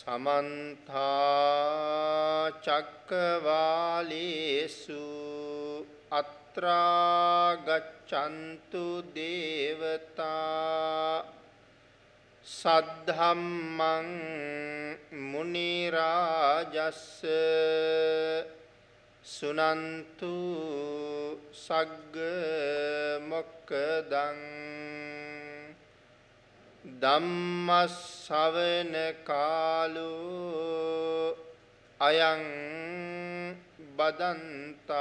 समन्ता चक्रवालेषु अत्रा गच्छन्तु देवता सद्धम्मं मुनि राजस्स सुनन्तु सग्ग मोक्खदं ධම්මස්සවන කාලෝ අයං බදන්තා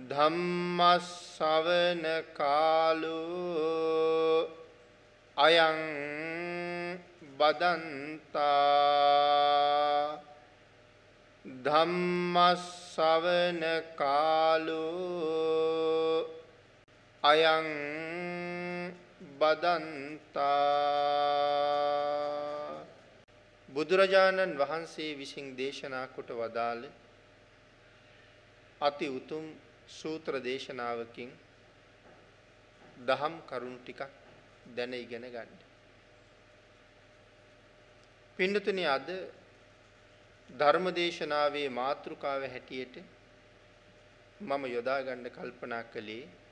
ධම්මස්සවන කාලෝ අයං බදන්තා ධම්මස්සවන කාලෝ අයං බදන්තා බුදුරජාණන් වහන්සේ විසින් දේශනා කොට වදාළ අති උතුම් සූත්‍ර දේශනාවකින් දහම් කරුණු ටිකක් දැන ඉගෙන ගන්න. පින්නතුනි අද ධර්ම දේශනාවේ මාතෘකාව හැටියට මම යොදා ගන්න කල්පනා කළේ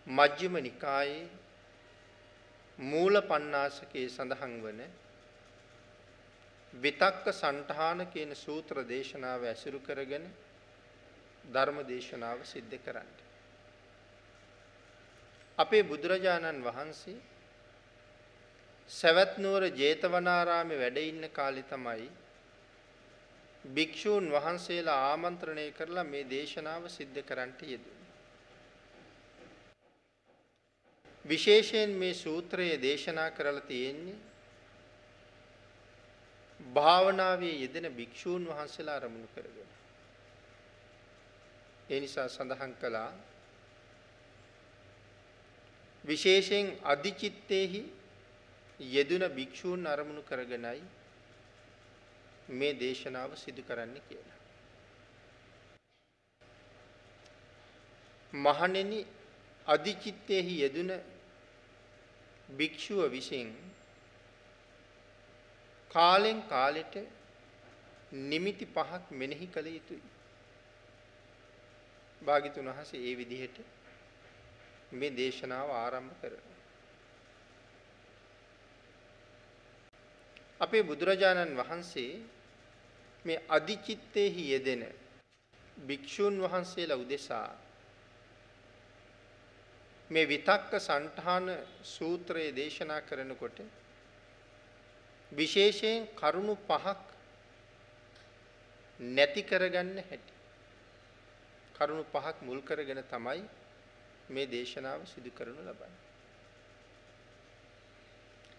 මජ්ක්‍ධිම නිකායේ මූල පණ්ණාසකේ සඳහන් වන විතක්ක සණ්ඨාන කියන සූත්‍ර දේශනාව ඇසුරු කරගෙන ධර්ම දේශනාව සිද්ධ කරන්න. අපේ බුදුරජාණන් වහන්සේ සවැත් නුවර ජේතවනාරාමේ වැඩ ඉන්න කාලේ තමයි භික්ෂූන් වහන්සේලා ආමන්ත්‍රණය කරලා මේ දේශනාව සිද්ධ කරන්නට යෙදුනේ. විශේෂයෙන් මේ සූත්‍රයේ දේශනා කරලා තියෙන්නේ භාවනාවේ යෙදෙන භික්ෂූන් වහන්සේලා ආරමුණු කරගෙන. ඒ නිසා සඳහන් කළා විශේෂයෙන් අධිචිත්තේහි යෙදුන භික්ෂූන් ආරමුණු කරගෙනයි මේ දේශනාව සිදු කරන්න කියලා. මහණෙනි අධිචිත්තේහි යෙදුන භික්ෂුව විසින් කාලෙන් කාලෙට නිමිති පහක් මෙනෙහි කළ යුතුයි. භාග්‍යතුන් වහන්සේ ඒ විදිහට මේ දේශනාව ආරම්භ කරනවා. අපේ බුදුරජාණන් වහන්සේ මේ අධිචිත්තේහි යෙදෙන භික්ෂුන් වහන්සේලා උදෙසා මේ විතක්ක සණ්ඨාන සූත්‍රයේ දේශනා කරනකොට විශේෂයෙන් කරුණු පහක් නැති කරගන්න හැටි කරුණු පහක් මුල් කරගෙන තමයි මේ දේශනාව සිදු කරනු ලබන්නේ.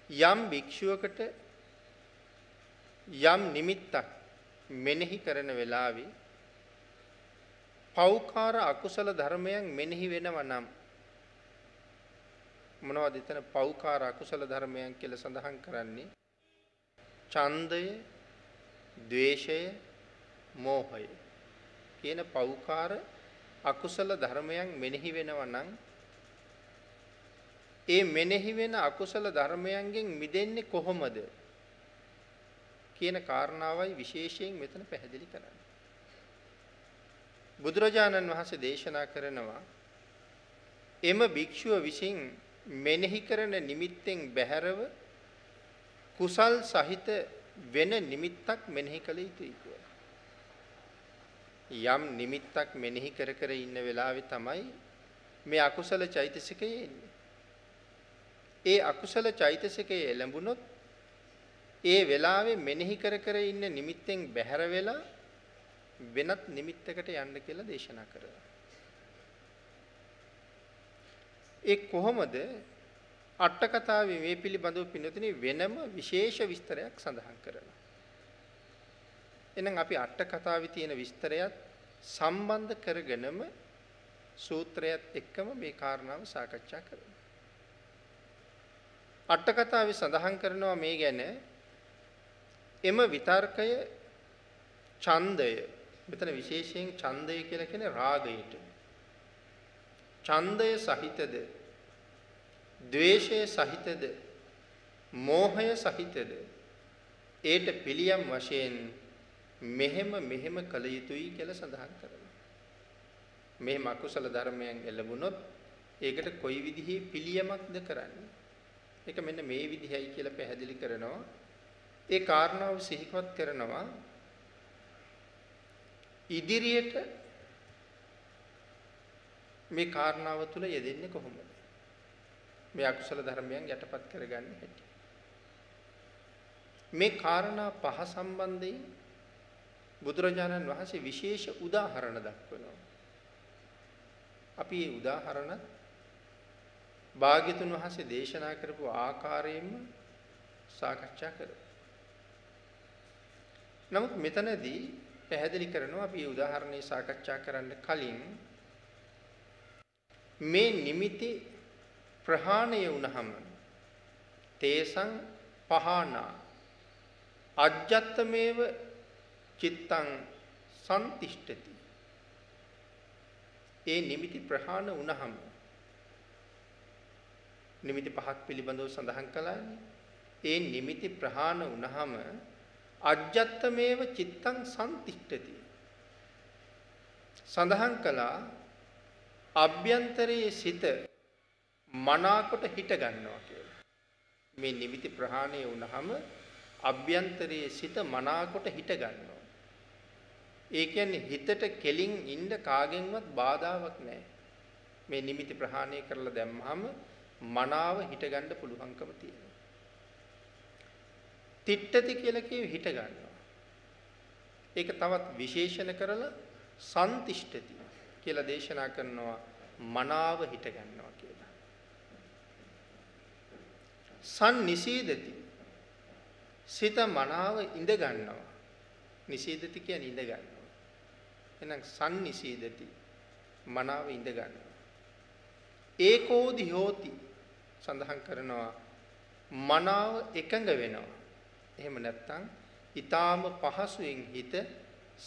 යම් භික්ෂුවකට යම් නිමිත්තක් මෙනෙහි කරන වෙලාවේ පෞකාර අකුසල ධර්මයන් මෙනෙහි වෙනවා නම් මොනවද එතන පෞකාර අකුසල ධර්මයන් කියලා සඳහන් කරන්නේ? ඡන්දය, ද්වේෂය, මෝහය කියන පෞකාර අකුසල ධර්මයන් මෙනෙහි වෙනවා නම් ඒ මෙනෙහි වෙන අකුසල ධර්මයන්ගෙන් මිදෙන්නේ කොහොමද කියන කාරණාවයි විශේෂයෙන් මෙතන පැහැදිලි කරන්නේ. බුදුරජාණන් වහන්සේ දේශනා කරනවා එම භික්ෂුව විසින් මෙනෙහි කරන නිමිත්තෙන් බැහැරව කුසල් සහිත වෙන නිමිත්තක් මෙනෙහි කළ යුතුයි කියලා. යම් නිමිත්තක් මෙනෙහි කර කර ඉන්න වෙලාවේ තමයි මේ අකුසල චෛතසිකය එන්නේ. ඒ අකුසල චෛතසිකය එළඹුණොත් ඒ වෙලාවේ මෙනෙහි කර කර ඉන්න නිමිත්තෙන් බැහැර වෙලා වෙනත් නිමිත්තකට යන්න කියලා දේශනා කරනවා. ඒ කොහොමද අට කතාවේ මේ පිළිබඳව පින්නතුනි වෙනම විශේෂ විස්තරයක් සඳහන් කරනවා. එහෙනම් අපි අට කතාවේ තියෙන විස්තරයත් සම්බන්ධ කරගෙනම සූත්‍රයත් එක්කම මේ කාරණාව සාකච්ඡා කරමු. අට කතාවේ සඳහන් කරනවා මේ ගැන එම විතර්කය ඡන්දය. මෙතන විශේෂයෙන් ඡන්දය කියලා කියන්නේ රාගයට. ඡන්දය සහිතද ද්වේෂය සහිතද මෝහය සහිතද ඒට පිළියම් වශයෙන් මෙහෙම කළ යුතුයි කියලා සඳහන් කරනවා. මේ අකුසල ධර්මයන් එළඹුණොත් ඒකට කොයි විදිහේ පිළියමක්ද කරන්නේ? ඒක මෙන්න මේ විදිහයි කියලා පැහැදිලි කරනවා. ඒ කාරණාව සිහිපත් කරනවා. ඉදිරියට මේ කාරණාව තුල යෙදෙන්නේ කොහොමද? මේ අකුසල ධර්මයන් යටපත් කරගන්න හැටි. මේ කාරණා පහ සම්බන්ධයෙන් බුදුරජාණන් වහන්සේ විශේෂ උදාහරණ දක්වනවා. අපි මේ උදාහරණ භාග්‍යතුන් වහන්සේ දේශනා කරපු ආකාරයෙන්ම සාකච්ඡා කරමු. නමුත් මෙතනදී පැහැදිලි කරනවා අපි මේ උදාහරණේ සාකච්ඡා කරන්න කලින් මේ නිමිති ප්‍රහාණය වුණහම තේසං පහානා අජ්ජත්තමේව චිත්තං සම්තිෂ්ඨති. ඒ නිමිති ප්‍රහාණ වුණහම නිමිති පහක් පිළිබඳව සඳහන් කළානේ. ඒ නිමිති ප්‍රහාණ වුණහම අජ්ජත්තමේව චිත්තං සම්තිෂ්ඨති. සඳහන් කළා අභ්‍යන්තරයේ සිත මනාකොට හිට ගන්නවා කියලා. මේ නිමිති ප්‍රහාණය වුණහම අභ්‍යන්තරයේ සිත මනාකොට හිට ගන්නවා. ඒ කියන්නේ හිතට කෙලින් ඉන්න කාගෙන්වත් බාධාවක් නැහැ. මේ නිමිති ප්‍රහාණය කරලා දැම්මහම මනාව හිට ගන්න පුළුවන්කම තියෙනවා. තිට්ඨති කියලා කියේ හිට ගන්නවා. ඒක තවත් විශේෂණ කරලා සන්තිෂ්ඨති කියලා දේශනා කරනවා මනාව හිට ගන්නවා කියලා. සන්නිසීදති සිත මනාව ඉඳ ගන්නවා. නිසීදති කියන්නේ ඉඳ ගන්නවා. එහෙනම් සන්නිසීදති මනාව ඉඳ ගන්නවා. ඒකෝදි හෝති සඳහන් කරනවා මනාව එකඟ වෙනවා. එහෙම නැත්නම් ඊටාම පහසුවෙන් හිත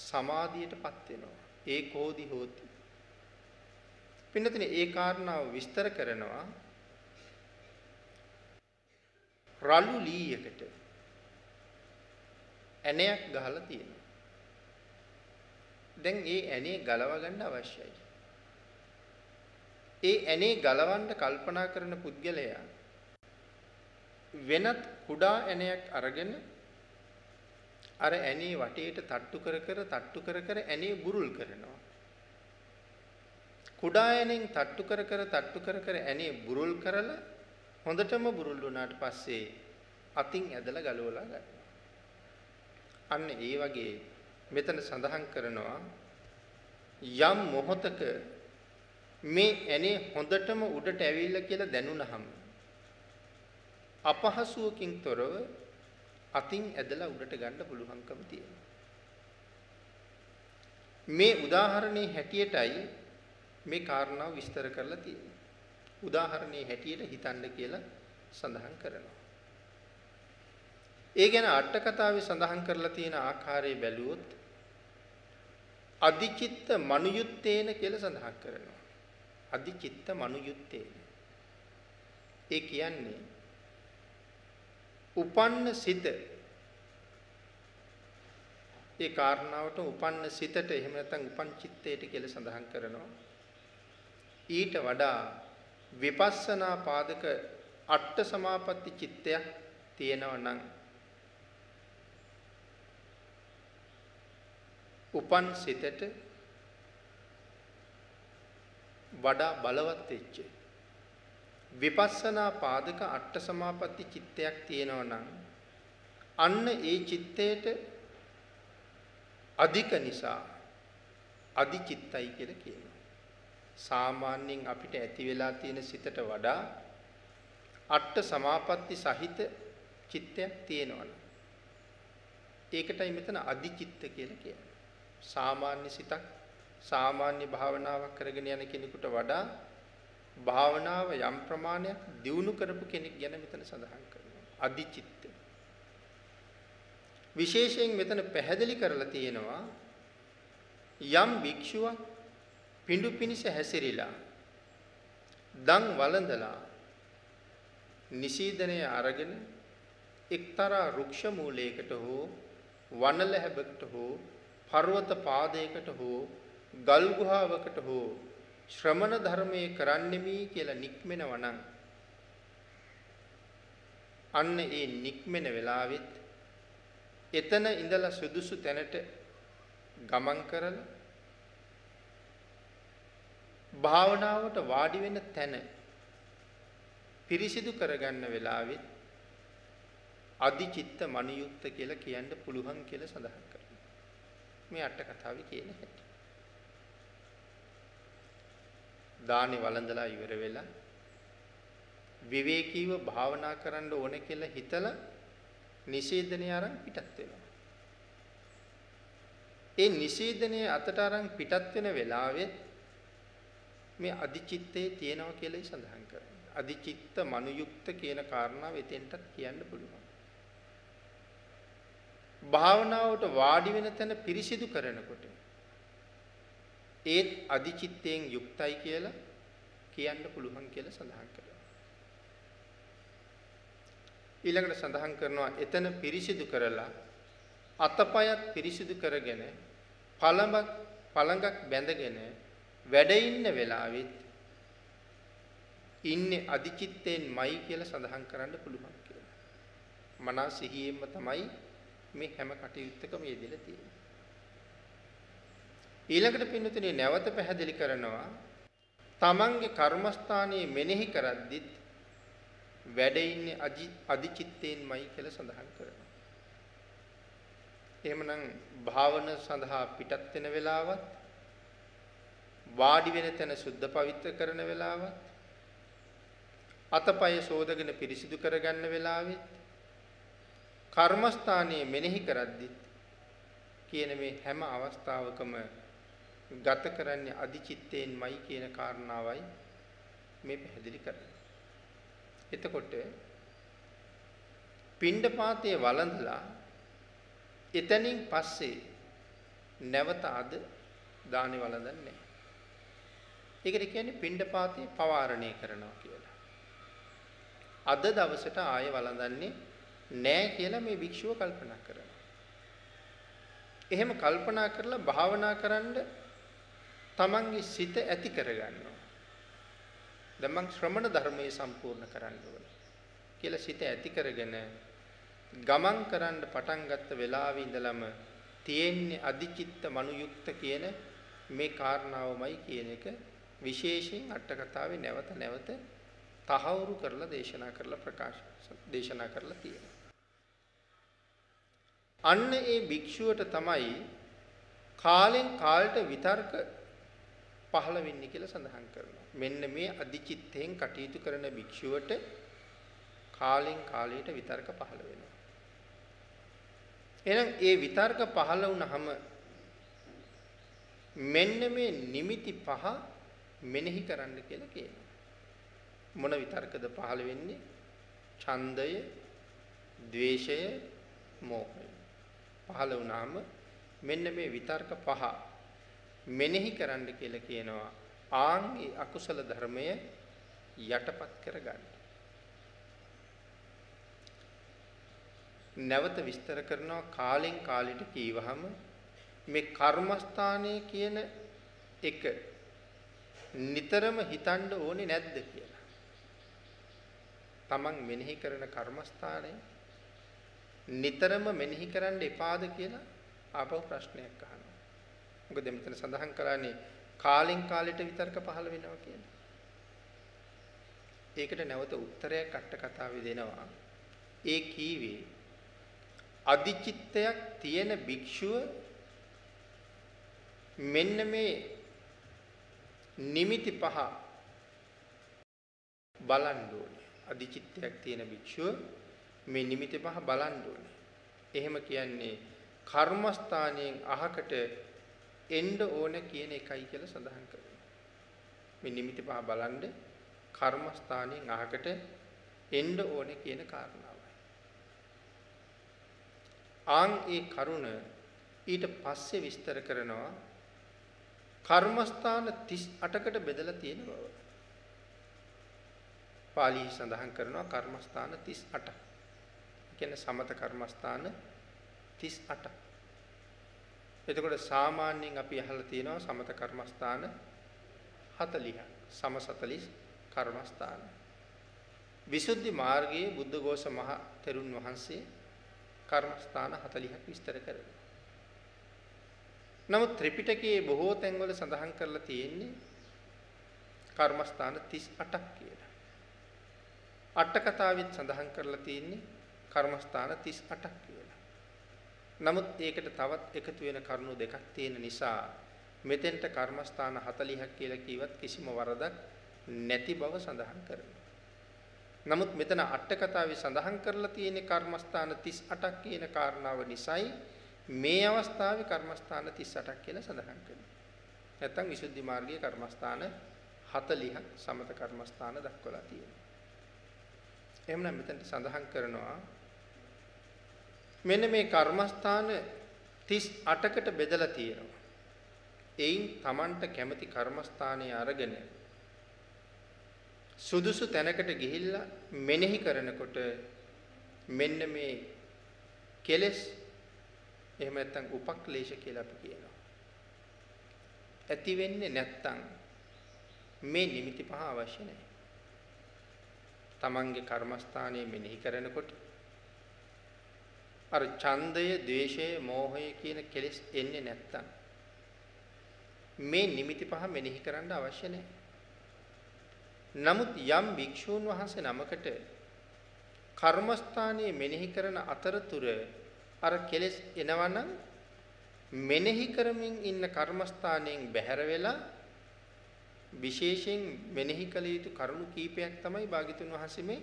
සමාධියටපත් වෙනවා. ඒකෝදි හෝති. පින්නතනේ ඒ කාරණාව විස්තර කරනවා රළු ලීයකට ඇණයක් ගහලා තියෙනවා. දැන් ඒ ඇණේ ගලව ගන්න අවශ්‍යයි. ඒ ඇණේ ගලවන්න කල්පනා කරන පුද්ගලයා වෙනත් කුඩා ඇණයක් අරගෙන අර ඇණේ වටේට තට්ටු කර කර ඇණේ බුරුල් කරනවා. කුඩා ඇණෙන් තට්ටු කර කර ඇණේ බුරුල් කරලා හොඳටම බුරුල් වුණාට පස්සේ අතින් ඇදලා ගලවලා ගන්නවා. අන්න ඒ වගේ මෙතන සඳහන් කරනවා යම් මොහොතක මේ ඇනේ හොඳටම උඩට ඇවිල්ලා කියලා දැනුණහම අපහසුවකින් තොරව අතින් ඇදලා උඩට ගන්න පුළුවන්කම තියෙනවා. මේ උදාහරණේ හැටියටයි මේ කාරණාව විස්තර කරලා තියෙන්නේ. උදාහරණේ හැටියට හිතන්න කියලා සඳහන් කරනවා. ඒ ගැන අට කතාවේ සඳහන් කරලා තියෙන ආකාරය බැලුවොත් අදිචිත්ත මනුයුත්තේන කියලා සඳහන් කරනවා. අදිචිත්ත මනුයුත්තේන. ඒ කියන්නේ උපන්න සිත. ඒ කාරණාවට උපන්න සිතට එහෙම නැත්නම් උපන් චිත්තයට කියලා සඳහන් කරනවා. ඊට වඩා විපස්සනා පාදක අට සමාපatti චිත්තයක් තියෙනවා නම් උපන් සිතට වඩා බලවත් වෙච්ච විපස්සනා පාදක අට සමාපatti චිත්තයක් තියෙනවා නම් අන්න ඒ චිත්තයට අධික නිසා අධිචිත්තයි කියලා කියනවා. සාමාන්‍යයෙන් අපිට ඇති වෙලා තියෙන සිතට වඩා අට සමාපatti සහිත චිත්තයක් තියෙනවා. ඒකටයි මෙතන අධිචිත්ත කියලා කියන්නේ. සාමාන්‍ය සිතක් සාමාන්‍ය භාවනාවක් කරගෙන යන කෙනෙකුට වඩා භාවනාව යම් ප්‍රමාණයක් දියුණු කරපු කෙනෙක් ගැන මෙතන සඳහන් කරනවා. අධිචිත්ත. විශේෂයෙන් මෙතන පැහැදිලි කරලා තියෙනවා යම් භික්ෂුවක් පිඬු පිනිස හැසිරීලා දන් වළඳලා නිසීදනය අරගෙන එක්තරා රුක්ෂ මූලයකට හෝ වනලැබකට හෝ පර්වත පාදයකට හෝ ගල් ගුහාවකට හෝ ශ්‍රමණ ධර්මයේ කරන්නෙමි කියලා නික්මෙනවා නම් අන්න ඒ නික්මෙන වෙලාවෙත් එතන ඉඳලා සුදුසු තැනට ගමන් කරලා භාවනාවට වාඩි වෙන තැන පිරිසිදු කරගන්න වෙලාවෙත් අධිචිත්ත මනියුක්ත කියලා කියන්න පුළුවන් කියලා සඳහන් කරනවා. මේ අට කතාවේ කියන හැටි. දානි වළඳලා ඉවර වෙලා විවේකීව භාවනා කරන්න ඕන කියලා හිතලා නිෂේධනය අරන් පිටත් වෙනවා. ඒ නිෂේධනය අතට අරන් පිටත් වෙන වෙලාවෙත් මේ අධිචිත්තේ තියෙනවා කියලායි සඳහන් කරන්නේ. අධිචිත්ත මනුයුක්ත කියන කාරණාව එතෙන්ටත් කියන්න පුළුවන්. භාවනාවට වාඩි වෙන තැන පිරිසිදු කරනකොට ඒත් අධිචිත්තයෙන් යුක්තයි කියලා කියන්න පුළුවන් කියලා සඳහන් කරනවා. ඊළඟට සඳහන් කරනවා එතන පිරිසිදු කරලා අතපයත් පිරිසිදු කරගෙන පළඟක් බැඳගෙන වැඩ ඉන්න වෙලාවෙත් ඉන්නේ අධිචිත්තයෙන්මයි කියලා සඳහන් කරන්න පුළුවන් කියලා. මනස සිහියෙන්ම තමයි මේ හැම කටයුත්තකම යෙදලා තියෙන්නේ. ඊළඟට පින්නතුනේ නැවත පැහැදිලි කරනවා තමන්ගේ කර්මස්ථානයේ මෙනෙහි කරද්දිත් වැඩ ඉන්නේ අධිචිත්තයෙන්මයි කියලා සඳහන් කරනවා. එහෙමනම් භාවන සඳහා පිටත් වෙන වෙලාවත් වාඩි වෙන තැන සුද්ධ පවිත්‍ර කරන වෙලාවත් අතපය සෝදගෙන පිරිසිදු කරගන්න වෙලාවෙත් කර්මස්ථානයේ මෙනෙහි කරද්දිත් කියන මේ හැම අවස්ථාවකම ගත කරන්නේ අධිචිත්තයෙන්මයි කියන කාරණාවයි මේ පැහැදිලි කරන්නේ. එතකොට පිණ්ඩපාතයේ වළඳලා එතනින් පස්සේ නැවත අද දානි වළඳන්නේ නැහැ. ඒකට කියන්නේ පිණ්ඩපාතේ පවාරණය කරනවා කියලා. අද දවසට ආයෙ වළඳන්නේ නැහැ කියලා මේ භික්ෂුව කල්පනා කරනවා. එහෙම කල්පනා කරලා භාවනා කරන්න තමන්ගේ සිත ඇති කරගන්නවා. දැන් මං ශ්‍රමණ ධර්මයේ සම්පූර්ණ කරන්න ඕනේ කියලා සිත ඇති කරගෙන ගමන් කරන්න පටන් ගත්ත වෙලාවේ ඉඳලම තියෙන්නේ අධිචිත්ත මනුයුක්ත කියන මේ කාරණාවමයි කියන එක විශේෂයෙන් අට කතාවේ නැවත නැවත තහවුරු කරලා දේශනා කරලා තියෙනවා. අන්න ඒ භික්ෂුවට තමයි කාලෙන් කාලට විතර්ක පහළ වෙන්නේ කියලා සඳහන් කරනවා. මෙන්න මේ අධිචිත්තයෙන් කටයුතු කරන භික්ෂුවට කාලෙන් කාලයට විතර්ක පහළ වෙනවා. එහෙනම් ඒ විතර්ක පහළ වුණාම මෙන්න මේ නිමිති පහ මෙනෙහි කරන්න කියලා කියනවා. මොන විතර්කද පහළ වෙන්නේ? ඡන්දය, ද්වේෂය, මෝහය. පහළ වුණාම මෙන්න මේ විතර්ක පහ මෙනෙහි කරන්න කියලා කියනවා. ආන්ගේ අකුසල ධර්මය යටපත් කරගන්න. නැවත විස්තර කරනවා කාලෙන් කාලෙට කීවහම මේ කර්මස්ථානයේ කියන එක නිතරම හිතන්න ඕනේ නැද්ද කියලා. තමන් මෙනෙහි කරන කර්මස්ථානය නිතරම මෙනෙහි කරන්න එපාද කියලා ආපහු ප්‍රශ්නයක් අහනවා. මොකද මෙතන සඳහන් කරන්නේ කාලෙන් කාලෙට විතර්ක පහළ වෙනවා කියලා. ඒකට නැවත උත්තරයක් අට කතාවේ දෙනවා. ඒ කීවේ අධිචිත්තයක් තියෙන භික්ෂුව මෙන්න මේ නිමිති පහ බලන්න ඕනේ. අධිචිත්තයක් තියෙන භික්ෂුව මේ නිමිති පහ බලන්න ඕනේ. එහෙම කියන්නේ කර්මස්ථානයෙන් අහකට එන්න ඕන කියන එකයි කියලා සඳහන් කරනවා. මේ නිමිති පහ බලන්න කර්මස්ථානයෙන් අහකට එන්න ඕන කියන කාරණාවයි. ආන් ඒ කරුණ ඊට පස්සේ විස්තර කරනවා කර්මස්ථාන 38කට බෙදලා තියෙන බව. පාලි සඳහන් කරනවා කර්මස්ථාන 38. කියන්නේ සමත කර්මස්ථාන 38ක්. එතකොට සාමාන්‍යයෙන් අපි අහලා තියෙනවා සමත කර්මස්ථාන 40ක්. සම 40 කර්මස්ථාන. විසුද්ධි මාර්ගයේ බුද්ධඝෝෂ මහ තෙරුන් වහන්සේ කර්මස්ථාන 40ක් විස්තර කරනවා. නමුත් ත්‍රිපිටකයේ බොහෝ තැන්වල සඳහන් කරලා තියෙන්නේ කර්මස්ථාන 38ක් කියලා. අට කතාවෙත් සඳහන් කරලා තියෙන්නේ කර්මස්ථාන 38ක් කියලා. නමුත් ඒකට තවත් එකතු වෙන කරුණු දෙකක් තියෙන නිසා මෙතෙන්ට කර්මස්ථාන 40ක් කියලා කිව්වත් කිසිම වරදක් නැති බව සඳහන් කරනවා. නමුත් මෙතන අට කතාවේ සඳහන් කරලා තියෙන කර්මස්ථාන 38ක් කියන කාරණාව නිසායි මේ අවස්ථාවේ කර්මස්ථාන 38ක් කියලා සඳහන් කරනවා. නැත්තම් විසුද්ධි මාර්ගයේ කර්මස්ථාන 40ක් සමත කර්මස්ථාන දක්වලා තියෙනවා. එහෙනම් මෙතනට සඳහන් කරනවා මෙන්න මේ කර්මස්ථාන 38කට බෙදලා තියෙනවා. එයින් Tamanට කැමති කර්මස්ථානයේ අරගෙන සුදුසු තැනකට ගිහිල්ලා මෙනෙහි කරනකොට මෙන්න මේ කෙලෙස් එහෙම නැත්නම් උපක්ලේශ කියලා අපි කියනවා. ඇති වෙන්නේ නැත්නම් මේ නිමිති පහ අවශ්‍ය නැහැ. තමන්ගේ කර්මස්ථානයේ මෙනෙහි කරනකොට අර ඡන්දය, ද්වේෂය, මෝහය කියන කෙලෙස් එන්නේ නැත්නම් මේ නිමිති පහ මෙනෙහි කරන්න අවශ්‍ය නැහැ. නමුත් යම් භික්ෂූන් වහන්සේ නමකට කර්මස්ථානයේ මෙනෙහි කරන අතරතුර අර කෙලෙස් එනවනම් මෙනෙහි කරමින් ඉන්න කර්මස්ථානයෙන් බැහැර වෙලා විශේෂයෙන් මෙනෙහි කළ යුතු කරුණු කීපයක් තමයි භාග්‍යතුන් වහන්සේ මේ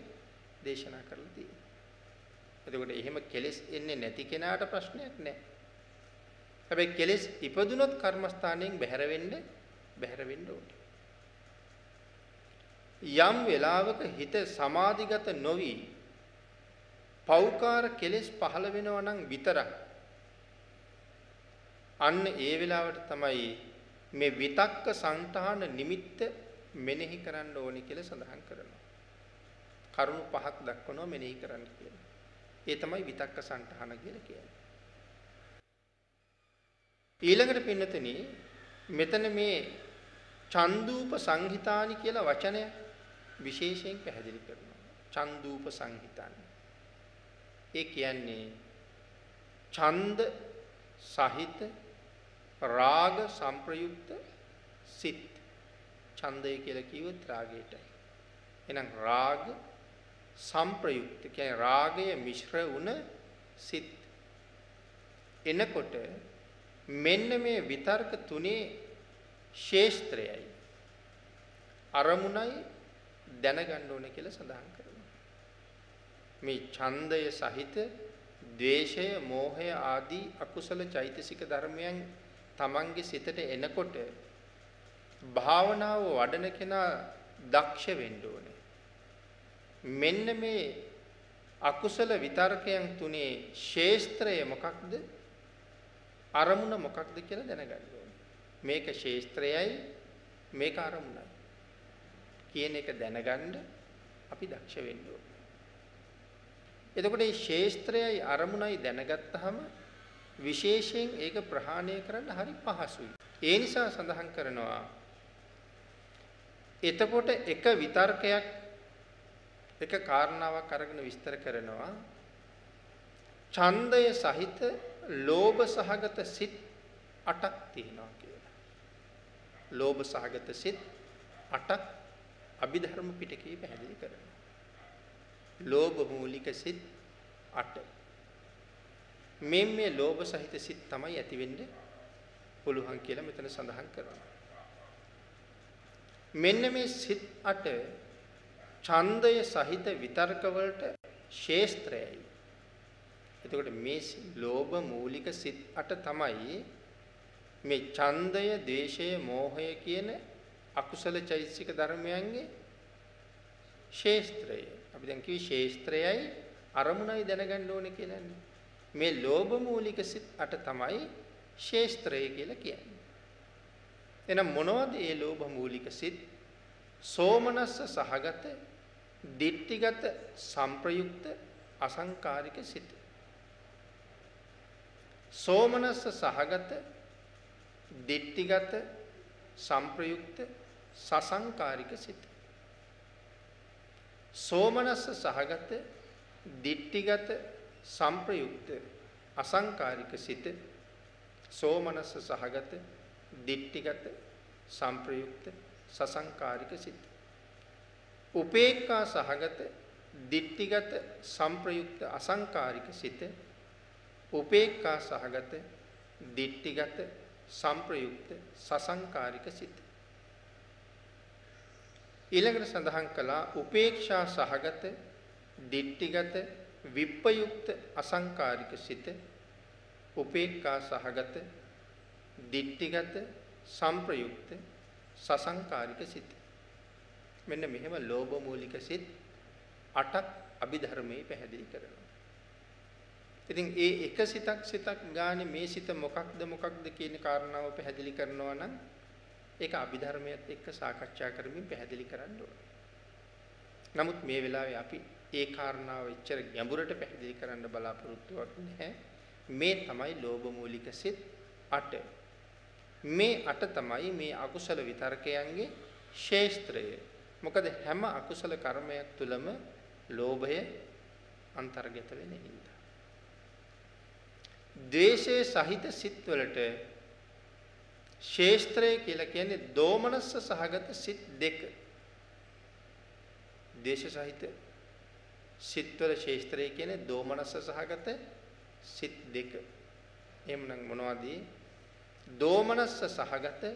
දේශනා කරලා තියෙන්නේ. එතකොට එහෙම කෙලෙස් එන්නේ නැති කෙනාට ප්‍රශ්නයක් නැහැ. හැබැයි කෙලෙස් ඉපදුනොත් කර්මස්ථානයෙන් බැහැර වෙන්න ඕනේ. යම් වෙලාවක හිත සමාධිගත නොවි පෞකාර කෙලෙස් පහළ වෙනවා නම් විතරක් අන්න ඒ වෙලාවට තමයි මේ විතක්ක සංඨාන නිමිත්ත මෙනෙහි කරන්න ඕනේ කියලා සඳහන් කරනවා. කරුණු පහක් දක්වනවා මෙනෙහි කරන්න කියලා. ඒ තමයි විතක්ක සංඨාන කියලා කියන්නේ. ඊළඟට පින්නතනි මෙතන මේ චන්දූප සංහිතානි කියලා වචනය විශේෂයෙන් පැහැදිලි කරනවා. චන්දූප සංහිතානි. ඒ කියන්නේ ඡන්ද සහිත රාග සංප්‍රයුක්ත සිත්. ඡන්දය කියලා කිව්වොත් රාගයටයි. එහෙනම් රාග සංප්‍රයුක්ත කියන්නේ රාගය මිශ්‍ර වුණ සිත්. එනකොට මෙන්න මේ විතර්ක තුනේ ශේෂ්ත්‍රයයි අරමුණයි දැනගන්න ඕනේ කියලා සඳහන් කරනවා. මේ ඡන්දය සහිත ද්වේෂය, මෝහය ආදී අකුසල චෛතසික ධර්මයන් තමන්ගේ සිතට එනකොට භාවනාව වඩන කෙනා දක්ෂ වෙන්න ඕනේ. මෙන්න මේ අකුසල විතර්කයන් තුනේ ශේෂ්ත්‍රය මොකක්ද? අරමුණ මොකක්ද කියලා දැනගන්න ඕනේ. මේක ශේෂ්ත්‍රයයි මේක අරමුණයි කියන එක දැනගන්න අපි දක්ෂ වෙන්න ඕනේ. එතකොට මේ ශේෂ්ත්‍රයයි අරමුණයි දැනගත්තාම විශේෂයෙන් ඒක ප්‍රහාණය කරන්න හරි පහසුයි. ඒ නිසා සඳහන් කරනවා එතකොට එක විතර්කයක් එක කාරණාවක් අරගෙන විස්තර කරනවා ඡන්දය සහිත ලෝභ සහගත සිත් 8ක් තියෙනවා කියලා. ලෝභ සහගත සිත් 8ක් අභිධර්ම පිටකයේ පැහැදිලි කරනවා. ලෝභ මූලික සිත් 8. මේ ලෝභ සහිත සිත් තමයි ඇති වෙන්න පුළුවන් කියලා මෙතන සඳහන් කරනවා. මෙන්න මේ සිත් 8 ඡන්දය සහිත විතර්ක වලට ශේෂ්ත්‍රයයි. එතකොට මේ ලෝභ මූලික සිත් 8 තමයි මේ ඡන්දය, ද්වේෂය, මෝහය කියන අකුසල චෛතසික ධර්මයන්ගේ ශේෂ්ත්‍රය. අපි දැන් කිව්වේ ශේෂ්ත්‍රයයි අරමුණයි දැනගන්න ඕනේ කියලානේ. මේ ලෝභ මූලික සිත් 8 තමයි ශේෂ්ත්‍රය කියලා කියන්නේ. එහෙනම් මොනවද මේ ලෝභ මූලික සිත්? සෝමනස්ස සහගත, ditthිගත, සංප්‍රයුක්ත, අසංකාරික සිත. සෝමනස්ස සහගත දිට්ඨිගත සංප්‍රයුක්ත සසංකාරික සිත. සෝමනස්ස සහගත දිට්ඨිගත සංප්‍රයුක්ත අසංකාරික සිත. සෝමනස්ස සහගත දිට්ඨිගත සංප්‍රයුක්ත සසංකාරික සිත. උපේක්ඛා සහගත දිට්ඨිගත සංප්‍රයුක්ත අසංකාරික සිත. උපේක්ඛා සහගත දිට්ඨිගත සංප්‍රයුක්ත සසංකාරික සිත. ඊළඟට සඳහන් කළා උපේක්ෂා සහගත දිට්ඨිගත විප්පයුක්ත අසංකාරික සිත. උපේක්ඛා සහගත දිට්ඨිගත සංප්‍රයුක්ත සසංකාරික සිත. මෙන්න මෙහෙම ලෝභ මූලික සිත් 8ක් අභිධර්මයේ පැහැදිලි කරනවා. ඉතින් ඒ එක සිතක් ගානේ මේ සිත මොකක්ද කියන කාරණාව පැහැදිලි කරනවා නම් ඒක අභිධර්මයේත් එක්ක සාකච්ඡා කරමින් පැහැදිලි කරන්න ඕනේ. නමුත් මේ වෙලාවේ අපි ඒ කාරණාව එච්චර ගැඹුරට පැහැදිලි කරන්න බලාපොරොත්තු වෙන්නේ මේ තමයි ලෝභ මූලික සිත් 8. මේ 8 තමයි මේ අකුසල විතර්කයන්ගේ ශේෂ්ත්‍රය. මොකද හැම අකුසල කර්මයක් තුළම ලෝභය අන්තර්ගත වෙන හින්දා. ද්වේෂයේ සහිත සිත් වලට ශේෂ්ත්‍රය කියලා කියන්නේ දෝමනස්ස සහගත සිත් දෙක. ද්වේෂ සහිත සිත්වල ශේෂ්ත්‍රය කියන්නේ දෝමනස්ස සහගත සිත් දෙක. එහෙමනම් මොනවද? දෝමනස්ස සහගත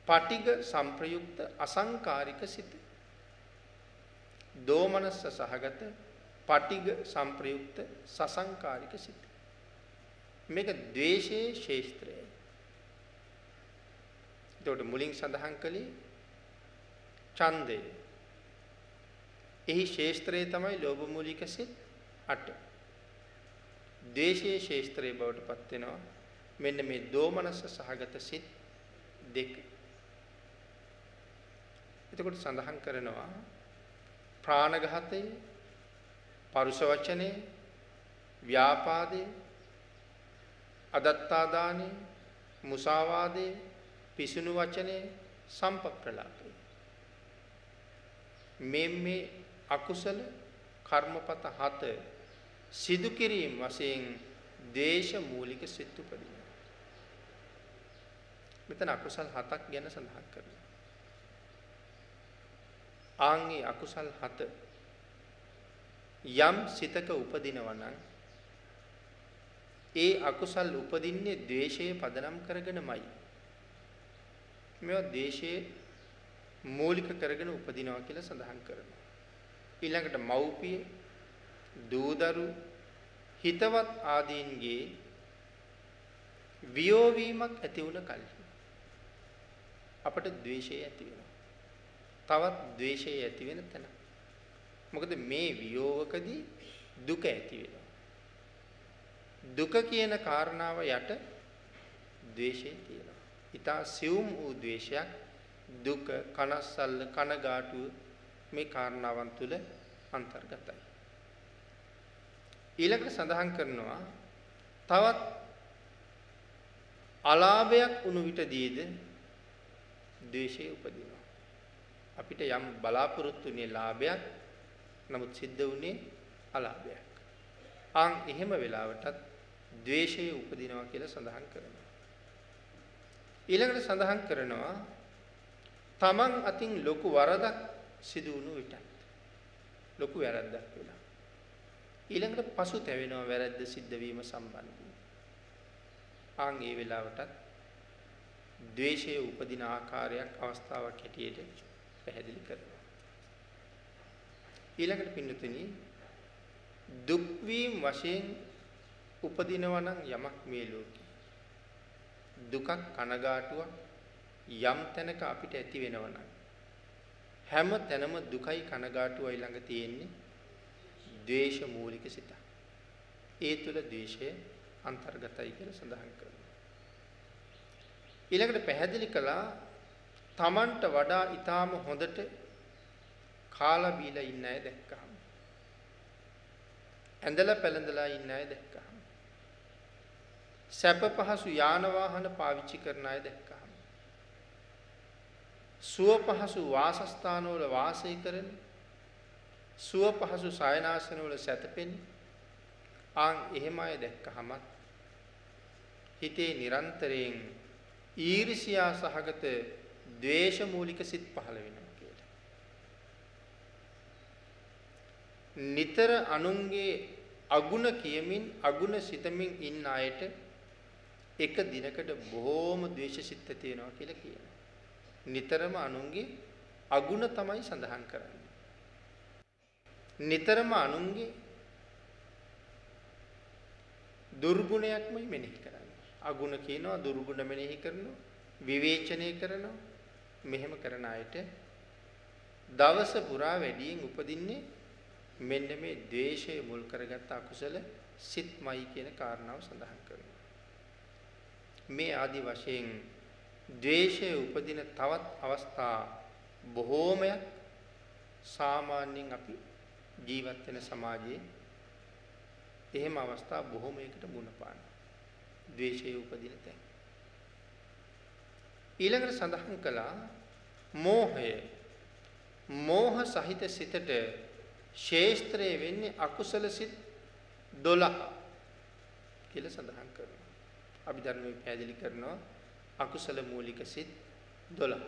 පටිඝ සංප්‍රයුක්ත අසංකාරික සිත. දෝමනස්ස සහගත පටිඝ සංප්‍රයුක්ත සසංකාරික සිත. මේක ද්වේෂයේ ශේෂ්ත්‍රය. එතකොට මුලින් සඳහන් කළේ ඡන්දය. එහි ශේෂ්ත්‍රය තමයි ලෝභ මූලික සිත් 8. ද්වේෂයේ ශේෂ්ත්‍රය බවට පත් වෙනවා මෙන්න මේ දෝමනස්ස සහගත සිත් 2. එතකොට සඳහන් කරනවා ප්‍රාණඝාතය, පරුෂ වචනේ, ව්‍යාපාදේ, අදත්තාදානේ, මුසාවාදේ, පිසුණු වචනේ, සම්පප්‍රලාපේ. මේ අකුසල කර්මපත 7 සිදු කිරීම වශයෙන් ද්වේෂ මූලික සිත් උපදිනවා. මෙතන අකුසල් 7ක් ගැන සඳහන් කරනවා. ආන්ගේ අකුසල් 7 යම් සිතක උපදිනවා නම් ඒ අකුසල් උපදින්නේ ද්වේෂයේ පදනම් කරගෙනමයි. මේවා ද්වේෂයේ මූලික කරගෙන උපදිනවා කියලා සඳහන් කරනවා. ඊළඟට මව්පිය, දූදරු, හිතවත් ආදීන්ගේ වියෝවීමක් ඇති වුණ කල්හි අපට ද්වේෂය ඇති වෙනවා. තවත් ද්වේෂය ඇති වෙන තැන. මොකද මේ වියෝවකදී දුක ඇති වෙනවා. දුක කියන කාරණාව යට ද්වේෂය තියෙනවා. ඊට සියුම් වූ ද්වේෂයක් දුක, කනස්සල්ල, කනගාටුව මේ කාරණාවන් තුල අන්තර්ගතයි. ඊළඟට සඳහන් කරනවා තවත් අලාභයක් වුණු විටදීද ද්වේෂය උපදිනවා. අපිට යම් බලාපොරොත්තුනේ ලාභයක් නමුත් සිද්ධ වුණේ අලාභයක්. එහෙම වෙලාවටත් ද්වේෂය උපදිනවා කියලා සඳහන් කරනවා. ඊළඟට සඳහන් කරනවා තමන් අතින් ලොකු වරදක් සිදු වුණු විටත් ලොකු වැරද්දක් වෙලා ඊළඟට පසුතැවෙනවා වැරද්ද සිද්ධ වීම සම්බන්ධයෙන්. ඒ වෙලාවටත් ද්වේෂයේ උපදින ආකාරයක් අවස්ථාවක් හැටියට පැහැදිලි කරනවා. ඊළඟට පින්නතුනි දුක් වීම වශයෙන් උපදිනවා නම් යමක් මේ ලෝකේ දුකක් කනගාටුවක් යම් තැනක අපිට ඇති වෙනවා නම් හැම තැනම දුකයි කනගාටුවයි ළඟ තියෙන්නේ ද්වේෂ මූලික සිත. ඒ තුල ද්වේෂය අන්තර්ගතයි කියලා සඳහන් කරනවා. ඊළඟට පැහැදිලි කළා තමන්ට වඩා ඊටාම හොඳට කාලා බීලා ඉන්න අය දැක්කහම ඇඳලා පැළඳලා ඉන්න අය දැක්කහම, සැප පහසු යාන වාහන පාවිච්චි කරන අය දැක්කහම, සුව පහසු වාසස්ථානවල වාසය කරන, සුව පහසු සයනාසනවල සැතපෙන එහෙම අය දැක්කහම හිතේ නිරන්තරයෙන් ඊර්ෂ්‍යා සහගත ද්වේෂ මූලික සිත් පහළ වෙනවා කියලා. නිතර අනුන්ගේ අගුණ කියමින් අගුණ සිතමින් ඉන්න අයට එක දිනකට බොහෝම ද්වේෂ සිත් තියෙනවා කියලා කියනවා. නිතරම අනුන්ගේ අගුණ තමයි සඳහන් කරන්නේ. නිතරම අනුන්ගේ දුර්ගුණයක්මයි මෙනෙහි කරන්නේ. අගුණ කියනවා, දුර්ගුණ මෙනෙහි කරනවා, විවේචනය කරනවා. මෙහෙම කරන අයට දවස පුරා වැඩියෙන් උපදින්නේ මෙන්න මේ ද්වේෂය මුල් කරගත් අකුසල සිත්මයි කියන කාරණාව සඳහන් කරනවා. මේ ආදි වශයෙන් ද්වේෂයේ උපදින තවත් අවස්ථා බොහෝමයක් සාමාන්‍යයෙන් අපි ජීවත් වෙන සමාජයේ එහෙම අවස්ථා බොහෝමයකට මුණ පානවා. ද්වේෂයේ උපදින තැන්. ඊළඟට සඳහන් කළා මෝහය. මෝහ සහිත සිතට ශේස්ත්‍රය වෙන්නේ අකුසල සිත් 12 කියලා සඳහන් කරනවා. අභිධර්මයේ පැහැදිලි කරනවා අකුසල මූලික සිත් 12.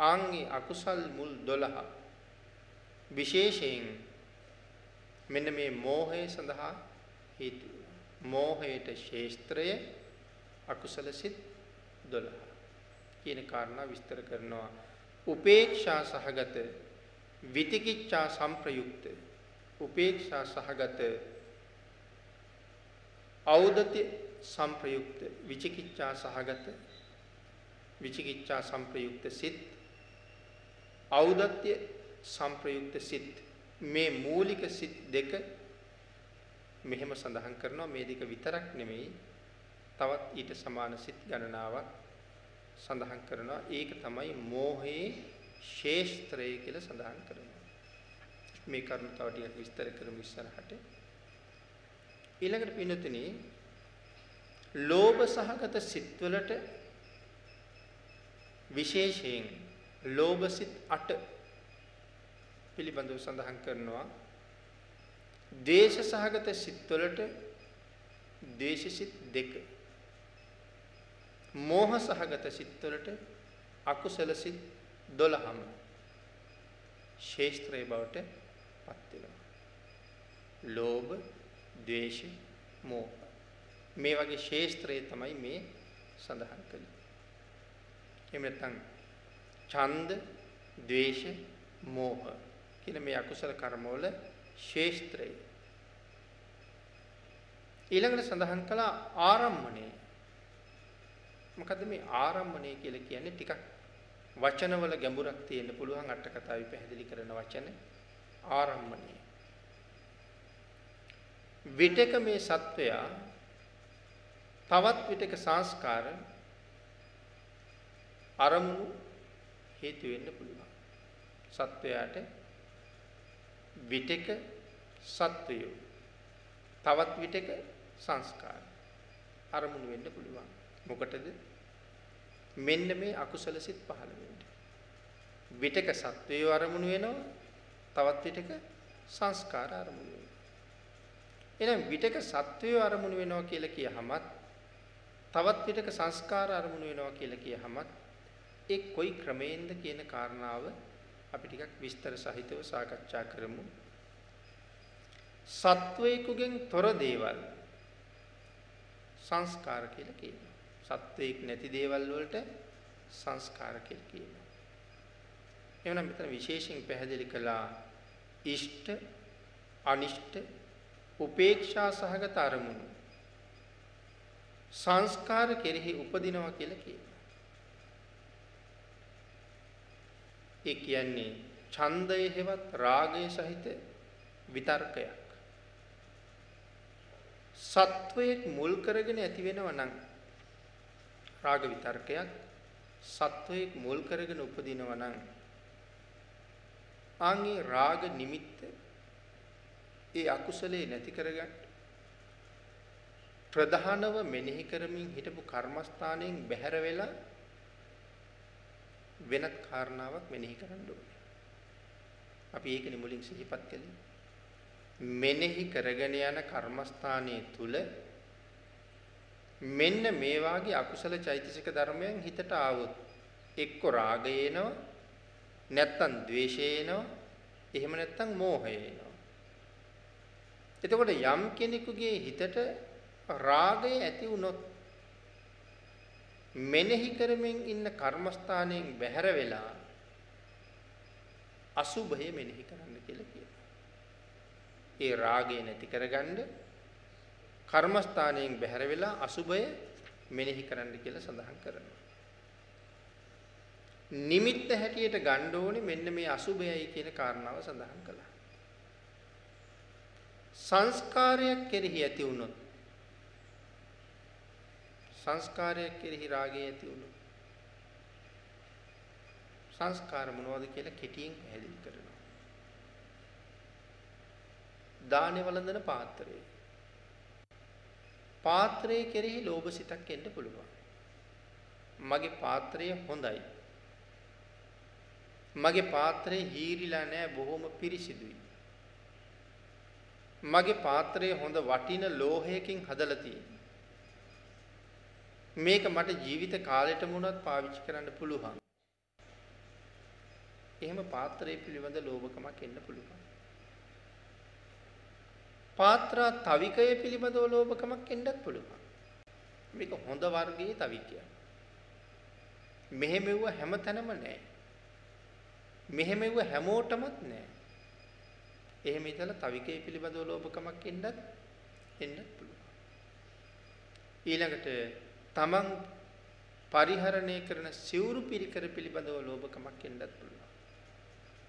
ආන්ගේ අකුසල් මුල් 12 විශේෂයෙන් මෙන්න මේ මෝහය සඳහා හේතු. මෝහයට ශේස්ත්‍රය අකුසල සිත් 12 කියන කාරණා විස්තර කරනවා. උපේක්ෂා සහගත විතිකිච්ඡා සංප්‍රයුක්ත, උපේක්ෂා සහගත ඖදති සංප්‍රයුක්ත, විචිකිච්ඡා සංප්‍රයුක්ත සිත්, ඖදත්‍ය සංප්‍රයුක්ත සිත්, මේ මූලික සිත් දෙක මෙහෙම සඳහන් කරනවා. මේ දෙක විතරක් නෙමෙයි, තවත් ඊට සමාන සිත් ගණනාවක් සඳහන් කරනවා. ඒක තමයි මෝහයේ ශේස්ත්‍රය කියලා සඳහන් කරනවා. මේ කරුණ තව ටිකක් විස්තර කරමු ඉස්සරහට. ඊළඟට පින්නතුනි, ලෝභ සහගත සිත්වලට විශේෂයෙන් ලෝභ සිත් 8 පිළිබඳව සඳහන් කරනවා. ද්වේෂ සහගත සිත්වලට ද්වේෂ සිත් 2, මෝහ සහගත සිත්වලට අකුසල සිත් 12ම ශේස්ත්‍රය බවට පත් වෙනවා. ලෝභ, ද්වේෂ, මෝහ මේ වගේ ශේස්ත්‍රය තමයි මේ සඳහන් කළේ. එහෙම නැත්නම් ඡන්ද, ද්වේෂ, මෝහ කියන මේ අකුසල කර්මවල ශේස්ත්‍රය. ඊළඟට සඳහන් කළා ආරම්මණය. මොකද්ද මේ ආරම්මණය කියලා කියන්නේ? ටිකක් වචනවල ගැඹුරක් තියෙන්න පුළුවන්. අට කතාවේ පැහැදිලි කරන වචන ආරම්මණය. විතක මේ සත්වයා තවත් විතක සංස්කාර අරමුණු හේතු වෙන්න පුළුවන්. සත්වයාට විතක සත්වයෝ තවත් විතක සංස්කාර අරමුණු වෙන්න පුළුවන්. මොකටද? මෙන්න මේ අකුසල සිත් පහළ වෙන්නේ. විතක සත්වයෝ අරමුණු වෙනවා, තවත් විතක සංස්කාර අරමුණු වෙනවා. එහෙනම් විතක සත්වයෝ අරමුණු වෙනවා කියලා කියහමත්, තවත් විතක සංස්කාර අරමුණු වෙනවා කියලා කියහමත්, ඒ කොයි ක්‍රමයෙන්ද කියන කාරණාව අපි ටිකක් විස්තර සහිතව සාකච්ඡා කරමු. සත්වයකගෙන් තොර දේවල් සංස්කාර කියලා කියනවා. සත්වයක් නැති දේවල් වලට සංස්කාර කියලා කියනවා. එවනම් මෙතන විශේෂයෙන් පැහැදිලි කළා ඉෂ්ට, අනිෂ්ට, උපේක්ෂා සහගත අරමුණු සංස්කාර කෙරෙහි උපදිනවා කියලා කියනවා. ඒ කියන්නේ ඡන්දය හෙවත් රාගය සහිත විතර්කයක්. සත්වයක් මුල් කරගෙන ඇති වෙනව නම් රාග විතර්කයක් සත්වයක් මුල් කරගෙන උපදිනව නම් ආන්ගේ රාග නිමිත්ත ඒ අකුසලේ නැති කරගන්න ප්‍රධානව මෙනෙහි කරමින් හිටපු කර්මස්ථානයෙන් බැහැර වෙලා වෙනත් කාරණාවක් මෙනෙහි කරන්න ඕනේ. අපි ඒකනේ මුලින් සිහිපත් කළේ. මෙනෙහි කරගෙන යන කර්මස්ථානයේ තුල මෙන්න මේ වාගේ අකුසල චෛතසික ධර්මයන් හිතට ආවොත් එක්ක රාගය එනවා, නැත්තම් ද්වේෂය එනවා, එහෙම නැත්තම් මෝහය එනවා. එතකොට යම් කෙනෙකුගේ හිතට රාගය ඇති වුණොත් මෙනෙහි කරමින් ඉන්න කර්මස්ථානයෙන් බැහැර වෙලා අසුභය මෙනෙහි කරන්න කියලා කියනවා. ඒ රාගය නැති කරගන්න කර්මස්ථානයෙන් බැහැර වෙලා අසුභය මෙනෙහි කරන්න කියලා සඳහන් කරනවා. නිමිත්ත හැටියට ගන්න ඕනේ මෙන්න මේ අසුභයයි කියන කාරණාව සඳහන් කළා. සංස්කාරයක් කෙරෙහි ඇති වුණොත් සංස්කාරයක් කෙරෙහි රාගය ඇති වුණොත් සංස්කාර මොනවද කියලා කෙටියෙන් පැහැදිලි කරනවා. දානේ වළඳන පාත්‍රය. පාත්‍රයේ කෙරෙහි ලෝභ සිතක් එන්න පුළුවන්. මගේ පාත්‍රය හොඳයි. මගේ පාත්‍රය හීරිලා නැහැ, බොහොම පිරිසිදුයි. මගේ පාත්‍රය හොඳ වටින ලෝහයකින් හදලා තියෙනවා. මේක මට ජීවිත කාලෙටම උනත් පාවිච්චි කරන්න පුළුවන්. එහෙම පාත්‍රයේ පිළිබඳ ලෝභකමක් එන්න පුළුවන්. පාත්‍ර තවිකය පිළිබඳව ලෝභකමක් එන්නත් පුළුවන්. මේක හොඳ වර්ගයේ තවිකයක්. මෙහෙමෙව්ව හැමතැනම නැහැ. මෙහෙමෙව්ව හැමෝටමත් නැහැ. එහෙම ඉතලා තවිකය පිළිබඳව ලෝභකමක් එන්නත් පුළුවන්. ඊළඟට තමන් පරිහරණය කරන සිවුරු පිරිකර පිළිබඳව ලෝභකමක් එන්නත් පුළුවන්.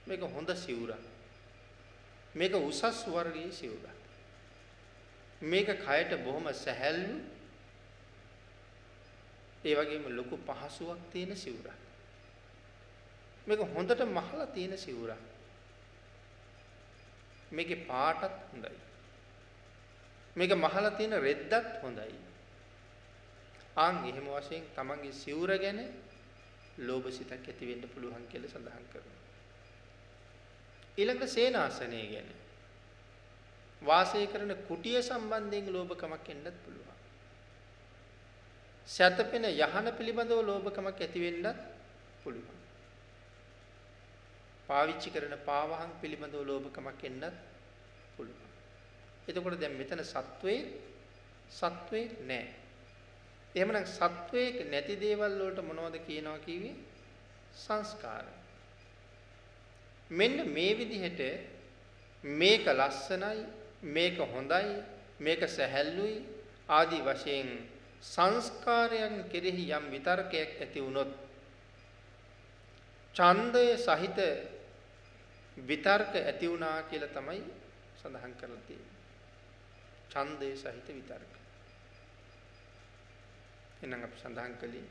මේක හොඳ සිවුරක්. මේක උසස් වර්ගයේ සිවුරක්. මේක කයට බොහොම සැහැල්ලු, ඒ වගේම ලොකු පහසුවක් තියෙන සිවුරක්. මේක හොඳට මහලා තියෙන සිවුරක්. මේකේ පාටත් හොඳයි. මේක මහලා තියෙන රෙද්දත් හොඳයි. එහෙම වශයෙන් තමන්ගේ සිවුර ගැන ලෝභ සිතක් ඇති වෙන්න පුළුවන් කියලා සඳහන් කරනවා. ඊළඟට සේනාසනය ගැන වාසය කරන කුටිය සම්බන්ධයෙන් ලෝභකමක් එන්නත් පුළුවන්. සැතපෙන යහන පිළිබඳව ලෝභකමක් ඇති වෙන්නත් පුළුවන්. පාවිච්චි කරන පාවහන් පිළිබඳව ලෝභකමක් එන්නත් පුළුවන්. එතකොට දැන් මෙතන සත්වයේ නැහැ. එහෙමනම් සත්වයේ නැති දේවල් වලට මොනවද කියනවා කිව්වේ? සංස්කාර. මෙන්න මේ විදිහට මේක ලස්සනයි, මේක හොඳයි, මේක සැහැල්ලුයි ආදී වශයෙන් සංස්කාරයන් කෙරෙහි යම් විතර්කයක් ඇති වුණොත් ඡන්දය සහිත විතර්ක ඇති වුණා කියලා තමයි සඳහන් කරලා තියෙන්නේ. ඡන්දය සහිත විතර්ක. එහෙනම් අපි සඳහන් කළේ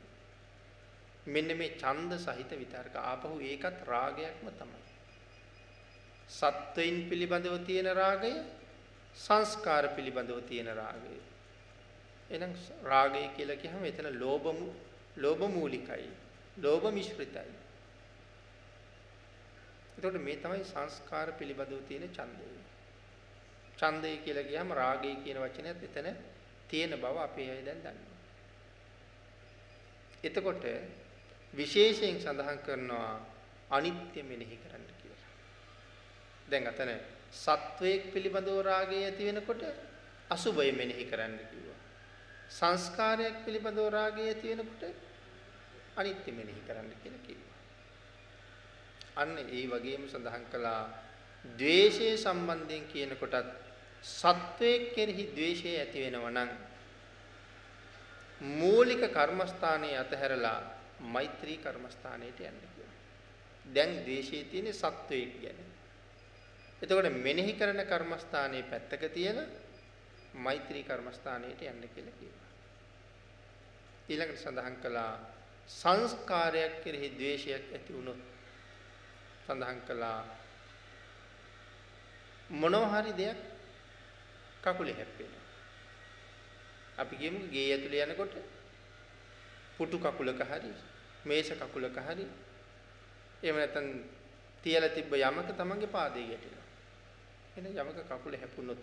මෙන්න මේ ඡන්ද සහිත විතර්ක ආපහු ඒකත් රාගයක්ම තමයි. සත්වයින් පිළිබඳව තියෙන රාගය, සංස්කාර පිළිබඳව තියෙන රාගය. එහෙනම් රාගය කියලා කියහම එතන ලෝභ මූලිකයි, ලෝභ මිශ්‍රිතයි. එතකොට මේ තමයි සංස්කාර පිළිබඳව තියෙන ඡන්දය. ඡන්දය කියලා කියහම රාගය කියන වචනයත් එතන තියෙන බව අපේ අය දැන් දන්නවා. එතකොට විශේෂයෙන් සඳහන් කරනවා අනිත්‍ය මෙනෙහි කරන්න කියලා. දැන් අතන සත්වයක් පිළිබඳව රාගය ඇති වෙනකොට අසුභය මෙනෙහි කරන්න කිව්වා. සංස්කාරයක් පිළිබඳව රාගය ඇති වෙනකොට අනිත්‍ය මෙනෙහි කරන්න කියලා කිව්වා. අන්න ඒ වගේම සඳහන් කළා ද්වේෂය සම්බන්ධයෙන් කියනකොටත් සත්වයක් කෙරෙහි ද්වේෂය ඇති වෙනවා නම් මූලික කර්මස්ථානයේ අතහැරලා මෛත්‍රී කර්මස්ථානයට යන්න කියනවා. දැන් ද්වේෂයේ තියෙන සත්වයක් ගැන. එතකොට මෙනෙහි කරන කර්මස්ථානයේ පැත්තක තියලා මෛත්‍රී කර්මස්ථානයට යන්න කියලා කියනවා. ඊළඟට සඳහන් කළා සංස්කාරයක් කෙරෙහි ද්වේෂයක් ඇති වුණොත් සඳහන් කළා මොනවා හරි දෙයක් කකුලේ හැප්පෙනවා. අපි කියමු ගේ ඇතුලේ යනකොට පුටු කකුලක හරි මේස කකුලක හරි එහෙම නැත්නම් තියලා තිබ්බ යමක තමන්ගේ පාදේ ගැටෙනවා. එහෙනම් යමක කකුල හැපුණොත්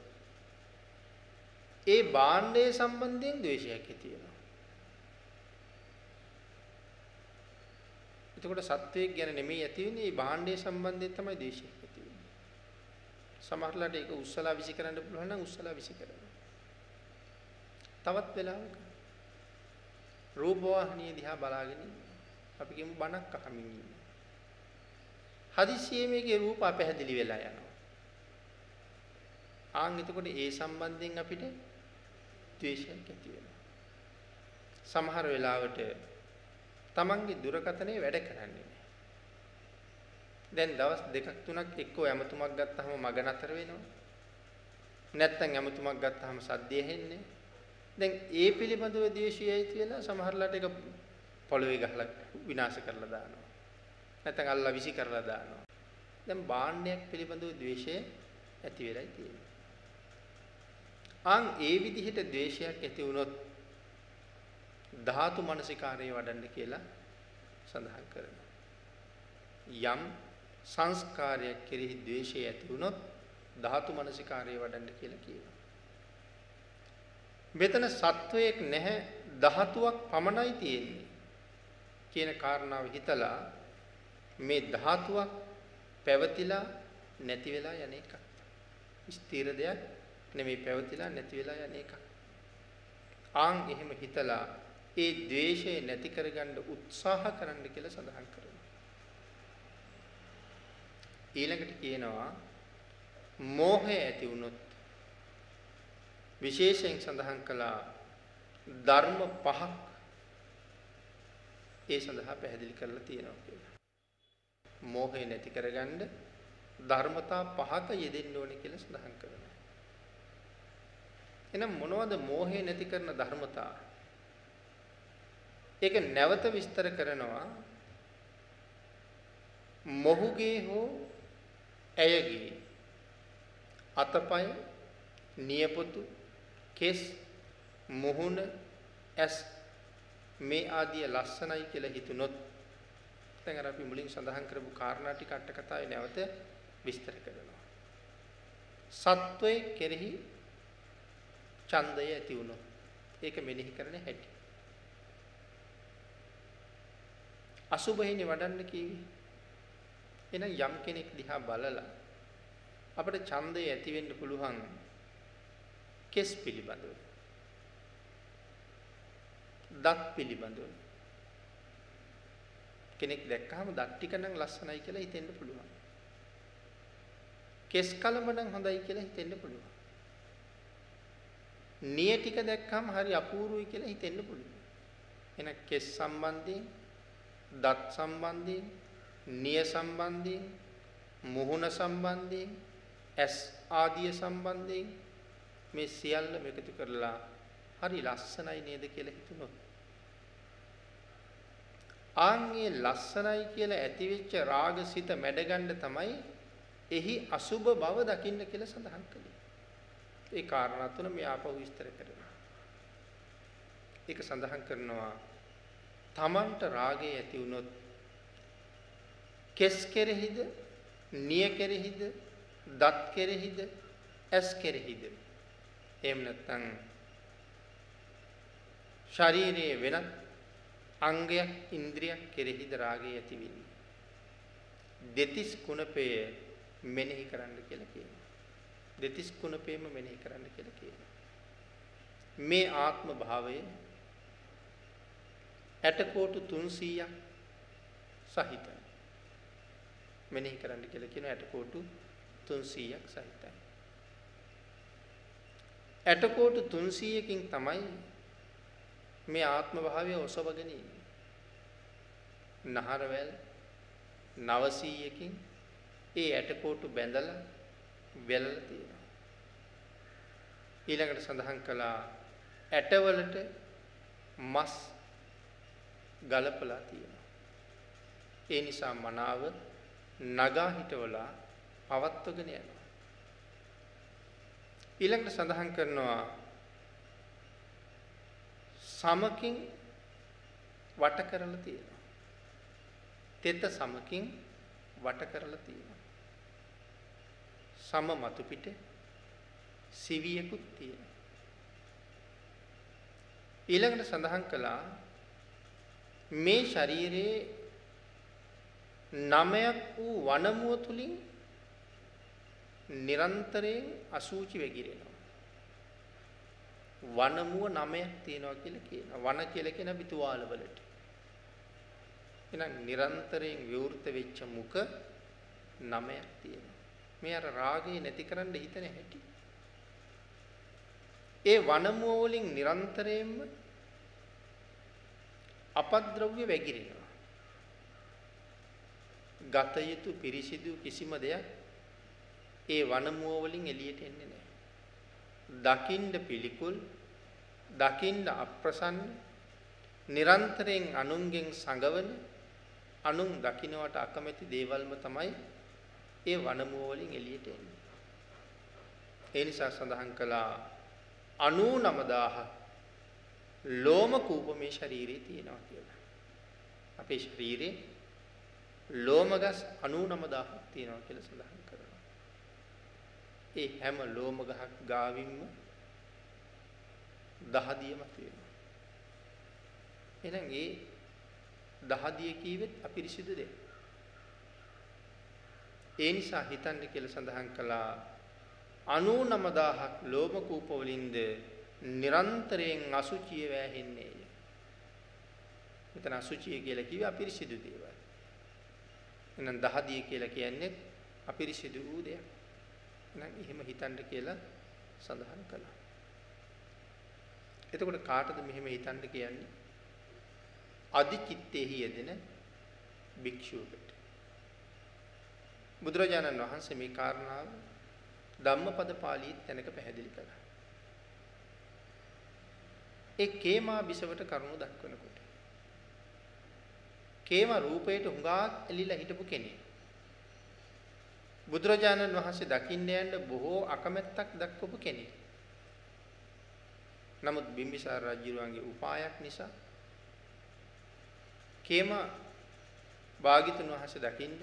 ඒ භාණ්ඩයේ සම්බන්ධයෙන් ද්වේෂයක් ඇති වෙනවා. එතකොට සත්වයක් ගැන නෙමෙයි ඇති වෙන්නේ මේ භාණ්ඩයේ සම්බන්ධයෙන් තමයි ද්වේෂයක් ඇති වෙන්නේ. සමහරලාට ඒක උස්සලා විසි කරන්න පුළුවන් නම් උස්සලා විසි කරනවා. තවත් වෙලාවක රූපවාහිනිය දිහා බලාගෙන අපි කියමු බණක් අහමින් ඉන්නේ. හදිස්සියේ මේකේ රූප අපැහැදිලි වෙලා යනවා. ආන් එතකොට ඒ සම්බන්ධයෙන් අපිට ද්වේෂයක් ඇති වෙනවා. සමහර වෙලාවට තමන්ගේ දුරකථනයේ වැඩ කරන්නේ නැහැ. දැන් දවස් දෙකක් තුනක් එක්කෝ ඇමතුමක් ගත්තාම මග නතර වෙනවා. නැත්තම් ඇමතුමක් ගත්තාම සද්දය හෙන්නේ. දැන් ඒ පිළිබඳව ද්වේෂය ඇති වෙලා සමහරලාට ඒක පොළවේ ගහලා විනාශ කරලා දානවා. නැත්තම් අල්ලා විසි කරලා දානවා. දැන් භාණ්ඩයක් පිළිබඳව ද්වේෂය ඇති වෙලයි තියෙන්නේ. ඒ විදිහට ද්වේෂයක් ඇති වුණොත් ධාතු මනසිකාරය වඩන්න කියලා සඳහන් කරනවා. යම් සංස්කාරයක් කෙරෙහි ද්වේෂය ඇති වුණොත් ධාතු මනසිකාරය වඩන්න කියලා කියනවා. මෙතන සත්වයක් නැහැ ධාතුවක් පමණයි තියෙන්නේ කියන කාරණාව හිතලා මේ ධාතුවක් පැවතිලා නැති වෙලා යන එකක්. ස්ථිර දෙයක් නෙමෙයි පැවතිලා නැති වෙලා යන එකක්. එහෙම හිතලා ඒ ද්වේෂය නැති කරගන්න උත්සාහ කරන්න කියලා සඳහන් කරනවා. ඊළඟට කියනවා මෝහය ඇති වුණොත් විශේෂයෙන් සඳහන් කළා ධර්ම පහක් ඒ සඳහා පැහැදිලි කරලා තියෙනවා කියලා. මෝහය නැති කරගන්න ධර්මතා පහක යෙදෙන්න ඕනේ කියලා සඳහන් කරනවා. එහෙනම් මොනවද මෝහය නැති කරන ධර්මතා? ඒක නැවත විස්තර කරනවා මොහුගේ හෝ ඇයගේ අතපය නියපොතු කෙස් මුහුණ ඇස් මේ ආදී ලස්සනයි කියලා හිතුනොත් දැන් අර අපි මුලින් සඳහන් කරපු කාරණා ටික අට කතාවේ නැවත විස්තර කරනවා. සත්වයේ කෙරෙහි ඡන්දය ඇති වුණොත් ඒක මෙනෙහි කරන හැටි. අසුබහිනේ වඩන්න කීවි. එහෙනම් යම් කෙනෙක් දිහා බලලා අපිට ඡන්දය ඇති වෙන්න පුළුවන් කෙස් පිළිබඳව. දත් පිළිබඳව. කෙනෙක් දැක්කහම දත් ටික නම් ලස්සනයි කියලා හිතෙන්න පුළුවන්. කෙස් කලම නම් හොඳයි කියලා හිතෙන්න පුළුවන්. නිය ටික දැක්කහම හරි අපූර්වයි කියලා හිතෙන්න පුළුවන්. එහෙනම් කෙස් සම්බන්ධයෙන්, දත් සම්බන්ධයෙන්, නිය සම්බන්ධයෙන්, මුහුණ සම්බන්ධයෙන්, ඇස් ආදිය සම්බන්ධයෙන් මේ සියල්ලම එකතු කරලා හරි ලස්සනයි නේද කියලා හිතුනොත් ආන්ගේ ලස්සනයි කියලා ඇතිවෙච්ච රාගසිත මැඩගන්න තමයි එහි අසුබ බව දකින්න කියලා සඳහන් කළේ. ඒ කාරණා තුන මේ ආපහු විස්තර කරනවා. ඒක සඳහන් කරනවා තමන්ට රාගය ඇති වුණොත් කෙස් කෙරෙහිද, නිය කෙරෙහිද, දත් කෙරෙහිද, ඇස් කෙරෙහිද? එහෙම නැත්නම් ශරීරයේ වෙනත් අංගයක් ඉන්ද්‍රියක් කෙරෙහිද රාගය ඇති වෙන්නේ? දෙතිස් කුණපය මෙනෙහි කරන්න කියලා කියනවා. දෙතිස් කුණපේම මෙනෙහි කරන්න කියලා කියනවා. මේ ආත්ම භාවය ඇටකොටු 300ක් සහිතයි. මෙනෙහි කරන්න කියලා කියන ඇටකොටු 300ක් සහිතයි. ඇටකොටු 300කින් තමයි මේ ආත්ම භාවය ඔසවගෙන ඉන්නේ. නහරවැල් 900කින් ඒ ඇටකොටු බැඳලා වෙලලා තියෙනවා. ඊළඟට සඳහන් කළා ඇටවලට මස් ගලපලා තියෙනවා. ඒ නිසා මනාව නගා හිටවලා පවත්වගෙන යනවා. ඊළඟට සඳහන් කරනවා සමකින් වට කරලා තියෙනවා. තෙත සමකින් වට කරලා තියෙනවා. සම මතු පිට සිවියකුත් තියෙනවා. ඊළඟට සඳහන් කළා මේ ශරීරයේ නමයක් වූ වනමුව තුලින් නිරන්තරයෙන් අසූචි වැగిරෙනවා. වනමුව නමයක් තියෙනවා කියලා කියනවා. වන කියලා කියන පිටුවාල වලට. එහෙනම් නිරන්තරයෙන් විවෘත වෙච්ච මුඛ නමයක් තියෙනවා. මේ අර රාගේ නැති කරන්න හිතන හැටි. ඒ වනමුව වලින් නිරන්තරයෙන්ම අපද්‍රව්‍ය වැగిරෙනවා. ගත යුතු පිරිසිදු කිසිම දෙයක් ඒ වනමුව වලින් එළියට එන්නේ නැහැ. දකින්න පිළිකුල්, දකින්න අප්‍රසන්න, නිරන්තරයෙන් අනුන්ගෙන් සංගවන, අනුන් දකින්නට අකමැති දේවල්ම තමයි ඒ වනමුව වලින් එළියට එන්නේ. ඒ නිසා සඳහන් කළා 99000 ලෝම කූප මේ ශරීරේ තියෙනවා කියලා. අපේ ශරීරේ ලෝමගස් 99000ක් තියෙනවා කියලා සඳහන් කරනවා. ඒ හැම ලෝම ගහක් ගාවින්ම දහදියම තියෙනවා. එහෙනම් ඒ දහදිය කීවෙත් අපිරිසිදු දෙයක්. ඒ නිසා හිතන්න කියලා සඳහන් කළා 99000ක් ලෝම කූප වලින්ද නිරන්තරයෙන් අසුචිය වැහෙන්නේය. මෙතන අසුචිය කියලා කිව්වේ අපිරිසිදු දේවල්. එහෙනම් දහදිය කියලා කියන්නේ අපිරිසිදු වූ දෙයක්. එහෙනම් එහෙම හිතන්න කියලා සඳහන් කළා. එතකොට කාටද මෙහෙම හිතන්න කියන්නේ? අධිචිත්තේහි යෙදෙන භික්ෂුවකට. බුදුරජාණන් වහන්සේ මේ කාරණාව ධම්මපද පාළියේ තැනක පැහැදිලි කළා. ඒ කේමා බිසවට කරුණු දක්වනකොට කේමා රූපයට හුඟක් ඇලිලා හිටපු කෙනෙක්. බුදුරජාණන් වහන්සේ දකින්න යන්න බොහෝ අකමැත්තක් දක්වපු කෙනෙක්. නමුත් බිම්බිසාර රජුගේ උපායක් නිසා කේමා භාග්‍යතුන් වහන්සේ දකින්න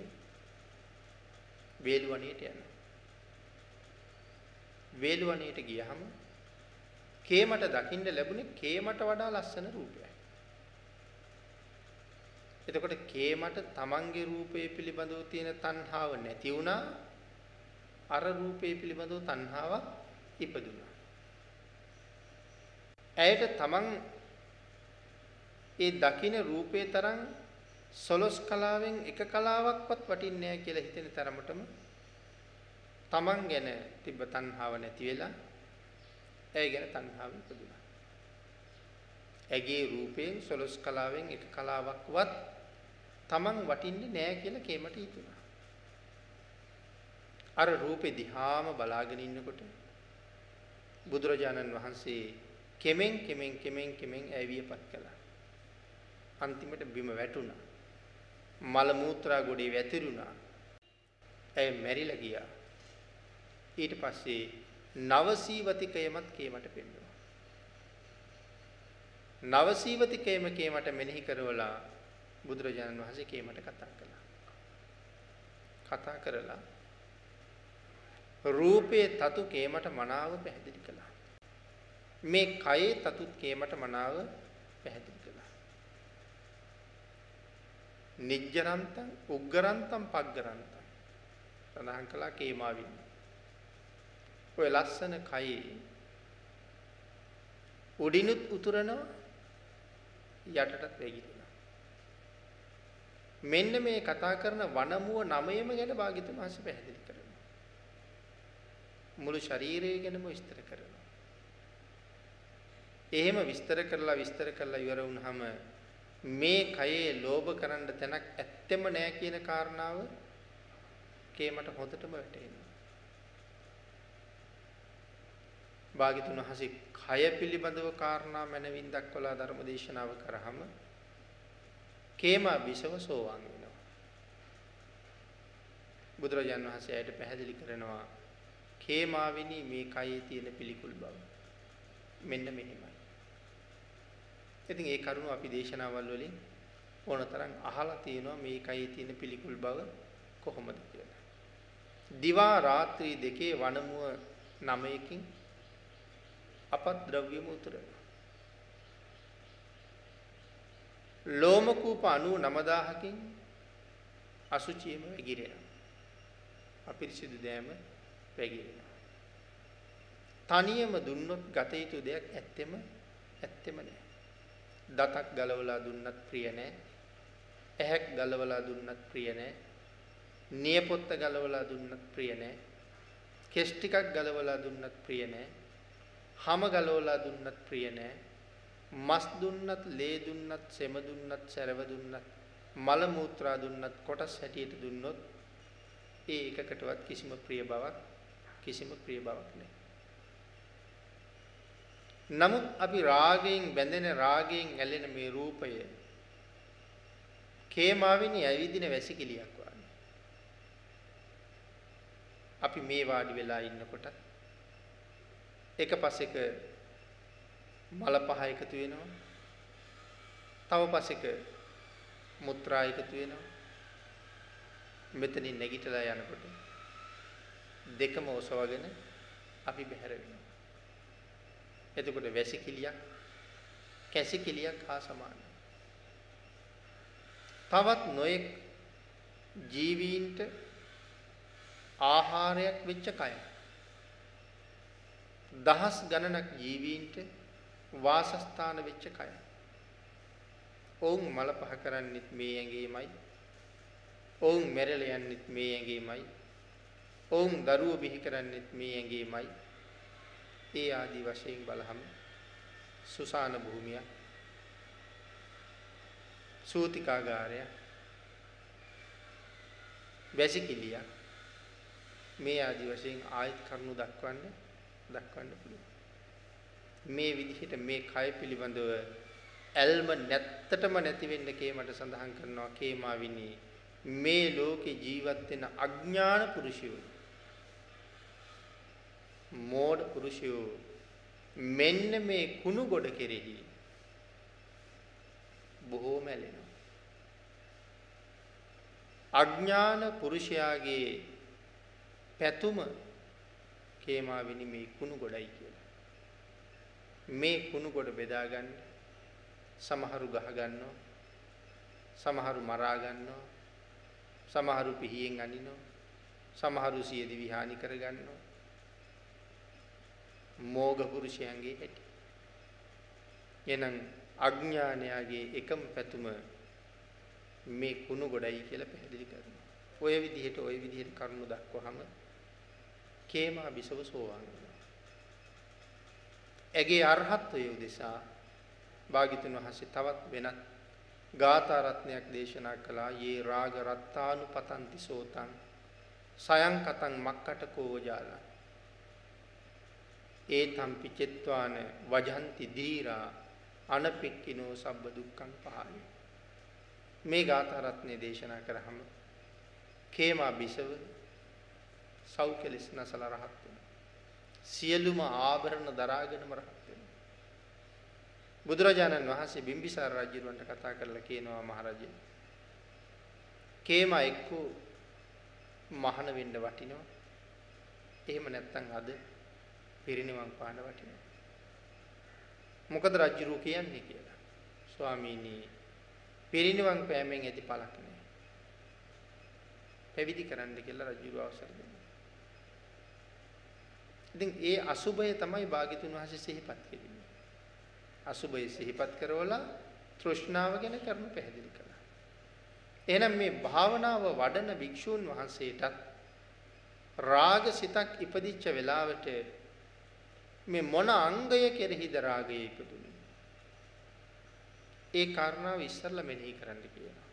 වේළුවණියට යනවා. වේළුවණියට ගියහම කේමට දකින්න ලැබුණේ කේමට වඩා ලස්සන රූපයක්. එතකොට කේමට තමන්ගේ රූපය පිළිබඳව තියෙන තණ්හාව නැති වුණා. අර රූපය පිළිබඳව තණ්හාවක් ඉපදුණා. ඇයට තමන් ඒ දකින්න රූපේ තරම් සොලොස් කලාවෙන් එක කලාවක්වත් වටින්නේ නැහැ කියලා හිතෙන තරමටම තමන් ගැන තිබ්බ තණ්හාව නැති වෙලා ඇය ගැන තණ්හාව ඉපදුණා. ඇගේ රූපයෙන් සොලොස් කලාවෙන් එක කලාවක්වත් තමන් වටින්නේ නැහැ කියලා කේමට හිතුණා. අර රූපේ දිහාම බලාගෙන ඉන්නකොට බුදුරජාණන් වහන්සේ කෙමෙන් ඇවියපත් කළා. අන්තිමට බිම වැටුණා. මල මූත්‍රා ගොඩේ වැතිරුණා. ඇය මැරිලා ගියා. ඊට පස්සේ නවසීවතිකයමත් කේමට පෙන්වුවා. නවසීවතිකයම කේමට මෙනෙහි කරවලා බුදුරජාණන් වහන්සේ කේමට කතා කළා. කතා කරලා රූපේ තතු කේමට මනාව පැහැදිලි කළා. මේ කයේ තතුත් කේමට මනාව පැහැදිලි කළා. නිජ්ජරන්තං උග්ගරන්තං පග්ගරන්තං සඳහන් කළා කේමාවින්. ඔය ලස්සන කයේ උඩිනුත් උතුරනවා යටටත් වැగిරෙනවා. මෙන්න මේ කතා කරන වනමුව නමයම ගැන භාග්‍යතුන් වහන්සේ පැහැදිලි කරනවා. මුළු ශරීරය ගැනම විස්තර කරනවා. එහෙම විස්තර කරලා ඉවර වුණාම මේ කයේ ලෝභ කරන්න තැනක් ඇත්තෙම නැහැ කියන කාරණාව කේමට හොඳටම වැටහෙනවා. භාග්‍යතුන් වහන්සේ කය පිළිබඳව කාරණා මනවින් දක්වලා ධර්ම දේශනාව කරාම කේමා බිසව සෝවාන් වෙනවා. බුදුරජාණන් වහන්සේ ඇයට පැහැදිලි කරනවා කේමාවිනි මේ කයේ තියෙන පිළිකුල් බව. මෙන්න මෙහෙමයි. ඉතින් ඒ කරුණ අපි දේශනාවල් වලින් ඕනතරම් අහලා තියෙනවා මේ කයේ තියෙන පිළිකුල් බව කොහොමද කියලා. දිවා රාත්‍රී දෙකේ වනමුව 9කින් අපද්‍රව්‍යම උතුරනවා. ලෝමකූප 99000කින් අසුචියම වැగిරෙනවා. අපිරිසිදු දෑම වැగిරෙනවා. තනියම දුන්නොත් ගත යුතු දෙයක් ඇත්තෙම නැහැ. දතක් ගලවලා දුන්නත් ප්‍රිය නැහැ. ඇහැක් ගලවලා දුන්නත් ප්‍රිය නැහැ. නියපොත්ත ගලවලා දුන්නත් ප්‍රිය නැහැ. කෙස් ටිකක් ගලවලා දුන්නත් ප්‍රිය නැහැ. හම ගලවලා දුන්නත් ප්‍රිය නැහැ. මස් දුන්නත්, ලේ දුන්නත්, සෙම දුන්නත්, සැරව දුන්නත්, මල මූත්‍රා දුන්නත්, කොටස් හැටියට දුන්නොත් ඒ එකකටවත් කිසිම ප්‍රිය බවක් නැහැ. නමුත් අපි රාගයෙන් බැඳෙන, රාගයෙන් ඇලෙන මේ රූපය කේමාවිනි ඇවිදින වැසිකිළියක් වගේ. අපි මේ වාඩි වෙලා ඉන්නකොට එක පසෙක මල පහ එකතු වෙනවා. තව පසෙක මුත්‍රා එකතු වෙනවා. මෙතනින් නැගිටලා යනකොට දෙකම ඔසවගෙන අපි බැහැර වෙනවා. එතකොට වැසිකිළියක් කැසිකිළියක් හා සමානයි. තවත් නොයෙක් ජීවීන්ට ආහාරයක් වෙච්ච කය. දහස් ගණනක් ජීවීන්ට වාසස්ථාන වෙච්ච කය. ඔවුන් මල පහ කරන්නෙත් මේ ඇඟේමයි. ඔවුන් මැරෙලා යන්නෙත් මේ ඇඟේමයි. ඔවුන් දරුවෝ බිහි කරන්නෙත් මේ ඇඟේමයි. ඒ ආදී වශයෙන් බලහම සුසාන භූමිය, සූතිකාගාරය, වැසිකිළිය මේ ආදී වශයෙන් ආයත් කරුණු දක්වන්න පුළුවන්. මේ විදිහට මේ කය පිළිබඳව ඇල්ම නැත්තටම නැති වෙන්න කේමට සඳහන් කරනවා කේමාවිනි මේ ලෝකේ ජීවත් වෙන අඥාන පුරුෂයෝ, මෝඩ පුරුෂයෝ මෙන්න මේ කුණු ගොඩ කෙරෙහි බොහෝම ඇලෙනවා. අඥාන පුරුෂයාගේ පැතුම කේමාවිනි මේ කුණු ගොඩයි කියලා. මේ කුණු ගොඩ බෙදා ගන්න සමහරු ගහ ගන්නවා, සමහරු මරා ගන්නවා, සමහරු පිහියෙන් අනිනවා, සමහරු සියදි විහානි කර ගන්නවා. මෝග පුරුෂයන්ගේ හැටි. එනම් අඥානයාගේ එකම පැතුම මේ කුණු ගොඩයි කියලා පැහැදිලි කරනවා. ඔය විදිහට කරුණු දක්වහම කේමා බිසව සෝවාන් වෙනවා. ඇගේ අරහත්වය උදෙසා භාග්‍යතුන් වහන්සේ තවත් වෙනත් ගාථා රත්නයක් දේශනා කළා. යේ රාග රත්තානුපතන්ති සෝතං සයං කතං මක්කට කෝජාලං ඒතම් පිචෙත්වාන වජන්ති දීරා අනපෙක්කිනෝ සබ්බ දුක්ඛං පහය. මේ ගාථා රත්නේ දේශනා කරාම කේමා බිසව සෞඛලස් නැසල රහත් වෙනවා. සියලුම ආභරණ දරාගෙනම රහත් වෙනවා. බුදුරජාණන් වහන්සේ බිම්බිසාර රජුන්ට කතා කරලා කියනවා මහරජා කේමා එක්කෝ මහාන වෙන්න වටිනවා. එහෙම නැත්නම් අද පිරිනිවන් පාන වටිනවා. මොකද රජුරු කියන්නේ කියලා. ස්වාමීනි පිරිනිවන් පෑමෙන් ඇති පළක් නැහැ. පැවිදි කරන්න කියලා රජුරු අවසර දෙනවා. ඉතින් ඒ අසුභය තමයි භාග්‍යතුන් වහන්සේ සිහිපත් කෙරෙන්නේ. අසුභය සිහිපත් කරවලා තෘෂ්ණාව ගැන කරුණු පැහැදිලි කළා. එහෙනම් මේ භාවනාව වඩන භික්ෂූන් වහන්සේටත් රාග සිතක් ඉපදිච්ච වෙලාවට මේ මොන අංගය කෙරෙහිද රාගය ඉපදුනේ? ඒ කාරණාව ඉස්සරලා මෙනෙහි කරන්න කියනවා.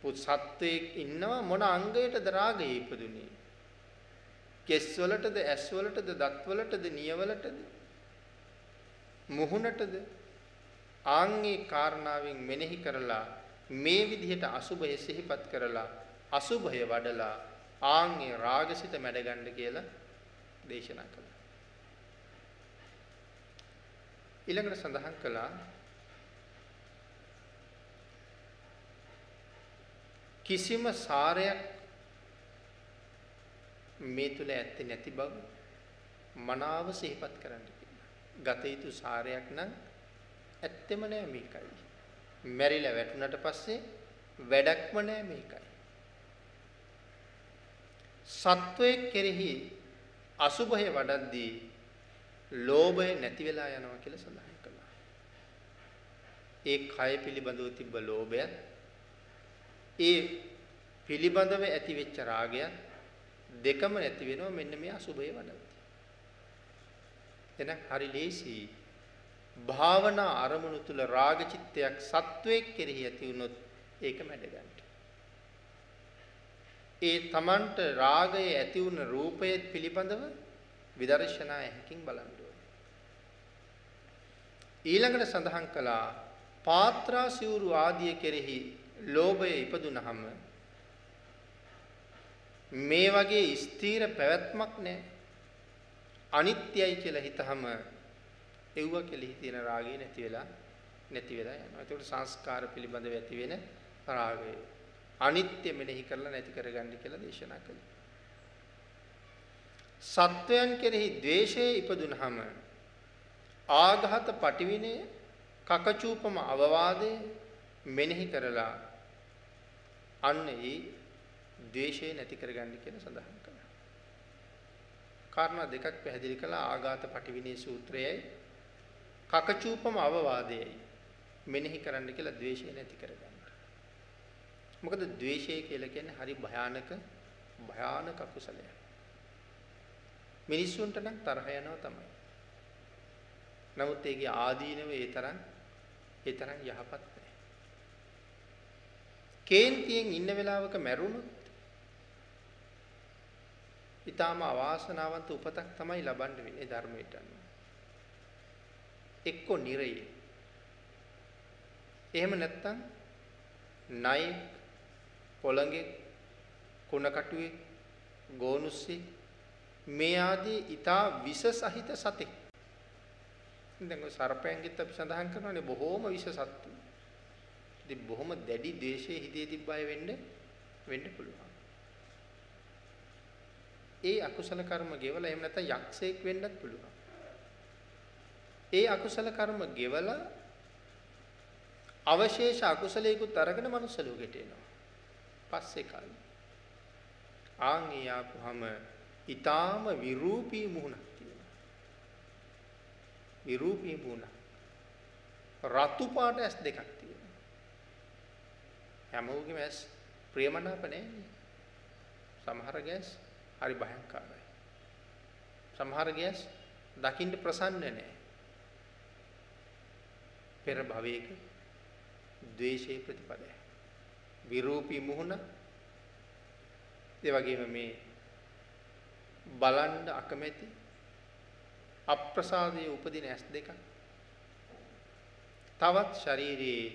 පුත් සත්වයක් ඉන්නවා මොන අංගයටද රාගය ඉපදුනේ? කෙස් වලටද, ඇස් වලටද, දත් වලටද, නිය වලටද, මුහුණටද? ආන්ගේ කාරණාවෙන් මෙනෙහි කරලා මේ විදිහට අසුභය සිහිපත් කරලා අසුභය වඩලා ආන්ගේ රාගසිත මැඩ ගන්න කියලා දේශනා කළා. ඊළඟට සඳහන් කළා කිසිම සාරයක් මේ තුල ඇත්තේ නැති බව මනාව සිහිපත් කරන්න කියලා. ගත යුතු සාරයක් නම් ඇත්තෙම නෑ මේකයි. මැරිලා වැටුණට පස්සේ වැඩක්ම නෑ මේකයි. සත්වයේ කෙරෙහි අසුභය වඩද්දී ලෝභය නැති වෙලා යනවා කියලා සඳහන් කළා. ඒ කය පිළිබඳව තිබ්බ ලෝභයත් ඒ පිළිබඳව ඇති වෙච්ච රාගයත් දෙකම නැති වෙනවා මෙන්න මේ අසුභය වඩද්දී. එහෙනම් හරි ලේසි භාවනා අරමුණු තුල රාග චිත්තයක් සත්වයේ කෙරෙහි ඇති වුණොත් ඒක මැඩ ගන්න. ඒ තමන්ට රාගය ඇති වුණ රූපය පිළිබඳව විදර්ශනා හැකින් බලන්න ඕනේ. ඊළඟට සඳහන් කළා පාත්‍රා සිවුරු ආදිය කෙරෙහි ලෝභය ඉපදුනහම මේ වගේ ස්ථීර පැවැත්මක් නැහැ. අනිත්‍යයි කියලා හිතහම එව්ව කෙලෙහි තියෙන රාගය නැති වෙලා යනවා. ඒකට සංස්කාර පිළිබඳව ඇති වෙන රාගය අනිත්‍ය මෙනෙහි කරලා නැති කරගන්න කියලා දේශනා කළා. සත්වයන් කෙරෙහි ද්වේෂය ඉපදුනහම ආඝාත පටිවිණය කකචූපම අවවාදේ මෙනෙහි කරලා අන්න ඒ ද්වේෂය නැති කරගන්න කියලා සඳහන් කළා. කාරණා දෙකක් පැහැදිලි කළා ආඝාත පටිවිණය සූත්‍රයයි කකචූපම අවවාදයයි මෙනෙහි කරන්න කියලා ද්වේෂය නැති කරගන්න. මොකද ද්වේෂය කියලා කියන්නේ හරි භයානක අකුසලයක්. මිනිස්සුන්ට නම් තරහ යනවා තමයි. නමුත් ඒකේ ආදීනව ඒ තරම් යහපත් නැහැ. කේන්තියෙන් ඉන්න වෙලාවක මැරුණොත් ඊටාම අවාසනාවන්ත උපතක් තමයි ලබන්න වෙන්නේ ධර්මයට අනුව. එක්ක නිරය. එහෙම නැත්නම් ණය පොළඟේ කුණකටුවේ ගෝනුස්සී මේ ආදී ඊටා විස සහිත සතෙක්. දැන් ඔය සර්පයන්ගෙත් අපි සඳහන් කරනවානේ බොහෝම විස සත්තු. ඉතින් බොහොම දැඩි ද්වේෂයේ හිතේ තිබ්බය වෙන්න පුළුවන්. ඒ අකුසල කර්ම ගෙවලා එහෙම නැත්නම් යක්ෂයෙක් වෙන්නත් පුළුවන්. ඒ අකුසල කර්ම ගෙවලා අවශේෂ අකුසලයකුත් අරගෙන මනුස්ස ලෝකෙට එනවා. පස්සේ කාලේ. ආන්ගේ ආපුහම ඊටාම විරූපී මුහුණක් තියෙනවා. විරූපී මුහුණ. රතු පාට ඇස් දෙකක් තියෙනවා. හැමෝගෙම ඇස් ප්‍රියමනාප නැහැ. සමහර ගැස් හරි භයංකාරයි. සමහර ගැස් දකින්න ප්‍රසන්න නැහැ. පෙර භවයක ද්වේෂයේ ප්‍රතිපදය. විරූපී මුහුණ ඒ වගේම මේ බලන්න අකමැති අප්‍රසාදයේ උපදින ඇස් දෙක තවත් ශරීරයේ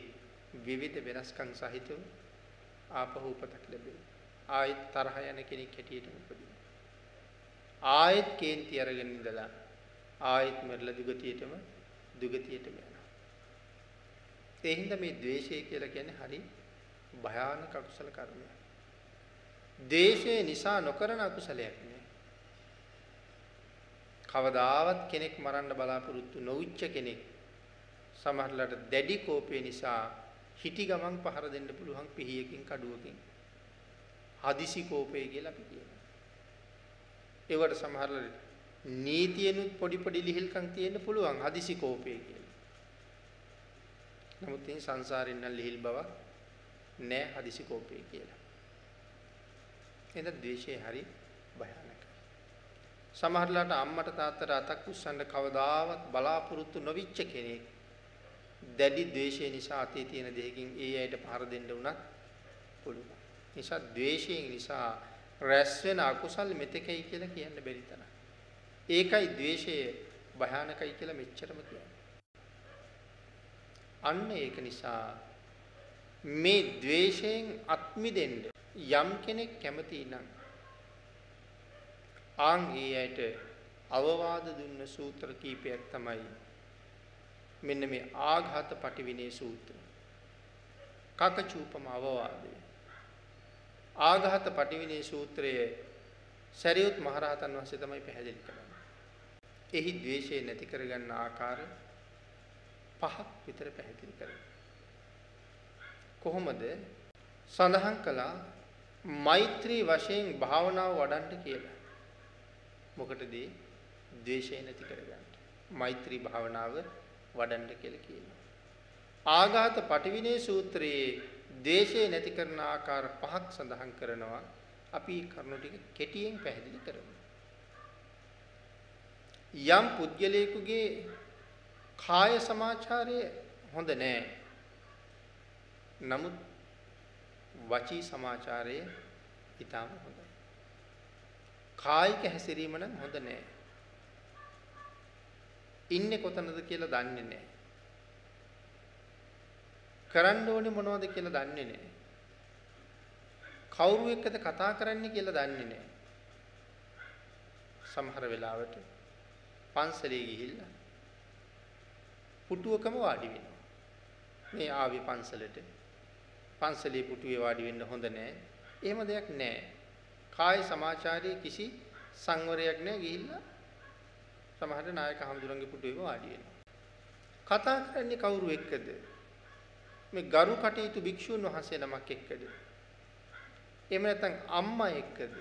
විවිධ වෙනස්කම් සහිතව ආපහු උපතක් ලැබෙනවා. ආයෙත් තරහ යන කෙනෙක් හැටියට උපදිනවා. ආයෙත් කේන්ති අරගෙන ඉඳලා ආයෙත් මරලා දුගතියටම යනවා. ඒ හින්දා මේ ද්වේෂය කියලා කියන්නේ හරි භයානක අකුසල කර්මයක්. ද්වේෂය නිසා නොකරන අකුසලයක් නේ. කවදාවත් කෙනෙක් මරන්න බලාපොරොත්තු නොවිච්ච කෙනෙක් සමහරලාට දැඩි කෝපය නිසා හිටි ගමන් පහර දෙන්න පුළුවන් පිහියකින් කඩුවකින්. හදිසි කෝපය කියලා අපි කියනවා. ඒවට සමහරලාට නීතියෙනුත් පොඩි ලිහිල්කම් තියෙන්න පුළුවන් හදිසි කෝපය කියලා. නමුත් මේ සංසාරෙන් නම් ලිහිල් බවක් නෑ හදිසි කෝපය කියලා. එහෙනම් ද්වේෂය හරි භයානකයි. සමහරලාට අම්මට තාත්තට අතක් උස්සන්න කවදාවත් බලාපොරොත්තු නොවිච්ච කෙනෙක් දැඩි ද්වේෂය නිසා අතේ තියෙන දෙයකින් ඒ අයට පහර දෙන්න උනත් පුළුවන්. නිසා ද්වේෂයෙන් නිසා රැස් වෙන අකුසල් මෙතෙකයි කියලා කියන්න බැරි තරම්. ඒකයි ද්වේෂය භයානකයි කියලා මෙච්චරම කියන්නේ. අන්න ඒක නිසා මේ ද්වේෂයෙන් අත්මිදෙන්න යම් කෙනෙක් කැමති නම් ආන් ඊයට අවවාද දුන්න සූත්‍ර කීපයක් තමයි මෙන්න මේ ආඝාත පටිවිනේ සූත්‍රය. කකචූපම අවවාදය. ආඝාත පටිවිනේ සූත්‍රයේ සරියුත් මහරහතන් වහන්සේ තමයි පැහැදිලි කරන්නේ. එහි ද්වේෂය නැති කරගන්න ආකාර පහක් විතර පැහැදිලි කරනවා. කොහොමද? සඳහන් කළා මෛත්‍රී වශයෙන් භාවනාව වඩන්න කියලා. මොකටද? ද්වේෂය නැති කරගන්න. මෛත්‍රී භාවනාව වඩන්න කියලා කියනවා. ආඝාත පටිවිනේ සූත්‍රයේ ද්වේෂය නැති කරන ආකාර පහක් සඳහන් කරනවා. අපි කරුණු ටික කෙටියෙන් පැහැදිලි කරමු. යම් පුද්ගලයෙකුගේ කාය සමාචාරය හොඳ නැහැ. නමුත් වචී සමාචාරය ඊටම හොඳයි. කායික හැසිරීම නම් හොඳ නැහැ. ඉන්නේ කොතනද කියලා දන්නේ නැහැ. කරන්න ඕනේ මොනවද කියලා දන්නේ නැහැ. කවුරු එක්කද කතා කරන්නේ කියලා දන්නේ නැහැ. සමහර වෙලාවට පන්සලේ ගිහිල්ලා පුටුවකම වාඩි වෙනවා. මේ ආවේ පන්සලට. පන්සලේ පුටුවේ වාඩි වෙන්න හොඳ නැහැ. එහෙම දෙයක් නැහැ. කාය සමාචාරයේ කිසි සංවරයක් නැහැ. ගිහිල්ලා සමහර නායක හඳුරන්ගේ පුටුවේම වාඩි වෙනවා. කතා කරන්නේ කවුරු එක්කද? මේ ගරු කටයුතු භික්ෂුන් වහන්සේ නමක් එක්කද? එහෙම නැත්නම් අම්මා එක්කද?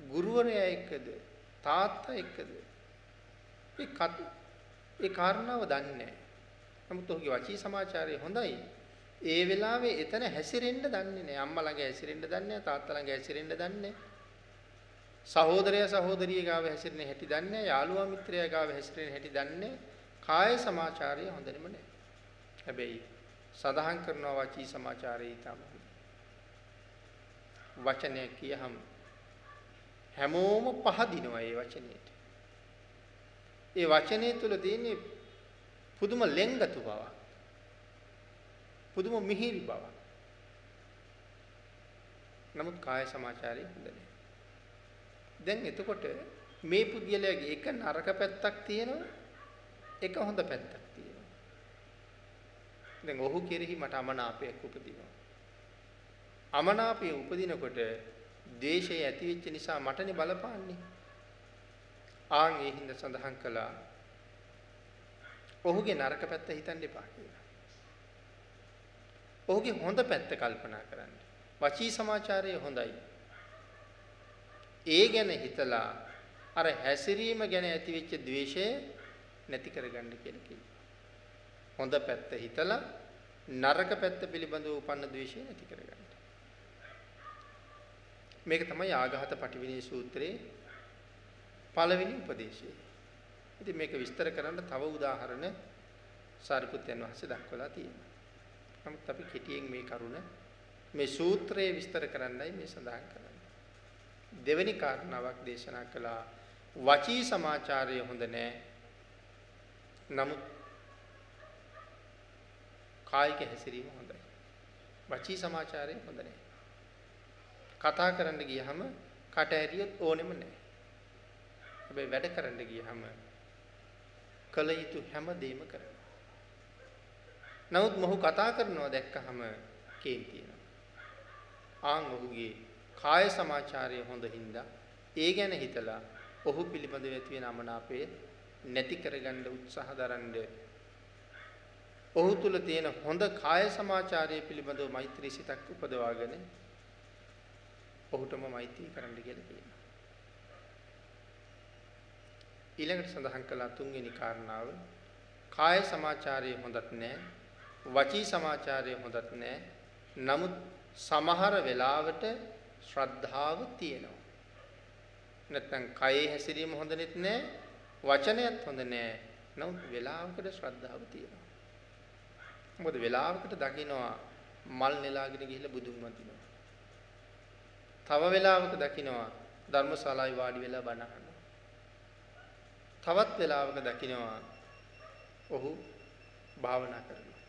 ගුරුවරයා එක්කද? තාත්තා එක්කද? ඒ කාරණාව දන්නේ නැහැ. නමුත් ඔහුගේ වචී සමාචාරය හොඳයි. ඒ වෙලාවේ එතන හැසිරෙන්න දන්නේ නැහැ. අම්මා ළඟ හැසිරෙන්න දන්නේ නැහැ. තාත්තා ළඟ හැසිරෙන්න දන්නේ නැහැ. සහෝදරයා සහෝදරිය ගාව හැසිරෙන හැටි දන්නේ නැහැ. යාළුවා මිත්‍රයා ගාව හැසිරෙන හැටි දන්නේ නැහැ. කාය සමාචාරය හොඳෙම නැහැ. හැබැයි සදාහන් කරනවා වචී සමාචාරය තමයි. වචනය කියහම හැමෝම පහදිනවා ඒ වචනේට. ඒ වචනේ තුල තියෙන පුදුම ලෙන්ගතු බවක්. පුදුම මිහිරි බවක්. නමුත් කාය සමාචාරය හොඳ නැහැ. දැන් එතකොට මේ පුද්ගලයාගේ එක නරක පැත්තක් තියෙනවා, එක හොඳ පැත්තක් තියෙනවා. දැන් ඔහු කෙරෙහි මට අමනාපයක් උපදිනවා. අමනාපය උපදිනකොට ද්වේෂය ඇති වෙච්ච නිසා මටනේ බලපාන්නේ. ආන් ඒ හින්දා සඳහන් කළා ඔහුගේ නරක පැත්ත හිතන්න එපා කියලා. ඔහුගේ හොඳ පැත්ත කල්පනා කරන්න. වචී සමාචාරය හොඳයි. ඒ ගැන හිතලා අර හැසිරීම ගැන ඇති වෙච්ච ද්වේෂය නැති කරගන්න කියලා කිව්වා. හොඳ පැත්ත හිතලා නරක පැත්ත පිළිබඳව උපන්න ද්වේෂය නැති කරගන්න. මේක තමයි ආඝාත පටිවිනේ සූත්‍රයේ පළවෙනි උපදේශය. ඉතින් මේක විස්තර කරන්න තව උදාහරණ සාරිපුත්යන් වහන්සේ දක්වලා තියෙනවා. නමුත් අපි කෙටියෙන් මේ කරුණ මේ සූත්‍රයේ විස්තර කරන්නයි මේ සඳහන් කරන්නේ. දෙවෙනි කාරණාවක් දේශනා කළා වචී සමාචාරය හොඳ නැහැ. නමුත් කායික හැසිරීම හොඳයි. වචී සමාචාරය හොඳ නැහැ. කතා කරන්න ගියහම කට ඇරියොත් ඕනෙම නැහැ. හැබැයි වැඩ කරන්න ගියහම කල යුතු හැම දෙයක්ම කරනවා. නමුත් මොහු කතා කරනවා දැක්කහම කේන්ති වෙනවා. ආන් ඔහුගේ කාය සමාචාරය හොඳ හින්දා ඒ ගැන හිතලා ඔහු පිළිබඳව ඇති වෙන අමනාපය නැති කරගන්න උත්සාහ දරන්න. ඔහු තුල තියෙන හොඳ කාය සමාචාරය පිළිබඳව මෛත්‍රී සිතක් උපදවාගෙන ඔහුටම මෛත්‍රී කරන්න කියලා කියනවා. ඊළඟට සඳහන් කළා තුන්වෙනි කාරණාව කාය සමාචාරය හොඳත් නැහැ, වචී සමාචාරය හොඳත් නැහැ. නමුත් සමහර වෙලාවට ශ්‍රද්ධාව තියෙනවා. නැත්නම් කයේ හැසිරීම හොඳ නෙත් නැහැ, වචනයත් හොඳ නැහැ. නමුත් වෙලාවකට ශ්‍රද්ධාව තියෙනවා. මොකද වෙලාවකට දකින්නවා මල් නෙලාගෙන ගිහිල්ලා බුදුන් වඳිනවා. තව වෙලාවක දකින්නවා ධර්මශාලාවේ වාඩි වෙලා බණ අහනවා. තවත් වෙලාවක දකින්නවා ඔහු භාවනා කරනවා.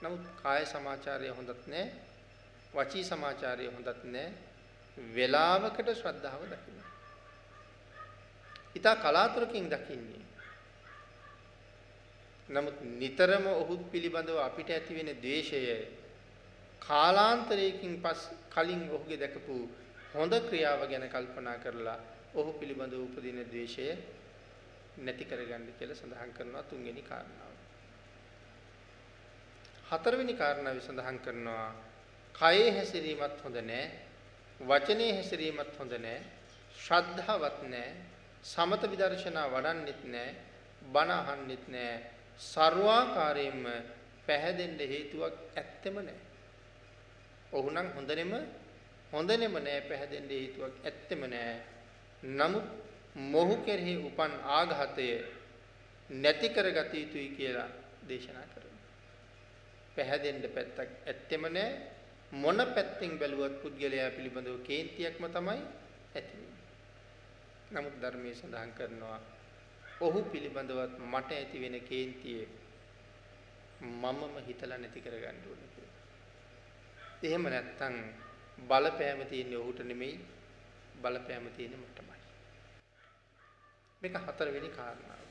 නමුත් කාය සමාචාරය හොඳත් නැහැ, වචී සමාචාරය හොඳත් නැහැ. වෙලාවකට ශ්‍රද්ධාව දකින්න. ඊට කලාතුරකින් දකින්නේ. නමුත් නිතරම ඔහු පිළිබඳව අපිට ඇති වෙන ද්වේෂය කාලාන්තරයකින් කලින් ඔහුගේ දැකපු හොඳ ක්‍රියාව ගැන කල්පනා කරලා ඔහු පිළිබඳව උපදින ද්වේෂය නැති කරගන්න කියලා සඳහන් කරනවා තුන්වෙනි කාරණාව. හතරවෙනි කාරණාව සඳහන් කරනවා කයේ හැසිරීමත් හොඳ නැහැ, වචනේ හැසිරීමත් හොඳ නැහැ, ශ්‍රද්ධාවත් නැහැ, සමත විදර්ශනා වඩන්නෙත් නැහැ, බණ අහන්නෙත් නැහැ, ਸਰවාකාරයෙන්ම පැහැදෙන්න හේතුවක් ඇත්තෙම නැහැ. ඔහුනම් හොඳනෙම නැහැ, පැහැදෙන්න හේතුවක් ඇත්තෙම නැහැ. නමුත් මොහු කෙරෙහි උපන් ආඝාතය නැති කරගත යුතුයි කියලා දේශනා කරනවා. පැහැදෙන්න පැත්තක් ඇත්තෙම නැහැ. මොන පැත්තෙන් බැලුවත් පුද්ගලයා පිළිබඳව කේන්තියක්ම තමයි ඇති වෙන්නේ. නමුත් ධර්මයේ සඳහන් කරනවා ඔහු පිළිබඳවත් මට ඇති වෙන කේන්තිය මමම හිතලා නැති කරගන්න ඕනේ කියලා. එහෙම නැත්නම් බලපෑම තියෙන්නේ ඔහුට නෙමෙයි, බලපෑම තියෙන්නේ මටමයි. මේක හතරවෙනි කාරණාව.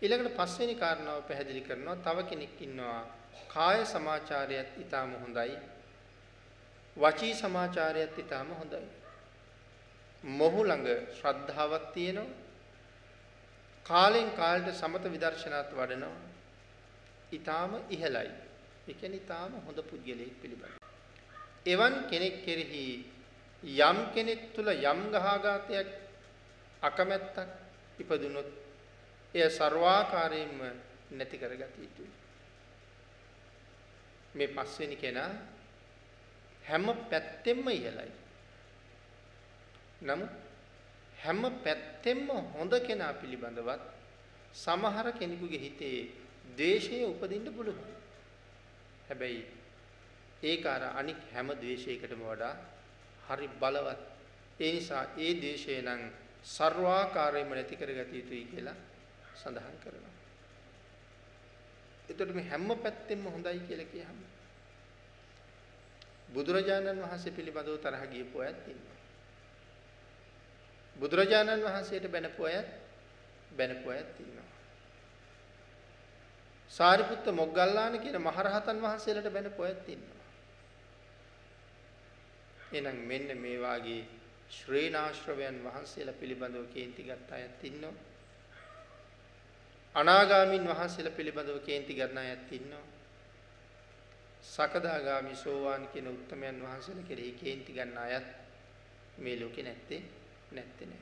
ඊළඟට පස්වෙනි කාරණාව පැහැදිලි කරනවා තව කෙනෙක් ඉන්නවා කාය සමාචාරයත් ඊටාම හොඳයි, වචී සමාචාරයත් ඊටාම හොඳයි. මොහු ළඟ ශ්‍රද්ධාවක් තියෙනවා, කාලෙන් කාලට සමත විදර්ශනාත් වඩනවා, ඊටාම ඉහළයි. ඒ කියන්නේ ඊටාම හොඳ පුද්ගලයෙක් පිළිබඳ. එවන් කෙනෙක් කෙරෙහි යම් කෙනෙක් තුල යම් ගහගාතයක් අකමැත්තක් ඉපදුනොත් එය ਸਰවාකාරයෙන්ම නැති කරගත යුතුයි. මේ පස්වෙනි කෙනා හැම පැත්තෙම ඉහළයි. නමුත් හැම පැත්තෙම හොඳ කෙනා පිළිබඳවත් සමහර කෙනෙකුගේ හිතේ ද්වේෂය උපදින්න පුළුවන්. හැබැයි ඒක අනික් හැම ද්වේෂයකටම වඩා හරි බලවත්. ඒ නිසා ඒ ද්වේෂය නම් ਸਰවාකාරයෙන්ම නැති කරගත යුතුයි කියලා සඳහන් කරනවා. එතකොට මේ හැම පැත්තෙම හොඳයි කියලා කියහම බුදුරජාණන් වහන්සේ පිළිබඳව තරහ ගියපු අයත් ඉන්නවා. බුදුරජාණන් වහන්සේට බැනපු අයත් ඉන්නවා. සාරිපුත්ත මොග්ගල්ලාන කියන මහරහතන් වහන්සේලාට බැනපු අයත් ඉන්නවා. එහෙනම් මෙන්න මේ වාගේ ශ්‍රේණාශ්‍රවයන් වහන්සේලා පිළිබඳව කේන්ති ගත්ත අයත් ඉන්නවා. අනාගාමීන් වහන්සේලා පිළිබඳව කේන්ති ගන්න අයත් ඉන්නවා. සකදාගාමි සෝවාන් කියන උත්තමයන් වහන්සේලා කෙරෙහි කේන්ති ගන්න අයත් මේ ලෝකේ නැත්තේ නෑ.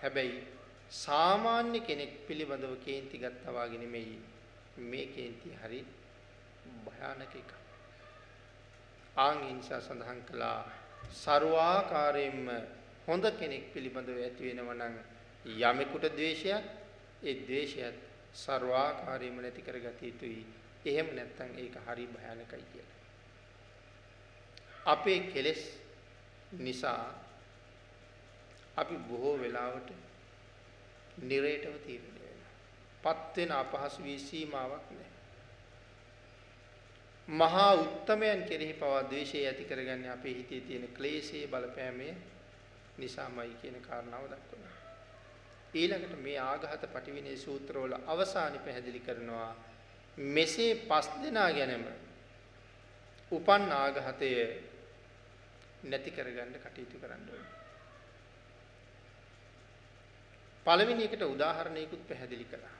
හැබැයි සාමාන්‍ය කෙනෙක් පිළිබඳව කේන්ති ගත්තා වගේ නෙමෙයි මේ කේන්ති හරි භයානක එකක්. ආන් නිසා සඳහන් කළා ਸਰවාකාරයෙන්ම හොඳ කෙනෙක් පිළිබඳව ඇති වෙනවා නම් යමෙකුට ද්වේෂයක් ඒ ද්වේෂයත් ਸਰවාකාරයෙන්ම නැති කරගත යුතුයි. එහෙම නැත්නම් ඒක හරි භයානකයි කියලා. අපේ කෙලෙස් නිසා අපි බොහෝ වෙලාවට නිරේටව තීරණය වෙනවා. පත් වෙන අපහසු වී සීමාවක් නැහැ. මහා උත්තමයන් කෙරෙහි පවා ද්වේෂය ඇති කරගන්නේ අපේ හිතේ තියෙන ක්ලේශයේ බලපෑමේ නිසාමයි කියන කාරණාව දක්වනවා. ඊළඟට මේ ආඝාත පටිවිනේ සූත්‍රවල අවසානයේ පැහැදිලි කරනවා මෙසේ පස් දෙනා ගැනම උපන් ආඝාතය නැති කරගන්න කටයුතු කරන්න ඕනේ. පළවෙනි එකට උදාහරණයකුත් පැහැදිලි කළා.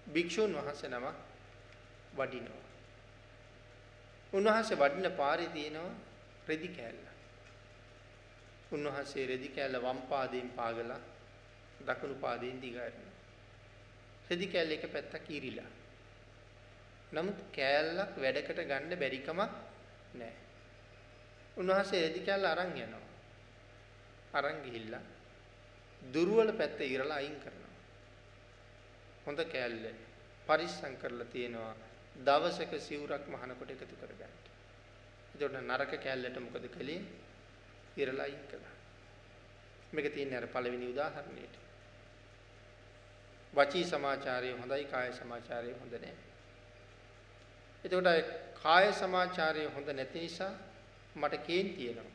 භික්ෂුන් වහන්සේ නම වඩිනවා. උන්වහන්සේ වඩින පාරේ තියෙනවා රෙදි කෑල්ල. උන්වහන්සේ රෙදි කෑල්ල වම් පාදයෙන් පාගලා දකුණු පාදයෙන් දිගාරිනවා. රෙදි කෑල්ල එක පැත්තක් ඉරිලා. නමුත් කෑල්ලක් වැඩකට ගන්න බැරිකමක් නැහැ. උන්වහන්සේ රෙදි කෑල්ල අරන් යනවා. අරන් ගිහිල්ලා දුර්වල පැත්ත ඉරලා අයින් කරනවා. හොඳ කෑල්ල පරිස්සම් කරලා තියෙනවා දවසක සිවුරක් මහනකොට එකතු කරගන්න. එතකොට නරක කෑල්ලට මොකද කළේ? ඉරලා අයින් කළා. මේක තියෙන්නේ අර පළවෙනි උදාහරණයට. වචී සමාචාරය හොඳයි, කාය සමාචාරය හොඳ නැහැ. එතකොට කාය සමාචාරය හොඳ නැති නිසා මට කේන්ති එනවා.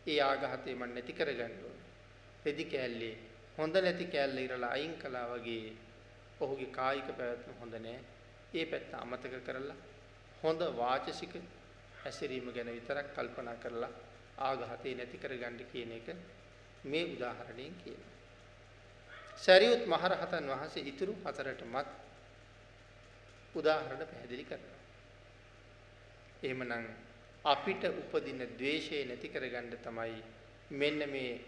ඒ ආඝාතය මම නැති කරගන්න ඕනේ. රෙදි කෑල්ලේ හොඳ නැති කෑල්ල ඉරලා අයින් කළා වගේ ඔහුගේ කායික පැවැත්ම හොඳ නැහැ. ඒ පැත්ත අමතක කරලා හොඳ වාචසික හැසිරීම ගැන විතරක් කල්පනා කරලා ආඝාතේ නැති කරගන්න කියන එක මේ උදාහරණයෙන් කියනවා. සරියුත් මහරහතන් වහන්සේ ඊතුරු හතරටමත් උදාහරණ පැහැදිලි කරනවා. එහෙමනම් අපිට උපදින ද්වේෂය නැති කරගන්න තමයි මෙන්න මේ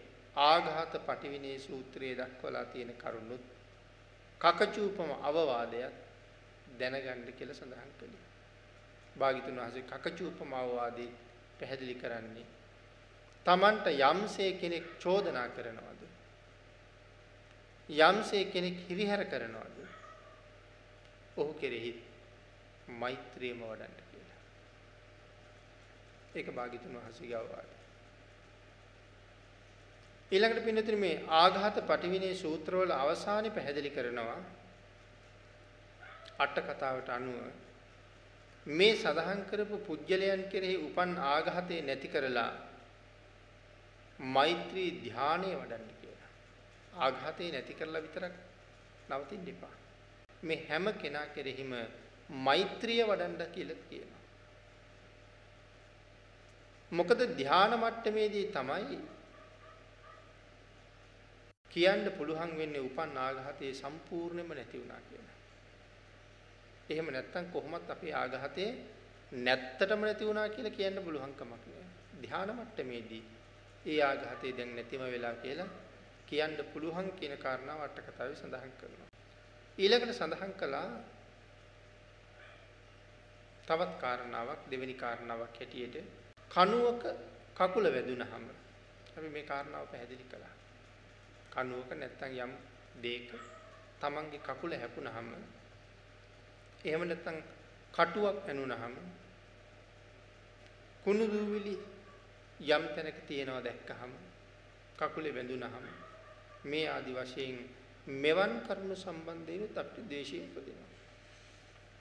ආඝාත පටිවිනේ සූත්‍රයේ දක්වලා තියෙන කරුණුත් කකචූපම අවවාදයක් දැනගන්න කියලා සඳහන් කළේ. භාග්‍යතුන් වහන්සේ කකචූපම අවවාදී පැහැදිලි කරන්නේ තමන්ට යම්සේ කෙනෙක් චෝදනා කරනවද යම්සේ කෙනෙක් හිරිහැර කරනවද ඔහු කෙරෙහි මෛත්‍රියම වඩන්න කියලා. ඒක භාග්‍යතුන් වහන්සේගේ අවවාදය. ඊළඟට පින්නතුනි මේ ආඝාත පටිවිනේ සූත්‍රවල අවසානයේ පැහැදිලි කරනවා අට කතාවට අනුව මේ සඳහන් කරපු පුජ්‍යලයන් කෙරෙහි උපන් ආඝාතේ නැති කරලා මෛත්‍රී ධානය වඩන්න කියලා. ආඝාතේ නැති කරලා විතරක් නවතින්න එපා. මේ හැම කෙනා කෙරෙහිම මෛත්‍රිය වඩන්න කියලා කියනවා. මොකද ධාන මට්ටමේදී තමයි කියන්න පුළුවන් වෙන්නේ උපන් ආඝාතයේ සම්පූර්ණයෙන්ම නැති වුණා කියලා. එහෙම නැත්නම් කොහොමත් අපේ ආඝාතයේ නැත්තටම නැති වුණා කියලා කියන්න පුළුවන් කමක් නෑ. ධාන මට්ටමේදී ඒ ආඝාතය දැන් නැතිම වෙලා කියලා කියන්න පුළුවන් කියන කාරණාව අට කතාවේ සඳහන් කරනවා. ඊළඟට සඳහන් කළා තවත් කාරණාවක් දෙවෙනි කාරණාවක් හැටියට කණුවක කකුල වැදුනහම අපි මේ කාරණාව පැහැදිලි කළා. කණුවක නැත්තම් යම් දෙයක තමන්ගේ කකුල හැපුණහම එහෙම නැත්තම් කටුවක් ඇනුනහම කුණු දූවිලි යම් තැනක තියනවා දැක්කහම කකුලේ වැදුනහම මේ ආදි වශයෙන් මෙවන් කරුණු සම්බන්ධයෙන් අපිට ද්වේෂය උපදිනවා.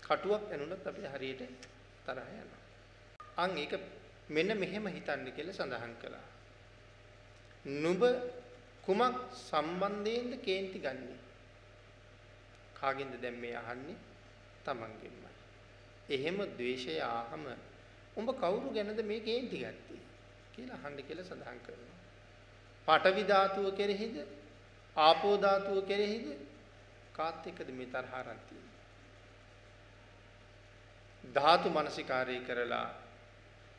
කටුවක් ඇනුනත් අපි හරියට තරහ යනවා. අන් ඒක මෙන්න මෙහෙම හිතන්න කියලා සඳහන් කළා. නුඹ කුමක් සම්බන්ධයෙන්ද කේන්ති ගන්නේ? කාගෙන්ද දැන් මේ අහන්නේ? තමන්ගෙන්මයි. එහෙම ද්වේෂය ආහම උඹ කවුරු ගැනද මේ කේන්ති ගත්තේ කියලා අහන්න කියලා සඳහන් කරනවා. පඨවි ධාතුව කෙරෙහිද? ආපෝ ධාතුව කෙරෙහිද? කාත් එක්කද මේ තරහ අරන් තියෙන්නේ? ධාතු මනසිකාරය කරලා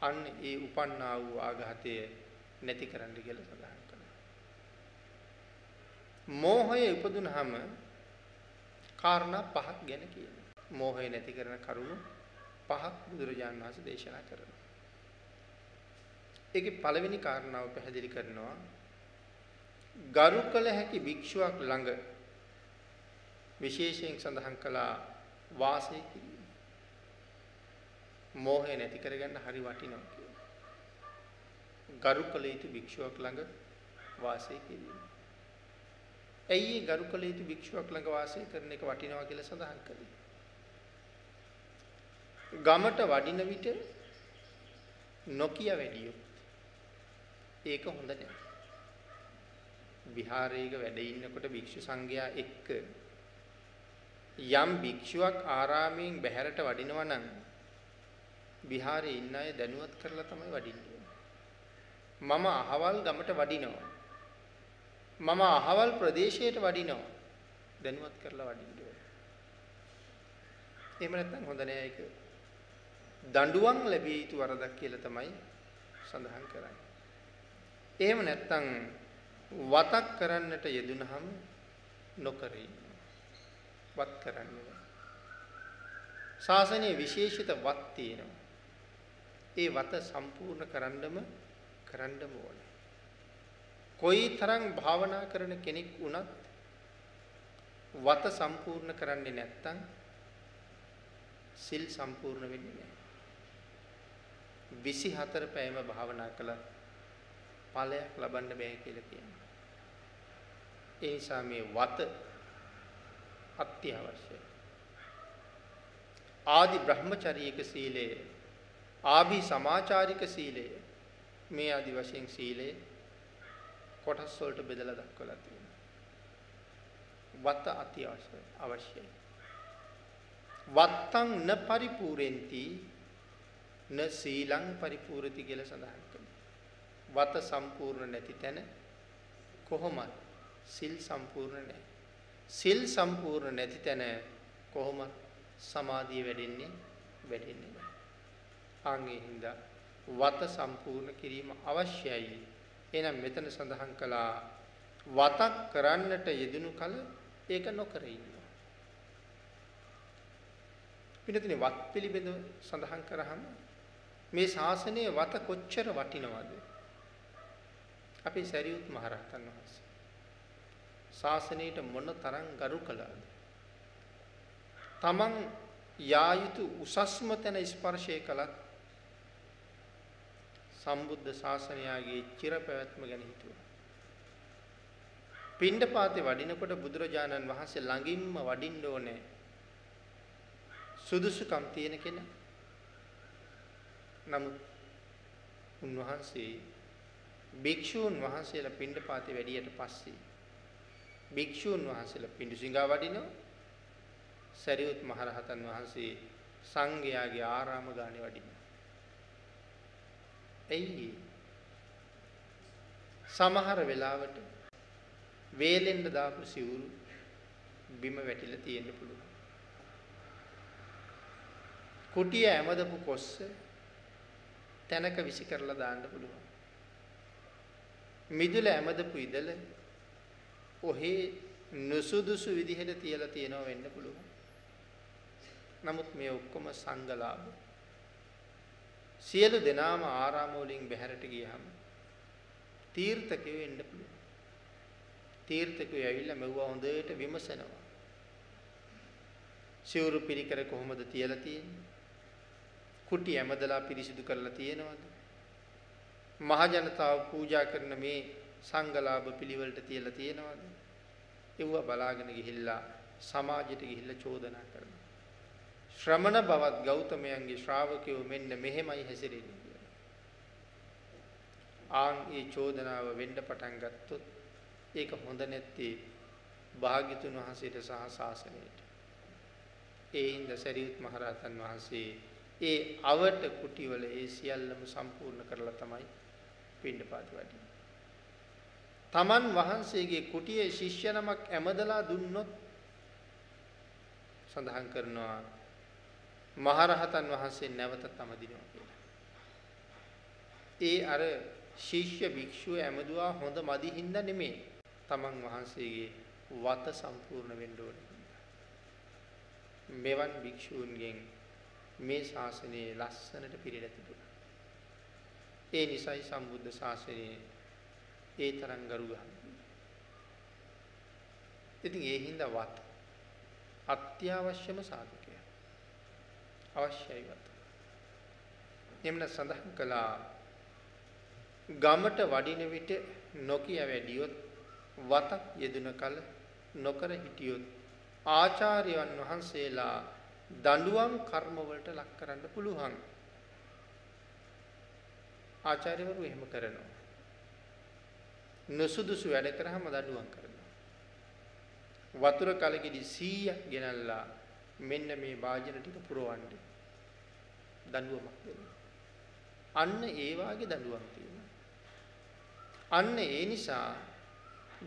අන්න ඒ උපන්නා වූ ආඝාතය නැති කරන්න කියලා සඳහන් කරනවා. මෝහය උපදුනහම කාරණා පහක් ගැන කියනවා. මෝහය නැති කරන කරුණු පහක් බුදුරජාණන් වහන්සේ දේශනා කරනවා. ඒකේ පළවෙනි කාරණාව පැහැදිලි කරනවා ගරු කළ හැකි භික්ෂුවක් ළඟ විශේෂයෙන් සඳහන් කළා වාසය කිරීම. මෝහය නැති කරගන්න හරි වටිනවා කියලා. ගරු කළ යුතු භික්ෂුවක් ළඟ වාසය කිරීම. ඇයි ගරු කළ යුතු භික්ෂුවක් ළඟ වාසය කරන එක වටිනවා කියලා සඳහන් කළේ? ගමට වඩින විට නොකිය වැඩියොත් ඒක හොඳ නැහැ. විහාරයක වැඩ ඉන්නකොට භික්ෂු සංඝයා එක්ක යම් භික්ෂුවක් ආරාමයෙන් බැහැරට වඩිනවා නම් විහාරේ ඉන්න අය දැනුවත් කරලා තමයි වඩින්නේ. මම අහවල් ගමට වඩිනවා. මම අහවල් ප්‍රදේශයට වඩිනවා. දැනුවත් කරලා වඩින්න ඕනේ. එහෙම නැත්නම් හොඳ නෑ ඒක. දඬුවම් ලැබිය යුතු වරදක් කියලා තමයි සඳහන් කරන්නේ. එහෙම නැත්නම් වතක් කරන්නට යෙදුනහම නොකර ඉන්නවා. වත් කරන්නේ. ශාසනයේ විශේෂිත වත් තියෙනවා. ඒ වත සම්පූර්ණ කරන්නම ඕනේ. කොයිතරම් භාවනා කරන කෙනෙක් වුණත් වත සම්පූර්ණ කරන්නේ නැත්නම් සිල් සම්පූර්ණ වෙන්නේ නැහැ. 24 පැයම භාවනා කළත් ඵලයක් ලබන්න බෑ කියලා කියනවා. ඒ නිසා මේ වත අත්‍යවශ්‍යයි. ආදි බ්‍රහ්මචාරීක සීලය, ආභි සමාචාරික සීලය මේ ආදි වශයෙන් සීලය කොටස් වලට බෙදලා දක්වලා තියෙනවා. වත අති අවශ්‍යයි. වත්තං න පරිපූර්ෙන්ති න සීලං පරිපූර්ති කියලා සඳහන් කරනවා. වත සම්පූර්ණ නැති තැන කොහොමද සිල් සම්පූර්ණ නැහැ. සිල් සම්පූර්ණ නැති තැන කොහොමද සමාධිය වැඩෙන්නේ නැහැ. ආන්ගේ හින්දා වත සම්පූර්ණ කිරීම අවශ්‍යයි. එහෙනම් මෙතන සඳහන් කළා වතක් කරන්නට යෙදුණු කල ඒක නොකර ඉන්නවා. පිළිතුරේ වත් පිළිබඳව සඳහන් කරාම මේ ශාසනයේ වත කොච්චර වටිනවද? අපේ සරියුත් මහරහතන් වහන්සේ ශාසනයට මොන තරම් ගරු කළාද? තමන් යා යුතු උසස්ම තැන ස්පර්ශය කළත් සම්බුද්ධ ශාසනයගේ චිරපැවැත්ම ගැන හිතුවා. පිණ්ඩපාතේ වඩිනකොට බුදුරජාණන් වහන්සේ ළඟින්ම වඩින්න ඕනේ සුදුසුකම් තියෙන කෙනා. නමුත් උන්වහන්සේ භික්ෂූන් වහන්සේලා පිණ්ඩපාතේ වැඩියට පස්සේ භික්ෂූන් වහන්සේලා පිඬුසිඟා වඩිනවා. සරියුත් මහරහතන් වහන්සේ සංඝයාගේ ආරාම ගානේ වඩිනවා. එයි සමහර වෙලාවට වේලෙන්න දාපු සිවුරු බිම වැටිලා තියෙන්න පුළුවන්. කුටිය ඇමදපු කොස්ස තැනක විසි කරලා දාන්න පුළුවන්. මිදුල ඇමදපු ඉදල ඔහේ නුසුදුසු විදිහට තියලා තියෙනවා වෙන්න පුළුවන්. නමුත් මේ ඔක්කොම සංගලාභ. සියලු දෙනාම ආරාම වලින් බැහැරට ගියහම තීර්ථකයෝ එන්න පුළුවන්. තීර්ථකයෝ ඇවිල්ලා මෙවුවා හොඳට විමසනවා. සිවුරු පිළිකර කොහොමද තියලා තියෙන්නේ? කුටි ඇමදලා පිරිසිදු කරලා තියෙනවද? මහ ජනතාව පූජා කරන මේ සංගලාභ පිළිවෙලට තියලා තියෙනවද? ඒව බලාගෙන ගිහිල්ලා සමාජයට ගිහිල්ලා චෝදනා කරනවා. ශ්‍රමණ බවත් ගෞතමයන්ගේ ශ්‍රාවකයෝ මෙන්න මෙහෙමයි හැසිරෙන්නේ කියලා. ආන් ඒ චෝදනාව වෙන්න පටන් ගත්තොත් ඒක හොඳ නැත්තේ භාග්‍යතුන් වහන්සේට සහ ශාසනයට. ඒ හින්දා සරියුත් මහරහතන් වහන්සේ ඒ අවට කුටිවල ඒ සියල්ලම සම්පූර්ණ කරලා තමයි පිණ්ඩපාත වඩින්නේ. තමන් වහන්සේගේ කුටියේ ශිෂ්‍ය නමක් ඇමදලා දුන්නොත් සඳහන් කරනවා මහරහතන් වහන්සේ නැවත තමදිනවා කියලා. ඒ අර ශිෂ්‍ය භික්ෂුව ඇමදුවා හොඳ මදි හින්දා නෙමෙයි. තමන් වහන්සේගේ වත සම්පූර්ණ වෙන්න ඕනේ. මෙවන් භික්ෂූන්ගෙන් මේ ශාසනයේ ලස්සනට පිරීලා තිබුණා. ඒ නිසයි සම්බුද්ධ ශාසනයේ ඒ තරම් ගරු ගන්න. ඉතින් ඒ හින්දා වත් අත්‍යවශ්‍යම සාධකය. අවශ්‍යයි වත්. එම්න සඳහන් කළා ගමට වඩින විට නොකිය වැඩියොත් වතක් යෙදුන කල නොකර හිටියොත් ආචාර්යයන් වහන්සේලා දඬුවම් කර්ම වලට ලක් කරන්න පුළුවන්. ආචාර්යවරු එහෙම කරනවා. නුසුදුසු වැඩ කරාම දඬුවම් කරනවා. වතුර කලකිරි 100ක් ගෙනල්ලා මෙන්න මේ වාජන ටික පුරවන්නේ. දඬුවමක් දෙනවා. අන්න ඒ වාගේ දඬුවම් තියෙනවා. අන්න ඒ නිසා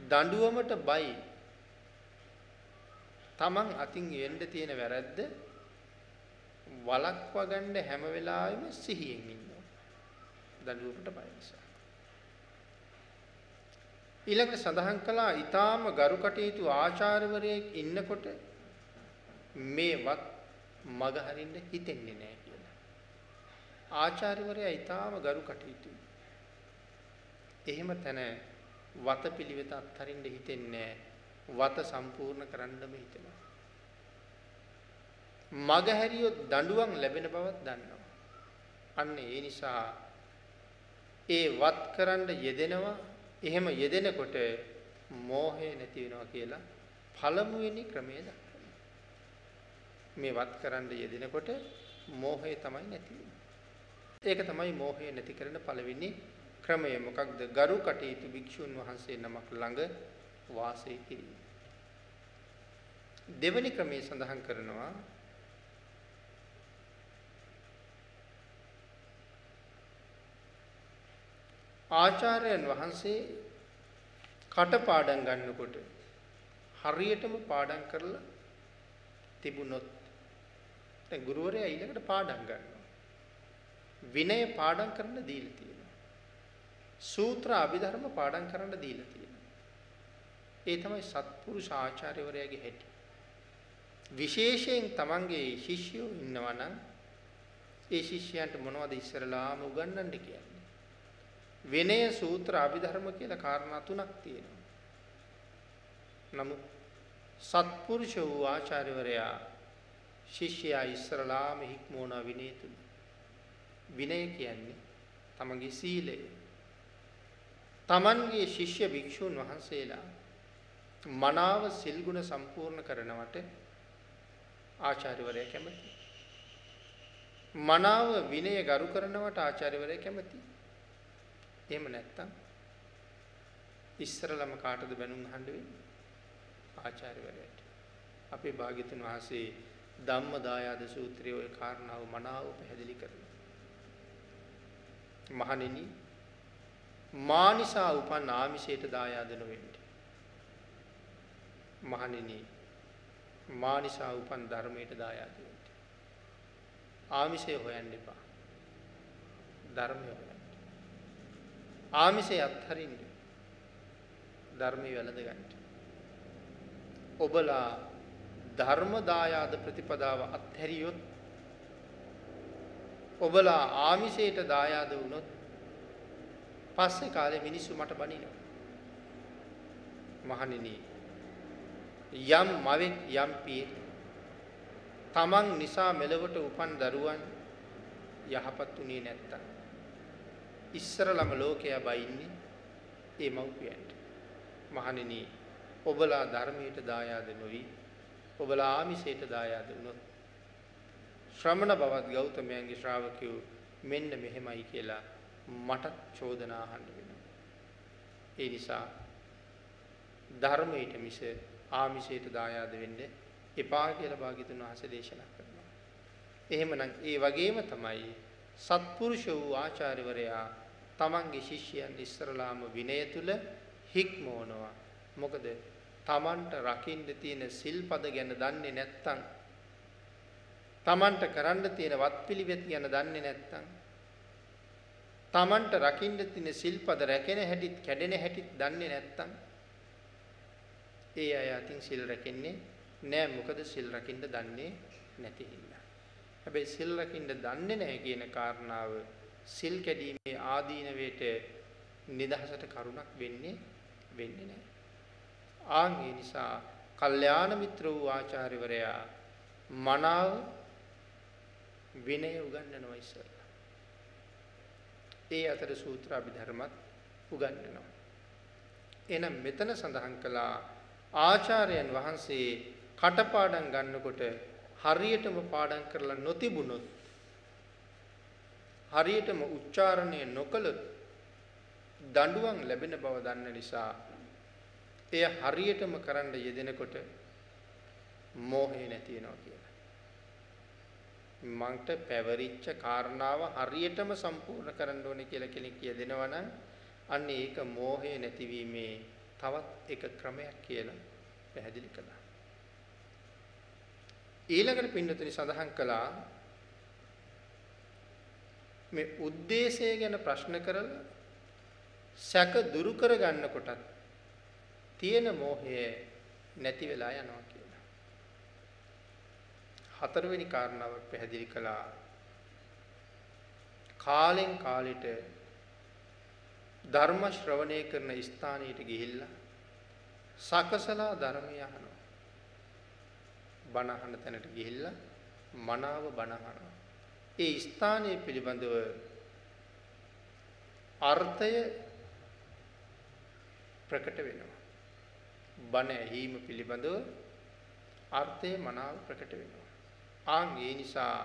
දඬුවමට බයි තමන් අතින් වෙන්න තියෙන වැරද්ද වළක්වා ගන්න හැම වෙලාවෙම සිහියෙන් ඉන්නවා. දඬුවමට බය නිසා. ඊළඟට සඳහන් කළා ඊටාම ගරු කටයුතු ආචාර්යවරයෙක් ඉන්නකොට මේවත් මග හරින්න හිතෙන්නේ නැහැ කියලා. ආචාර්යවරයා ඊටාම ගරු කටයුතුයි. එහෙම තැන වතපිලිවෙත අත්හරින්න හිතෙන්නේ වත සම්පූර්ණ කරන්නම හිතෙනවා. මග හැරියොත් දඬුවම් ලැබෙන බවක් දන්නවා. අන්න ඒ නිසා ඒ වත් කරන්න යෙදෙනවා. එහෙම යෙදෙනකොට මෝහය නැති වෙනවා කියලා පළමුවෙනි ක්‍රමය දක්වනවා. මේ වත් කරන්න යෙදෙනකොට මෝහය තමයි නැති වෙන්නේ. ඒක තමයි මෝහය නැති කරන පළවෙනි ක්‍රමය මොකක්ද? ගරු කටයුතු භික්ෂුන් වහන්සේ නමක් ළඟ වාසය කිරීම. දෙවැනි ක්‍රමයේ සඳහන් කරනවා ආචාර්යයන් වහන්සේ කටපාඩම් ගන්නකොට හරියටම පාඩම් කරලා තිබුණොත් දැන් ගුරුවරයා ඊළඟට පාඩම් ගන්නවා. විනය පාඩම් කරන්න දීලා තියෙනවා. සූත්‍ර අභිධර්ම පාඩම් කරන්න දීලා තියෙනවා. ඒ තමයි සත්පුරුෂ ආචාර්යවරයාගේ හැටි. විශේෂයෙන් තමන්ගේ ශිෂ්‍යයෝ ඉන්නවා නම් ඒ ශිෂ්‍යයන්ට මොනවද ඉස්සරලාම උගන්වන්න කියන්නේ? විනය සූත්‍ර අභිධර්ම කියලා කාරණා තුනක් තියෙනවා. නමුත් සත්පුරුෂ වූ ආචාර්යවරයා ශිෂ්‍යයා ඉස්සරලාම හික්මෝන විනය තුල. විනය කියන්නේ තමන්ගේ සීලය. තමන්ගේ ශිෂ්‍ය භික්ෂුන් වහන්සේලා මනාව සිල් ගුණ සම්පූර්ණ කරනවට ආචාර්යවරයා කැමති. මනාව විනය ගරු කරනවට ආචාර්යවරයා කැමති. එහෙම නැත්තම් ඉස්සරලම කාටද බැනුම් අහන්න වෙන්නේ? ආචාර්යවරයාට. අපේ භාග්‍යතුන් වහන්සේ ධම්මදායාද සූත්‍රයේ ওই කාරණාව මනාව පැහැදිලි කරනවා. මහණෙනි, මානිසා උපන් ආමිෂයට දායාද නොවෙන්න. මහණෙනි, මානිසා උපන් ධර්මයට දායාද වෙන්න. ආමිෂය හොයන්න එපා. ධර්මය හොයන්න. ආමිෂය අත්හරින්න. ධර්මය වැළඳ ගන්න. ඔබලා ධර්ම දායාද ප්‍රතිපදාව අත්හැරියොත්, ඔබලා ආමිෂයට දායාද වුණොත් පස්සේ කාලේ මිනිස්සු මට බනිනවා. මහණෙනි, යම් මවෙක් යම් පියෙක් තමන් නිසා මෙලොවට උපන් දරුවන් යහපත් උනේ නැත්තම් ඉස්සරළම ලෝකයා බයින්නේ ඒ මව්පියන්ට. මහණෙනි, ඔබලා ධර්මයට දායාද නොවි, ඔබලා ආමිෂයට දායාද වුණොත් ශ්‍රමණ බවත් ගෞතමයන්ගේ ශ්‍රාවකයෝ මෙන්න මෙහෙමයි කියලා මට චෝදනා අහන්න වෙනවා. ඒ නිසා ධර්මයට මිස ආමිෂයට දායාද වෙන්න එපා කියලා භාග්‍යතුන් වහන්සේ දේශනා කරනවා. එහෙමනම් ඒ වගේම තමයි සත්පුරුෂ වූ ආචාර්යවරයා තමන්ගේ ශිෂ්‍යයන් ඉස්සරලාම විනය තුල හික්මවනවා. මොකද තමන්ට රකින්න තියෙන සිල්පද ගැන දන්නේ නැත්නම්, තමන්ට කරන්න තියෙන වත්පිළිවෙත් ගැන දන්නේ නැත්නම්, තමන්ට රකින්න තියෙන සිල්පද රැකෙන හැටිත් කැඩෙන හැටිත් දන්නේ නැත්නම් ඒ අය අතින් සිල් රැකෙන්නේ නෑ. මොකද සිල් රකින්න දන්නේ නැති හින්දා. හැබැයි සිල් රකින්න දන්නේ නැහැ කියන කාරණාව සිල් කැඩීමේ ආදීනවයට නිදහසට කරුණක් වෙන්නේ නැහැ. ඒ නිසා කල්යාණ මිත්‍ර වූ ආචාර්යවරයා මනාව විනය උගන්වනවා ඉස්සෙල්ලා. ඒ අතර සූත්‍ර අභිධර්මත් උගන්වනවා. එහෙනම් මෙතන සඳහන් කළා ආචාර්යයන් වහන්සේ කටපාඩම් ගන්නකොට හරියටම පාඩම් කරලා නොතිබුණොත්, හරියටම උච්චාරණය නොකළොත් දඬුවම් ලැබෙන බව දන්න නිසා එය හරියටම කරන්න යෙදෙනකොට මෝහය නැති වෙනවා කියලා. මන්ට පැවරිච්ච කාරණාව හරියටම සම්පූර්ණ කරන්න ඕනේ කියලා කෙනෙක් කියදෙනවා නම් අන්න ඒක මෝහය නැතිවීමේ තවත් එක ක්‍රමයක් කියලා පැහැදිලි කළා. ඊළඟට පින්නතුනි සඳහන් කළා මේ ಉದ್ದೇಶය ගැන ප්‍රශ්න කරලා සැක දුරු කර ගන්නකොටත් තියෙන මෝහය නැති වෙලා යනවා කියලා. හතරවෙනි කාරණාව පැහැදිලි කළා. කාලෙන් කාලෙට ධර්ම ශ්‍රවණය කරන ස්ථානයට ගිහිල්ලා සකසලා ධර්මය අහනවා. බණ අහන තැනට ගිහිල්ලා මනාව බණ අහනවා. ඒ ස්ථානයේ පිළිබඳව අර්ථය ප්‍රකට වෙනවා. බණ ඇහිීම පිළිබඳව අර්ථය මනාව ප්‍රකට වෙනවා. ඒ නිසා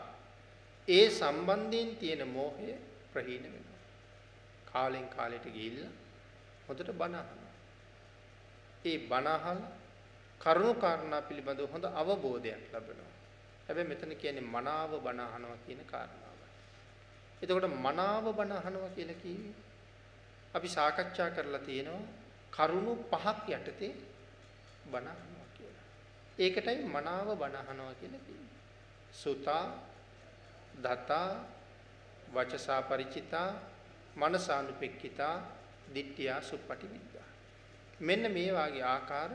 ඒ සම්බන්ධයෙන් තියෙන මෝහය ප්‍රහීන වෙනවා. කාලෙන් කාලෙට ගිහිල්ලා හොඳට බණ අහනවා. ඒ බණ අහලා කරුණු කාරණා පිළිබඳව හොඳ අවබෝධයක් ලබනවා. හැබැයි මෙතන කියන්නේ මනාව බණ අහනවා කියන කාරණාව. එතකොට මනාව බණ අහනවා කියලා කිව්වේ අපි සාකච්ඡා කරලා තියෙනවා කරුණු පහක් යටතේ බණ අහනවා කියලා. ඒකටයි මනාව බණ අහනවා කියලා කියන්නේ. සුතා, දතා, වචසා පරිචිතා, මනසානුපෙක්ඛිතා, දිට්ඨියා සුප්පටිවිද්දා. මෙන්න මේ වාගේ ආකාර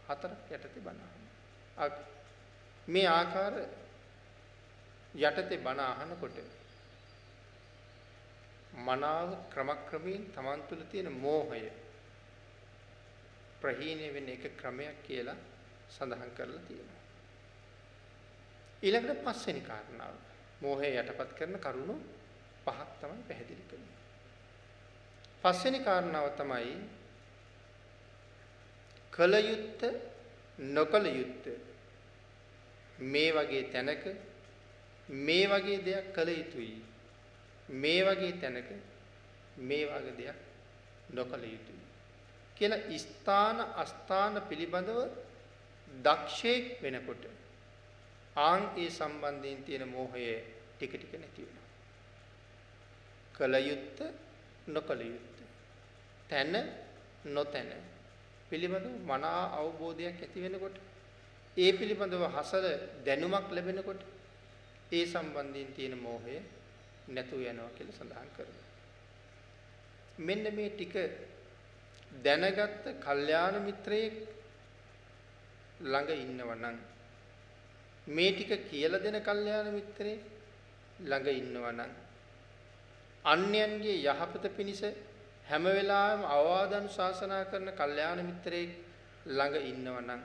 හතරක් යටතේ බණ අහනවා. මේ ආකාර යටතේ බණ අහනකොට මනාව ක්‍රමක්‍රමයෙන් Taman තුල තියෙන මෝහය ප්‍රහීණය වෙන එක ක්‍රමයක් කියලා සඳහන් කරලා තියෙනවා. ඊළඟට පස්වෙනි කාරණාව මෝහය යටපත් කරන කරුණු පහක් තමයි පැහැදිලි කරන්නේ. පස්වෙනි කාරණාව තමයි කල යුත්ත නොකල යුත්ත මේ වගේ තැනක මේ වගේ දෙයක් කළ යුතුයි. මේ වගේ තැනක මේ වගේ දෙයක් නොකළ යුතුයි කියලා ස්ථාන අස්ථාන පිළිබඳව දක්ෂයෙක් වෙනකොට ආන් ඒ සම්බන්ධයෙන් තියෙන මෝහය ටික ටික නැති වෙනවා. කළ යුත්ත නොකළ යුත්ත තැන නොතැන පිළිබඳව මනා අවබෝධයක් ඇති වෙනකොට ඒ පිළිබඳව හසල දැනුමක් ලැබෙනකොට ඒ සම්බන්ධයෙන් තියෙන මෝහය නැතු යනවා කියලා සඳහන් කරනවා. මෙන්න මේ ටික දැනගත්ත කල්යාණ මිත්‍රයෙක් ළඟ ඉන්නවා නම් මේ ටික කියලා දෙන කල්යාණ මිත්‍රයෙක් ළඟ ඉන්නවා නම් අන්‍යයන්ගේ යහපත පිණිස හැම වෙලාවෙම අවවාද අනුශාසනා කරන කල්යාණ මිත්‍රයෙක් ළඟ ඉන්නවා නම්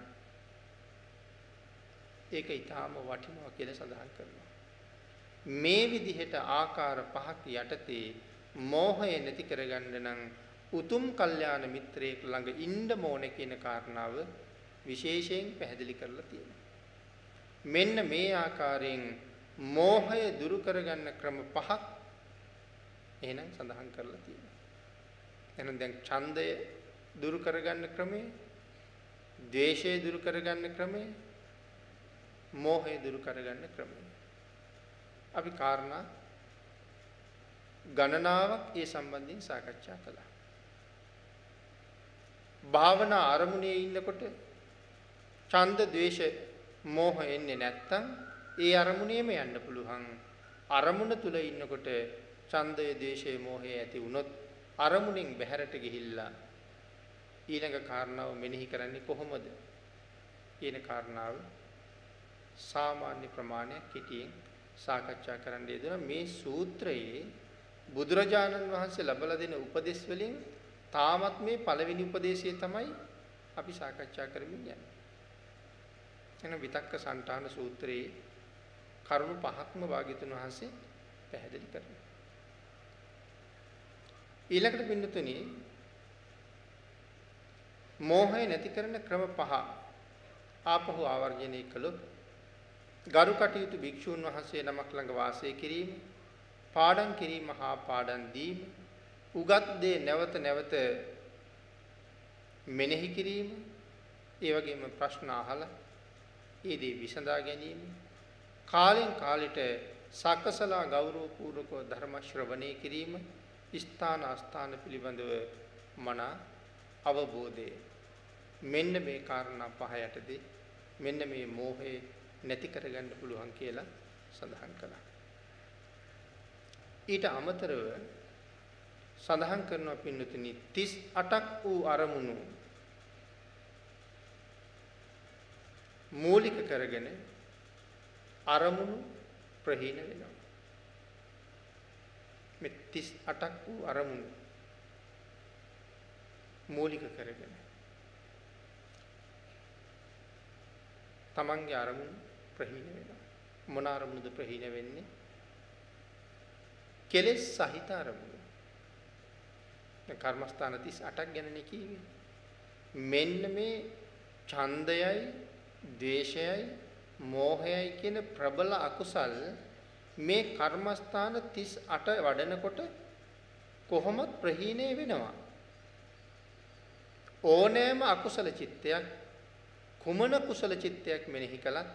ඒක ඊටාම වටිනවා කියලා සඳහන් කරනවා. මේ විදිහට ආකාර පහක් යටතේ මෝහය නැති කරගන්න නම් උතුම් කල්යාණ මිත්‍රයෙක් ළඟ ඉන්න ඕනේ කියන කාරණාව විශේෂයෙන් පැහැදිලි කරලා තියෙනවා. මෙන්න මේ ආකාරයෙන් මෝහය දුරු කරගන්න ක්‍රම පහක් එහෙනම් සඳහන් කරලා තියෙනවා. එහෙනම් දැන් ඡන්දය දුරු කරගන්න ක්‍රමය, ද්වේෂය දුරු කරගන්න ක්‍රමය, මෝහය දුරු කරගන්න ක්‍රමය. අපි කාරණා ගණනාවක් ඒ සම්බන්ධයෙන් සාකච්ඡා කළා. භාවනා අරමුණේ ඉන්නකොට ඡන්ද, ද්වේෂ, මෝහ එන්නේ නැත්තම් ඒ අරමුණේම යන්න පුළුවන්. අරමුණ තුල ඉන්නකොට ඡන්දය, ද්වේෂය, මෝහය ඇති වුණොත් අරමුණෙන් බැහැරට ගිහිල්ලා ඊළඟ කාරණාව මෙනෙහි කරන්නේ කොහොමද කියන කාරණාව සාමාන්‍ය ප්‍රමාණයක් කෙටියෙන් සාකච්ඡා කරන්න යෙදුණා. මේ සූත්‍රයේ බුදුරජාණන් වහන්සේ ලබලා දෙන උපදෙස් වලින් තාමත් මේ පළවෙනි උපදේශය තමයි අපි සාකච්ඡා කරමින් යන්නේ. එන විතක්ක සන්තාන සූත්‍රයේ කරුණු පහක්ම භාග්‍යතුන් වහන්සේ පැහැදිලි කරනවා. ඊළඟට පින්නතුනි මෝහය නැති කරන ක්‍රම පහ ආපහු ආවර්ජනය කළොත් ගරු කටයුතු භික්ෂූන් වහන්සේ නමක් ළඟ වාසය කිරීම, පාඩම් කිරීම හා පාඩම් දීම, උගත් දේ නැවත නැවත මෙනෙහි කිරීම, ඒ වගේම ප්‍රශ්න අහලා ඒ දේ විසඳා ගැනීම, කාලෙන් කාලෙට සකසලා ගෞරවපූර්වකව ධර්ම ශ්‍රවණය කිරීම, ස්ථාන අස්ථාන පිළිබඳව මනා අවබෝධය. මෙන්න මේ කාරණා පහ යටදී මෙන්න මේ මෝහය නැති කරගන්න පුළුවන් කියලා සඳහන් කළා. ඊට අමතරව සඳහන් කරනවා පින්නතුනි 38ක් වූ අරමුණු මූලික කරගෙන අරමුණු ප්‍රහීන වෙනවා. මේ 38ක් වූ අරමුණු මූලික කරගෙන තමන්ගේ අරමුණු ප්‍රහීන වෙනවා. මොන අරමුණුද ප්‍රහීන වෙන්නේ? කෙලෙස් සහිත අරමුණු. දැන් කර්මස්ථාන 38ක් ගැනනේ කිව්වේ. මෙන්න මේ ඡන්දයයි, ද්වේෂයයි, මෝහයයි කියන ප්‍රබල අකුසල් මේ කර්මස්ථාන 38 වඩනකොට කොහොමත් ප්‍රහීණය වෙනවා. ඕනෑම අකුසල චිත්තයක් කුමන කුසල චිත්තයක් මෙනෙහි කළත්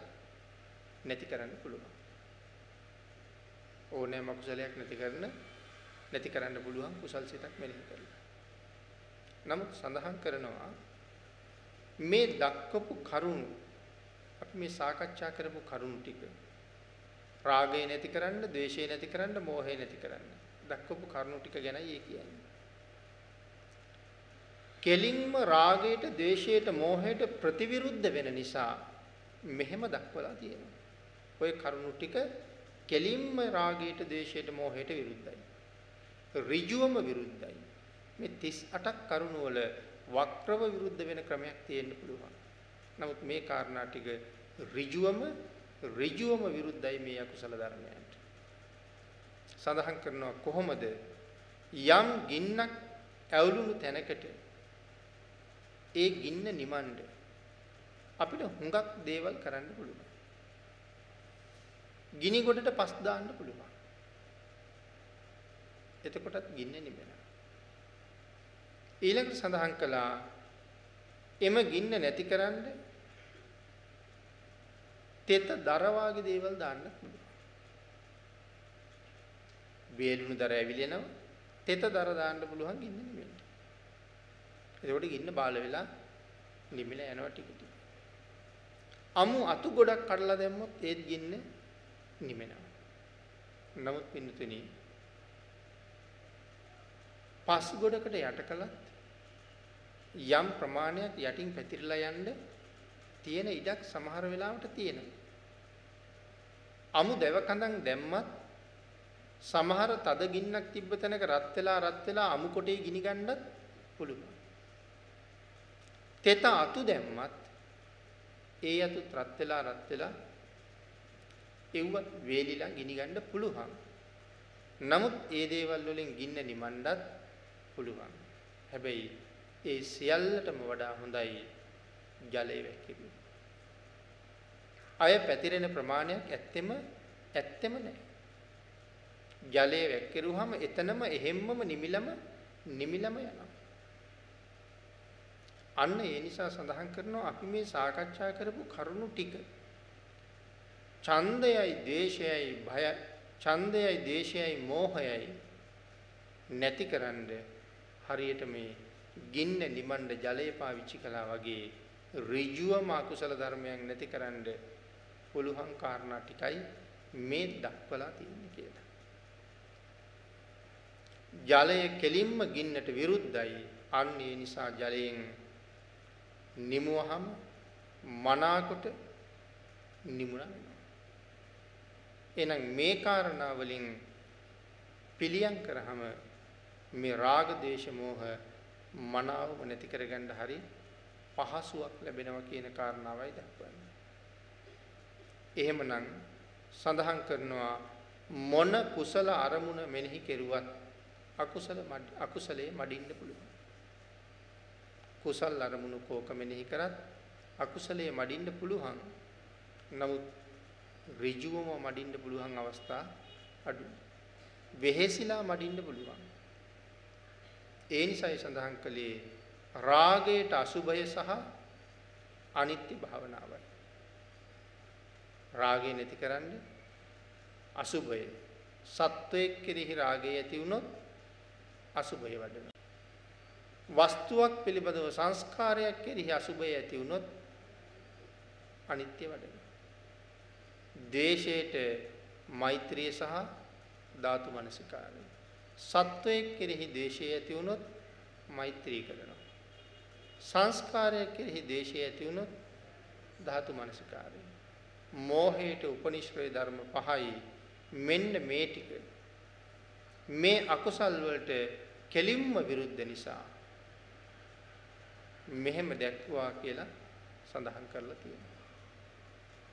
නැති කරන්න පුළුවන්. ඕනෑම අකුසලයක් නැති කරන්න පුළුවන් කුසල් සිතක් මෙනෙහි කරලා. නමුත් සඳහන් කරනවා මේ දක්වපු කරුණු අපි මේ සාකච්ඡා කරපු කරුණු ටික රාගය නැති කරන්න, ද්වේෂය නැති කරන්න, මෝහය නැති කරන්න දක්වපු කරුණු ටික ගැනයි ඒ කියන්නේ. කෙලින්ම රාගයට, ද්වේෂයට, මෝහයට ප්‍රතිවිරුද්ධ වෙන නිසා මෙහෙම දක්වලා තියෙනවා. ওই කරුණු ටික කෙලින්ම රාගයට, ද්වේෂයට, මෝහයට විරුද්ධයි. ඍජුවම විරුද්ධයි. මේ 38ක් කරුණු වල වක්‍රව විරුද්ධ වෙන ක්‍රමයක් තියෙන්න පුළුවන්. නමුත් මේ කාරණා ටික ඍජුවම විරුද්ධයි මේ අකුසල ධර්මයන්ට. සඳහන් කරනවා කොහොමද යම් ගින්නක් ඇවුලුණු තැනකට ඒ ගින්න නිමණ්ඩ අපිට හුඟක් දේවල් කරන්න පුළුවන්. ගිනි ගොඩට පස් දාන්න පුළුවන්. එතකොටත් ගින්න නිවෙනවා. ඊළඟට සඳහන් කළා එම ගින්න නැතිකරන්න තෙත දර වාගේ දේවල් දාන්න පුළුවන්. වේලුණු දර ඇවිලෙනවා. තෙත දර දාන්න පුළුවන් ගින්න නිවෙන්න. එතකොට ගින්න බාල වෙලා නිමිලා යනවා ටික ටික. අමු අතු ගොඩක් කඩලා දැම්මොත් ඒත් ගින්න නිමෙනවා. නමුත් පින්නතුනි පස් ගොඩකට යට කළත් යම් ප්‍රමාණයක් යටින් පැතිරලා යන්න තියෙන ඉඩක් සමහර වෙලාවට තියෙනවා. අමු දැව කඳන් දැම්මත් සමහර තද ගින්නක් තිබ්බ තැනක රත් වෙලා අමු කොටේ ගිනි ගන්නත් පුළුවන්. තෙත අතු දැම්මත් ඒ අතුත් රත් වෙලා එව්වත් වේලිලා ගිනි ගන්න පුළුවන්. නමුත් ඒ දේවල් වලින් ගින්න නිමණ්ඩත් පුළුවන්. හැබැයි ඒ සියල්ලටම වඩා හොඳයි ජලය වැක්කිරීම. අය පැතිරෙන ප්‍රමාණයක් ඇත්තෙම නැහැ. ජලය වැක්කිරුවාම එතනම එහෙම්මම නිමිලම යනවා. අන්න ඒ නිසා සඳහන් කරනවා අපි මේ සාකච්ඡා කරපු කරුණු ටික ඡන්දයයි ද්වේෂයයි මෝහයයි නැතිකරන්න හරියට මේ ගින්න නිමණ්ඩ ජලය පාවිච්චි කළා වගේ ඍජුවම අකුසල ධර්මයන් නැතිකරන්න පුළුවන් කාරණා ටිකයි මේ දක්වලා තියෙන්නේ කියලා. ජලය කෙලින්ම ගින්නට විරුද්ධයි. අන්න ඒ නිසා ජලයෙන් නිමුවහම මනාකොට නිමුණා වෙනවා. එහෙනම් මේ කාරණා වලින් පිළියම් කරාම මේ රාග දේශ මොහ මනාවම නැති කරගන්න හරි පහසුවක් ලැබෙනවා කියන කාරණාවයි දක්වන්නේ. එහෙමනම් සඳහන් කරනවා මොන කුසල අරමුණ මෙනෙහි කෙරුවත් අකුසලයේ මඩින්න පුළුවන්. කුසල අරමුණු කෝක මෙනෙහි කරත් අකුසලයේ මඩින්න පුළුවන්. නමුත් ඍජුවම මඩින්න පුළුවන් අවස්ථා අඩුයි. වෙහෙසිලා මඩින්න පුළුවන්. ඒ නිසායි සඳහන් කළේ රාගයට අසුභය සහ අනිත්‍ය භාවනාවයි. රාගය නැති කරන්න අසුභය. සත්වයේ කෙරෙහි රාගය ඇති වුණොත් අසුභය වඩනවා. වස්තුවක් පිළිබඳව සංස්කාරයක් කෙරෙහි අසුභය ඇති වුණොත් අනිත්‍ය වඩනවා. ද්වේෂයට මෛත්‍රිය සහ ධාතු මනසිකාරය. සත්වයේ කෙරෙහි ද්වේෂය ඇති වුණොත් මෛත්‍රී කරනවා. සංස්කාරයක් කෙරෙහි ද්වේෂය ඇති වුණොත් ධාතු මනසිකාරය. මෝහයට උපනිශ්‍රේ ධර්ම පහයි. මෙන්න මේ ටික මේ අකුසල් වලට කෙලින්ම විරුද්ධ නිසා මෙහෙම දැක්වා කියලා සඳහන් කරලා තියෙනවා.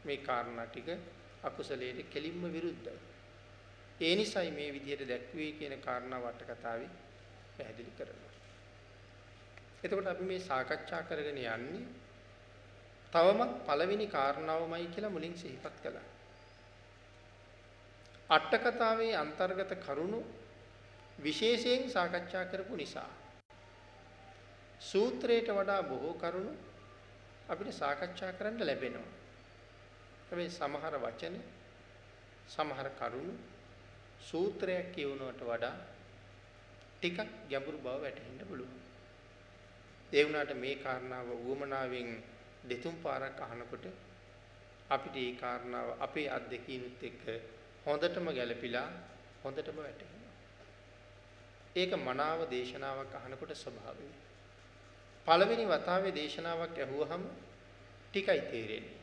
මේ කාරණා ටික අකුසලයට කෙලින්ම විරුද්ධයි. ඒ නිසයි මේ විදිහට දැක්වේ කියන කාරණා වට කතාවේ පැහැදිලි කරනවා. එතකොට අපි මේ සාකච්ඡා කරගෙන යන්නේ තවමත් පළවෙනි කාරණාවමයි කියලා මුලින් සිහිපත් කළා. අට කතාවේ අන්තර්ගත කරුණු විශේෂයෙන් සාකච්ඡා කරපු නිසා සූත්‍රයට වඩා බොහෝ කරුණු අපිට සාකච්ඡා කරන්න ලැබෙනවා. හැබැයි සමහර වචන සමහර කරුණු සූත්‍රයක් කියවනවට වඩා ටිකක් ගැඹුරු බව වැටහෙන්න පුළුවන්. ඒ වුණාට මේ කාරණාව උවමනාවෙන් දෙතුන් පාරක් අහනකොට අපිට මේ කාරණාව අපේ අත්දැකීමුත් එක්ක හොඳටම ගැළපිලා හොඳටම වැටහෙනවා. ඒක මනාව දේශනාවක් අහනකොට ස්වභාවයි. පළවෙනි වතාවේ දේශනාවක් ඇහුවහම ටිකයි තේරෙන්නේ.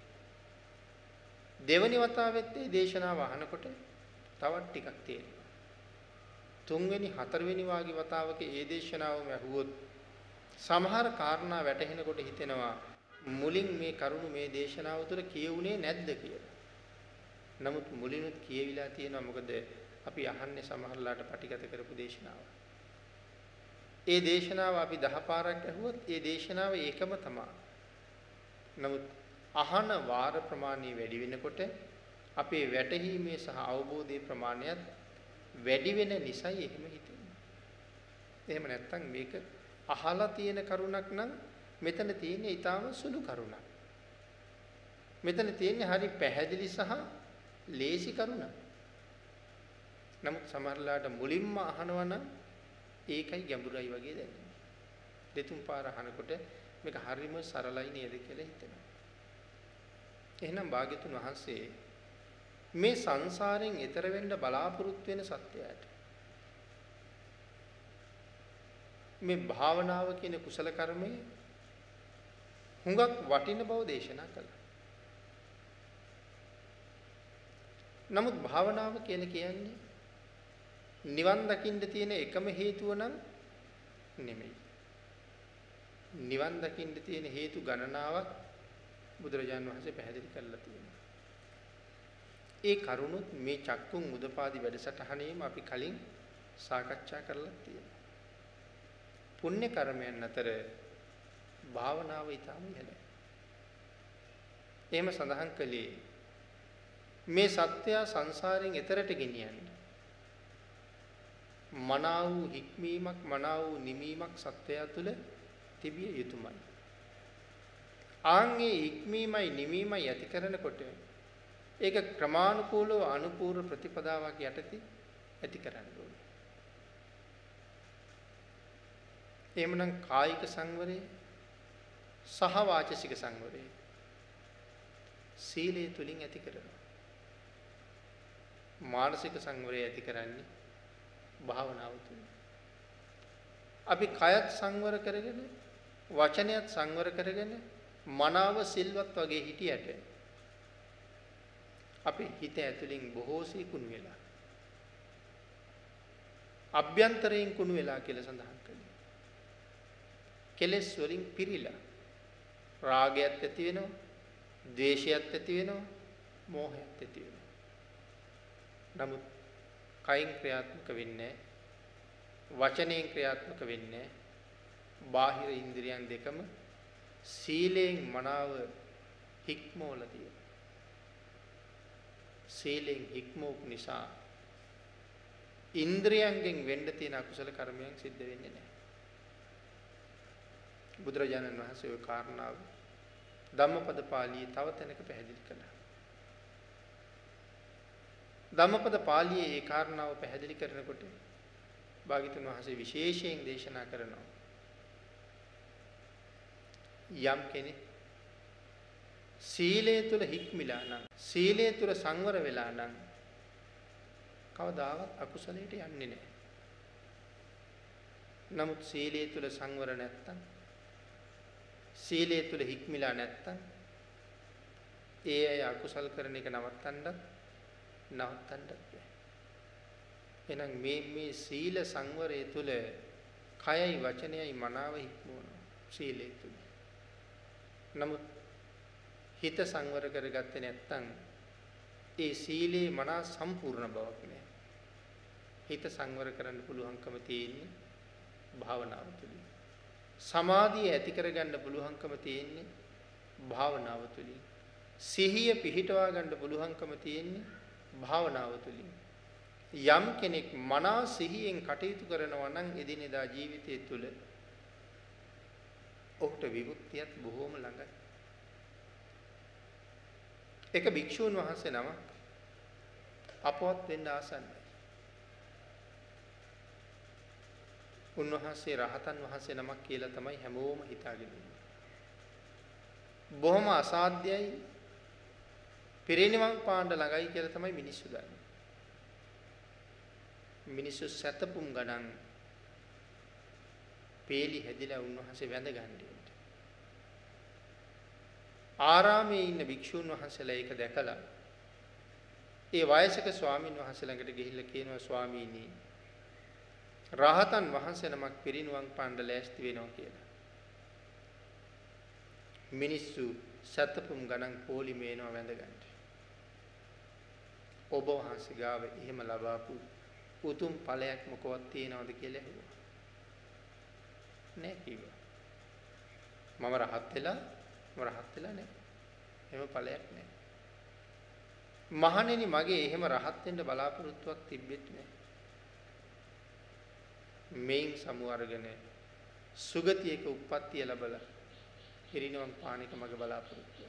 දෙවෙනි වතාවෙත් මේ දේශනාව අහනකොට තවත් ටිකක් තේරෙනවා. තුන්වෙනි හතරවෙනි වාගේ වතාවක මේ දේශනාවම ඇහුවොත් සමහර කාරණා වැටහෙනකොට හිතෙනවා මුලින් මේ කරුණු මේ දේශනාව තුළ කියුනේ නැද්ද කියලා. නමුත් මුලිනුත් කියවිලා තියෙනවා. මොකද අපි අහන්නේ සමහරලාට පටිගත කරපු දේශනාව. ඒ දේශනාව අපි 10 පාරක් ඇහුවොත් ඒ දේශනාව ඒකම තමයි. නමුත් අහන වාර ප්‍රමාණය වැඩි වෙනකොට අපේ වැටහීමේ සහ අවබෝධයේ ප්‍රමාණයත් වැඩි වෙන නිසායි එහෙම හිතෙන්නේ. එහෙම නැත්නම් මේක අහලා තියෙන කරුණක් නම් මෙතන තියෙන්නේ ඊටාම සුළු කරුණක්. මෙතන තියෙන්නේ හරි පැහැදිලි සහ ලේසි කරුණක්. නමුත් සමහරලාට මුලින්ම අහනවා නම් ඒකයි ගැඹුරයි වගේ දැනෙනවා. දෙතුන් පාර අහනකොට මේක හරිම සරලයි නේද කියලා හිතෙනවා. එහෙනම් භාග්‍යතුන් වහන්සේ මේ සංසාරයෙන් එතර වෙන්න බලාපොරොත්තු වෙන සත්‍යයට මේ භාවනාව කියන කුසල කර්මය හුඟක් වටින බව දේශනා කළා. නමුත් භාවනාව කියලා කියන්නේ නිවන් දකින්න තියෙන එකම හේතුව නම් නෙමෙයි. නිවන් දකින්න තියෙන හේතු ගණනාවක් බුදුරජාන් වහන්සේ පැහැදිලි කරලා තියෙනවා. ඒ කරුණුත් මේ චක්කුම් උදපාදි වැඩසටහනේම අපි කලින් සාකච්ඡා කරලා තියෙනවා. පුණ්‍ය කර්මයන් අතර භාවනාව ඊටම ඉහළයි. එහෙම සඳහන් කළේ මේ සත්‍ය සංසාරයෙන් එතරට ගෙනියන්න මනාව වූ හික්මීමක් මනාව වූ නිමීමක් සත්‍යය තුළ තිබිය යුතුමයි. ආන්ගේ හික්මීමයි නිමීමයි ඇති කරනකොට ඒක ක්‍රමානුකූලව අනුපූර්ව ප්‍රතිපදාවක් යටතේ ඇති කරන්න ඕනේ. එහෙමනම් කායික සංවරය සහ වාචසික සංවරය සීලය තුලින් ඇති කරනවා. මානසික සංවරය ඇති කරන්නේ භාවනාව තුලින්. අපි කයත් සංවර කරගෙන වචනයත් සංවර කරගෙන මනාව සිල්වත් වගේ හිටියට අපේ හිත ඇතුලින් බොහෝසී කුණු වෙලා අභ්‍යන්තරයෙන් කුණු වෙලා කියලා සඳහන් කළේ. කෙලෙස් වලින් පිරීලා රාගයත් ඇති වෙනවා, ද්වේෂයත් ඇති වෙනවා, මෝහයත් ඇති වෙනවා. නමුත් කයින් ක්‍රියාත්මක වෙන්නේ වචනයෙන් ක්‍රියාත්මක වෙන්නේ බාහිර ඉන්ද්‍රියන් දෙකම සීලයෙන් මනාව හික්මවල තියෙනවා. සීලෙන් හික්මෝක් නිසා ඉන්ද්‍රියන්ගෙන් වෙන්න තියෙන අකුසල කර්මයන් සිද්ධ වෙන්නේ නැහැ. බුදුරජාණන් වහන්සේ ওই කාරණාව ධම්මපද පාළියේ තව තැනක පැහැදිලි කළා. ධම්මපද පාළියේ ඒ කාරණාව පැහැදිලි කරනකොට භාග්‍යතුන් වහන්සේ විශේෂයෙන් දේශනා කරනවා යම් කෙනෙක් සීලය තුල හික්මිලා නම් සීලය තුල සංවර වෙලා නම් කවදාවත් අකුසලයට යන්නේ නැහැ. නමුත් සීලය තුල සංවර නැත්තම් සීලය තුල හික්මිලා නැත්තම් ඒ අය අකුසල් කරන එක නවත්තන්නත් බැහැ. එහෙනම් මේ සීල සංවරය තුල කයයි වචනයයි මනාව හික්මවනවා සීලය තුල. නමුත් හිත සංවර කරගත්තේ නැත්නම් ඒ සීලේ මනා සම්පූර්ණ බවක් නෑ. හිත සංවර කරන්න පුළුවන්කම තියෙන්නේ භාවනාව තුළින්. සමාධිය ඇති කරගන්න පුළුවන්කම තියෙන්නේ භාවනාව තුළින්. සිහිය පිහිටවා ගන්න පුළුවන්කම තියෙන්නේ භාවනාව තුළින්. යම් කෙනෙක් මනා සිහියෙන් කටයුතු කරනවා නම් එදිනෙදා ජීවිතය තුළ ඔහුට විමුක්තියත් බොහෝම ළඟයි. එක භික්ෂූන් වහන්සේ නමක් අපවත් වෙන්න ආසන්නයි. උන්වහන්සේ රහතන් වහන්සේ නමක් කියලා තමයි හැමෝම හිතාගෙන ඉන්නේ. බොහොම අසාධ්‍යයි පිරිනිවන් පාන්න ළඟයි කියලා තමයි මිනිස්සු දන්නේ. මිනිස්සු සතපුම් ගණන් පේලි හැදිලා උන්වහන්සේ වැඳ ගන්නේ. ආරාමයේ ඉන්න භික්ෂුන් වහන්සේලා ඒක දැකලා ඒ වයසක ස්වාමින් වහන්සේ ළඟට ගිහිල්ලා කියනවා ස්වාමීනි රහතන් වහන්සේ නමක් පිරිනිවන් පාන්න ලෑස්ති වෙනවා කියලා. මිනිස්සු සතපුම් ගණන් පොලි මේනවා වැඳ ගන්න. ඔබ වහන්සේ ගාව එහෙම ලබාපු උතුම් ඵලයක් මොකවත් තියනවද කියලා ඇහුවා. නෑ කිව්වා. මම රහත් වෙලා නෑ. එහෙම ඵලයක් නෑ. මහණෙනි මගේ එහෙම රහත් වෙන්න බලාපොරොත්තුවක් තිබෙත් නෑ. මේන් සමු අරගෙන සුගතියක උප්පත්තිය ලැබලා පිරිනිවන් පාන එක මගේ බලාපොරොත්තුවයි.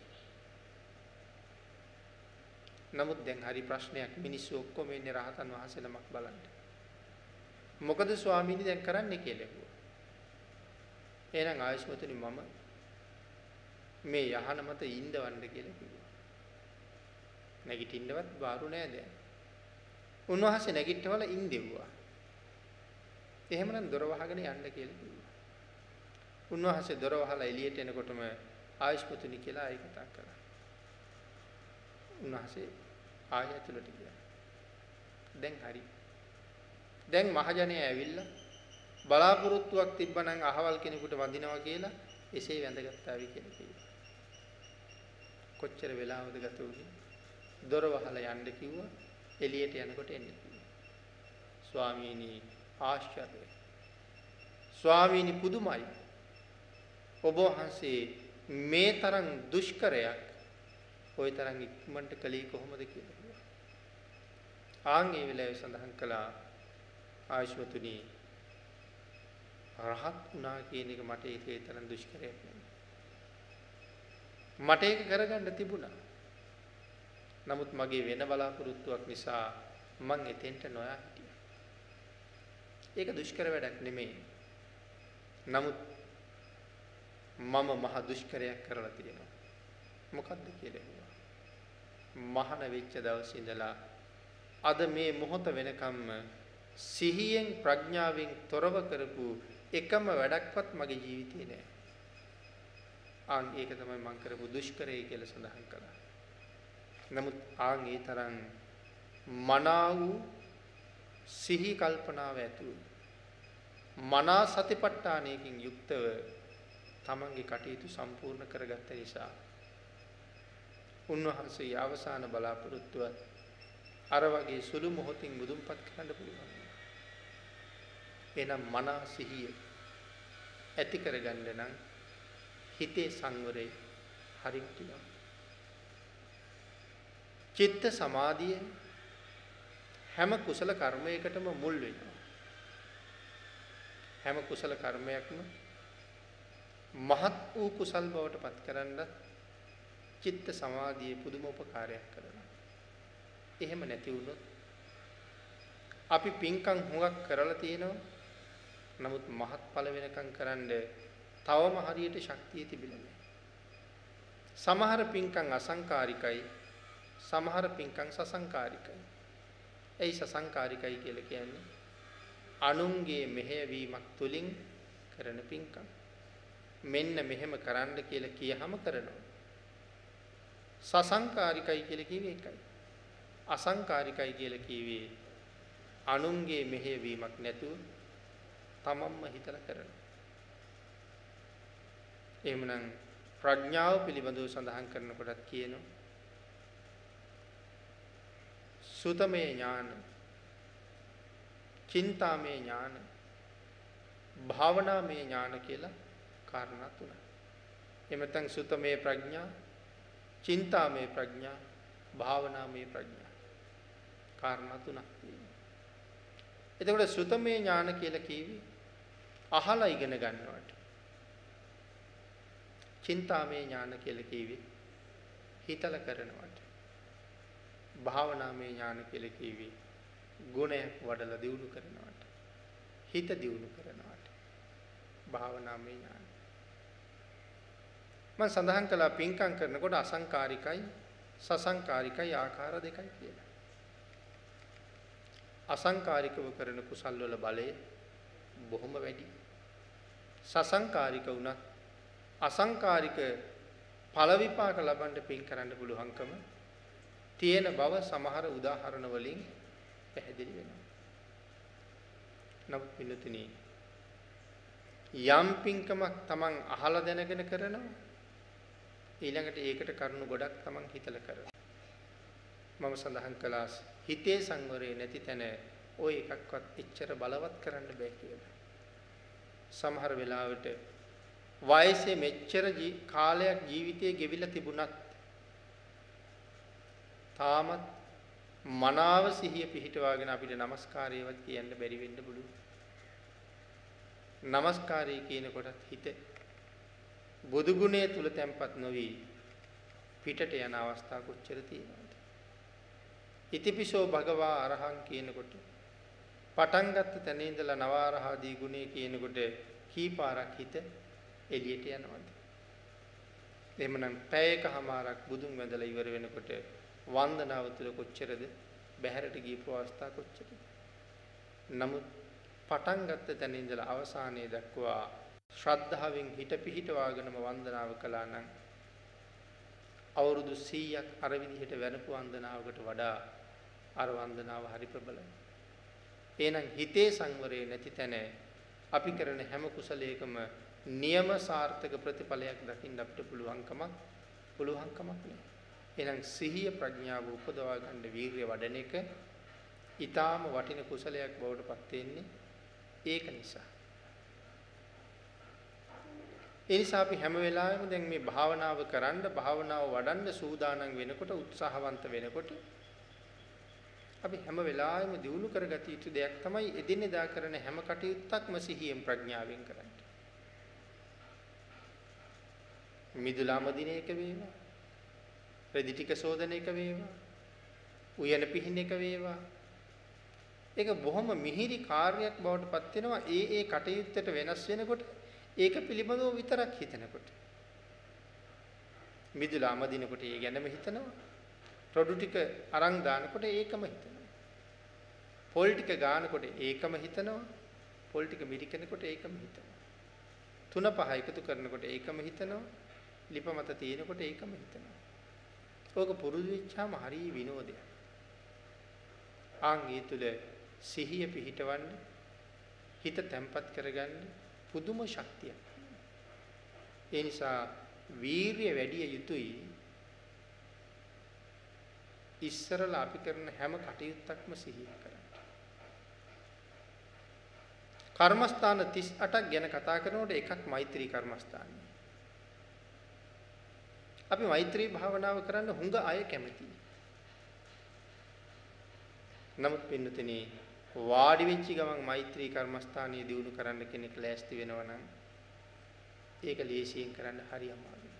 නමුත් දැන් හරි ප්‍රශ්නයක් මිනිස්සු ඔක්කොම ඉන්නේ රහතන් වහන්සේ නමක් බලන්න. මොකද ස්වාමීනි දැන් කරන්නේ කියලා ඇහුවා. එහෙනම් ආයුෂ්මතුනි මම මේ යහන මත ඉඳවන්න කියලා කිව්වා. නැගිටින්නවත් බාරු නෑ දැන්. උන්වහන්සේ නැගිටවල ඉඳෙව්වා. එහෙමනම් දොර වහගෙන යන්න කියලා කිව්වා. උන්වහන්සේ දොර වහලා එළියට එනකොටම ආයුෂ්මතුනි කියලා ආයෙ කතා කළා. උන්වහන්සේ ආයෙ ඇතුළට ගියා. දැන් හරි. දැන් මහජනයා ඇවිල්ලා බලාපොරොත්තුවක් තිබ්බනම් අහවල් කෙනෙකුට වඳිනවා කියලා එසේ වැඳගත්තාවි කියලා කිව්වා. කොච්චර වෙලාවද ගත වුනේ? දොර වහලා යන්න කිව්වා. එළියට යනකොට එන්න කිව්වා. ස්වාමීනි ආශ්චර්යයි. ස්වාමීනි පුදුමයි. ඔබ වහන්සේ මේ තරම් දුෂ්කරයක් ওই තරම් ඉක්මනට කළේ කොහොමද කියලා කිව්වා. ආන්ගේ වෙලාවේ සඳහන් කළා ආයුෂ්මතුනි රහත් වුණා කියන එක මට ඒකේ තරම් දුෂ්කරයක් නෙමෙයි. මට ඒක කරගන්න තිබුණා. නමුත් මගේ වෙන බලාපොරොත්තුවක් නිසා මං එතෙන්ට නොයා හිටියා. ඒක දුෂ්කර වැඩක් නෙමෙයි. නමුත් මම මහ දුෂ්කරයක් කරලා තියෙනවා. මොකද්ද කියලා ඇහුවා. මහාන වෙච්ච දවසේ ඉඳලා අද මේ මොහොත වෙනකම්ම සිහියෙන් ප්‍රඥාවෙන් තොරව කරපු එකම වැඩක්වත් මගේ ජීවිතේ නෑ. ආන් ඒක තමයි මම කරපු දුෂ්කරය කියලා සඳහන් කළා. නමුත් ආන් ඒ තරම් මනා වූ සිහි කල්පනාව ඇතුළු මනා සතිපට්ඨානයකින් යුක්තව තමන්ගේ කටයුතු සම්පූර්ණ කරගත්ත නිසා උන්වහන්සේ අවසාන බලාපොරොත්තුව අර වගේ සුළු මොහොතින් මුදුන්පත් කරන්න පුළුවන්. එනම් මනා සිහිය ඇති කරගන්න නම් හිතේ සංවරය හරියට තියෙනවා. චිත්ත සමාධිය හැම කුසල කර්මයකටම මුල් වෙනවා. හැම කුසල කර්මයක්ම මහත් වූ කුසල් බවට පත් කරන්නත් චිත්ත සමාධියේ පුදුම උපකාරයක් කරනවා. එහෙම නැති වුණොත් අපි පින්කම් හුඟක් කරලා තියෙනවා. නමුත් මහත්ඵල වෙනකම් කරන්න තවම හරියට ශක්තිය තිබෙන්නේ නැහැ. සමහර පින්කම් අසංකාරිකයි, සමහර පින්කම් සසංකාරිකයි. ඒ සසංකාරිකයි කියලා කියන්නේ අනුන්ගේ මෙහෙයවීමක් තුලින් කරන පින්කම්. මෙන්න මෙහෙම කරන්න කියලා කියහම කරනවා. සසංකාරිකයි කියලා කිව්වේ ඒකයි. අසංකාරිකයි කියලා කිව්වේ අනුන්ගේ මෙහෙයවීමක් නැතුව තමන්ම හිතලා කරනවා. එහෙමනම් ප්‍රඥාව පිළිබඳව සඳහන් කරනකොටත් කියනවා සුතමේ ඥාන, චින්තාමේ ඥාන, භාවනාමේ ඥාන කියලා කාරණා තුනක්. එහෙම නැත්නම් සුතමේ ප්‍රඥා, චින්තාමේ ප්‍රඥා, භාවනාමේ ප්‍රඥා කාරණා තුනක් තියෙනවා. එතකොට සුතමේ ඥාන කියලා කිව්වේ අහලා ඉගෙන ගන්නවට. චින්තාමේ ඥාන කියලා කිව්වේ හිතලා කරනවට. භාවනාමේ ඥාන කියලා කිව්වේ ගුණයක් වඩලා දියුණු කරනවට. හිත දියුණු කරනවට. භාවනාමේ ඥාන. මම සඳහන් කළා පින්කම් කරනකොට අසංකාරිකයි සසංකාරිකයි ආකාර දෙකයි කියලා. අසංකාරිකව කරන කුසල් වල බලය බොහොම වැඩි. සසංකාරික වුණත් අසංකාරික ඵල විපාක ලබන්න පින් කරන්න පුළුවන්කම තියෙන බව සමහර උදාහරණ වලින් පැහැදිලි වෙනවා. නමුත් පින්නතුනි යම් පින්කමක් Taman අහලා දැනගෙන කරනවා ඊළඟට ඒකට කරුණු ගොඩක් Taman හිතලා කරනවා. මම සඳහන් කළා හිතේ සංවරය නැති තැන ওই එකක්වත් එච්චර බලවත් කරන්න බෑ කියලා. සමහර වෙලාවට වයසේ මෙච්චර කාලයක් ජීවිතයේ ගෙවිලා තිබුණත් තාමත් මනාව සිහිය පිහිටවාගෙන අපිට নমස්කාරයවත් කියන්න බැරි වෙන්න පුළුවන්. নমස්කාරය කියනකොටත් හිත බුදු ගුණය තුල තැම්පත් නොවි පිටට යන අවස්ථා කොච්චර තියෙනවද? ඉතිපිසෝ භගවා අරහං කියනකොට පටන් ගත්ත තැන ඉඳලා නවාරහාදී ගුණය කියනකොට කීපාරක් හිත එළියට යනවද? එහෙමනම් පැයකමාරක් බුදුන් වැඳලා ඉවර වෙනකොට වන්දනාව තුළ කොච්චරද බැහැරට ගියපු අවස්ථා කොච්චරද? නමුත් පටන් ගත්ත තැන ඉඳලා අවසානයේ දක්වා ශ්‍රද්ධාවෙන් හිත පිහිටවාගෙනම වන්දනාව කළා නම් අවුරුදු 100ක් අර විදිහට වෙනපු වන්දනාවකට වඩා අර වන්දනාව හරි ප්‍රබලයි. එහෙනම් හිතේ සංවරය නැති තැන අපි කරන හැම කුසලයකම නියම සාර්ථක ප්‍රතිඵලයක් දකින්න අපිට පුළුවන්කමක් නෑ. එහෙනම් සිහිය ප්‍රඥාව උපදවා ගන්න වීරිය වඩන එක ඊටාම වටින කුසලයක් බවට පත් වෙන්නේ ඒක නිසා. ඒ නිසා අපි හැම වෙලාවෙම දැන් මේ භාවනාව භාවනාව වඩන්න සූදානම් වෙනකොට උත්සාහවන්ත වෙනකොට අපි හැම වෙලාවෙම දිනු කරගත යුතු දෙයක් තමයි එදිනෙදා කරන හැම කටයුත්තක්ම සිහියෙන් ප්‍රඥාවෙන් කරන්න. මිදුලාම දින එක වේවා. රෙදි ටික සෝදන එක වේවා. උයන පිහින් එක වේවා. ඒක බොහොම මිහිරි කාර්යයක් බවට පත් වෙනවා ඒ කටයුත්තට වෙනස් වෙනකොට ඒක පිළිබඳව විතරක් හිතනකොට. මිදුලාම දිනකොට ඒ ගැනම හිතනවා. රොඩු ටික අරන් දානකොට ඒකම හිතනවා. පොල් ටික ගානකොට ඒකම හිතනවා. පොල් ටික මිරිකනකොට ඒකම හිතනවා. 3-5 එකතු කරනකොට ඒකම හිතනවා. ලිප මත තියෙනකොට ඒකම හිතනවා. ඕක පුරුදු වෙච්චාම හරි විනෝදයක්. ඒ තුල සිහිය පිහිටවන්න හිත තැම්පත් කරගන්න පුදුම ශක්තියක්. ඒ නිසා වීරිය වැඩි යුතුයි. ඉස්සරලා අපි කරන හැම කටයුත්තක්ම සිහිය කරන්න. කර්මස්ථාන 38ක් ගැන කතා කරනකොට එකක් මෛත්‍රී කර්මස්ථානයි. අපි මෛත්‍රී භාවනාව කරන්න හුඟ අය කැමතියි. නමුත් පින්නතෙනි වාඩි වෙච්ච ගමන් මෛත්‍රී කර්මස්ථානීය දියුණු කරන්න කෙනෙක් ලෑස්ති වෙනවා නම් ඒක ලේසියෙන් කරන්න හරි අමාරුයි.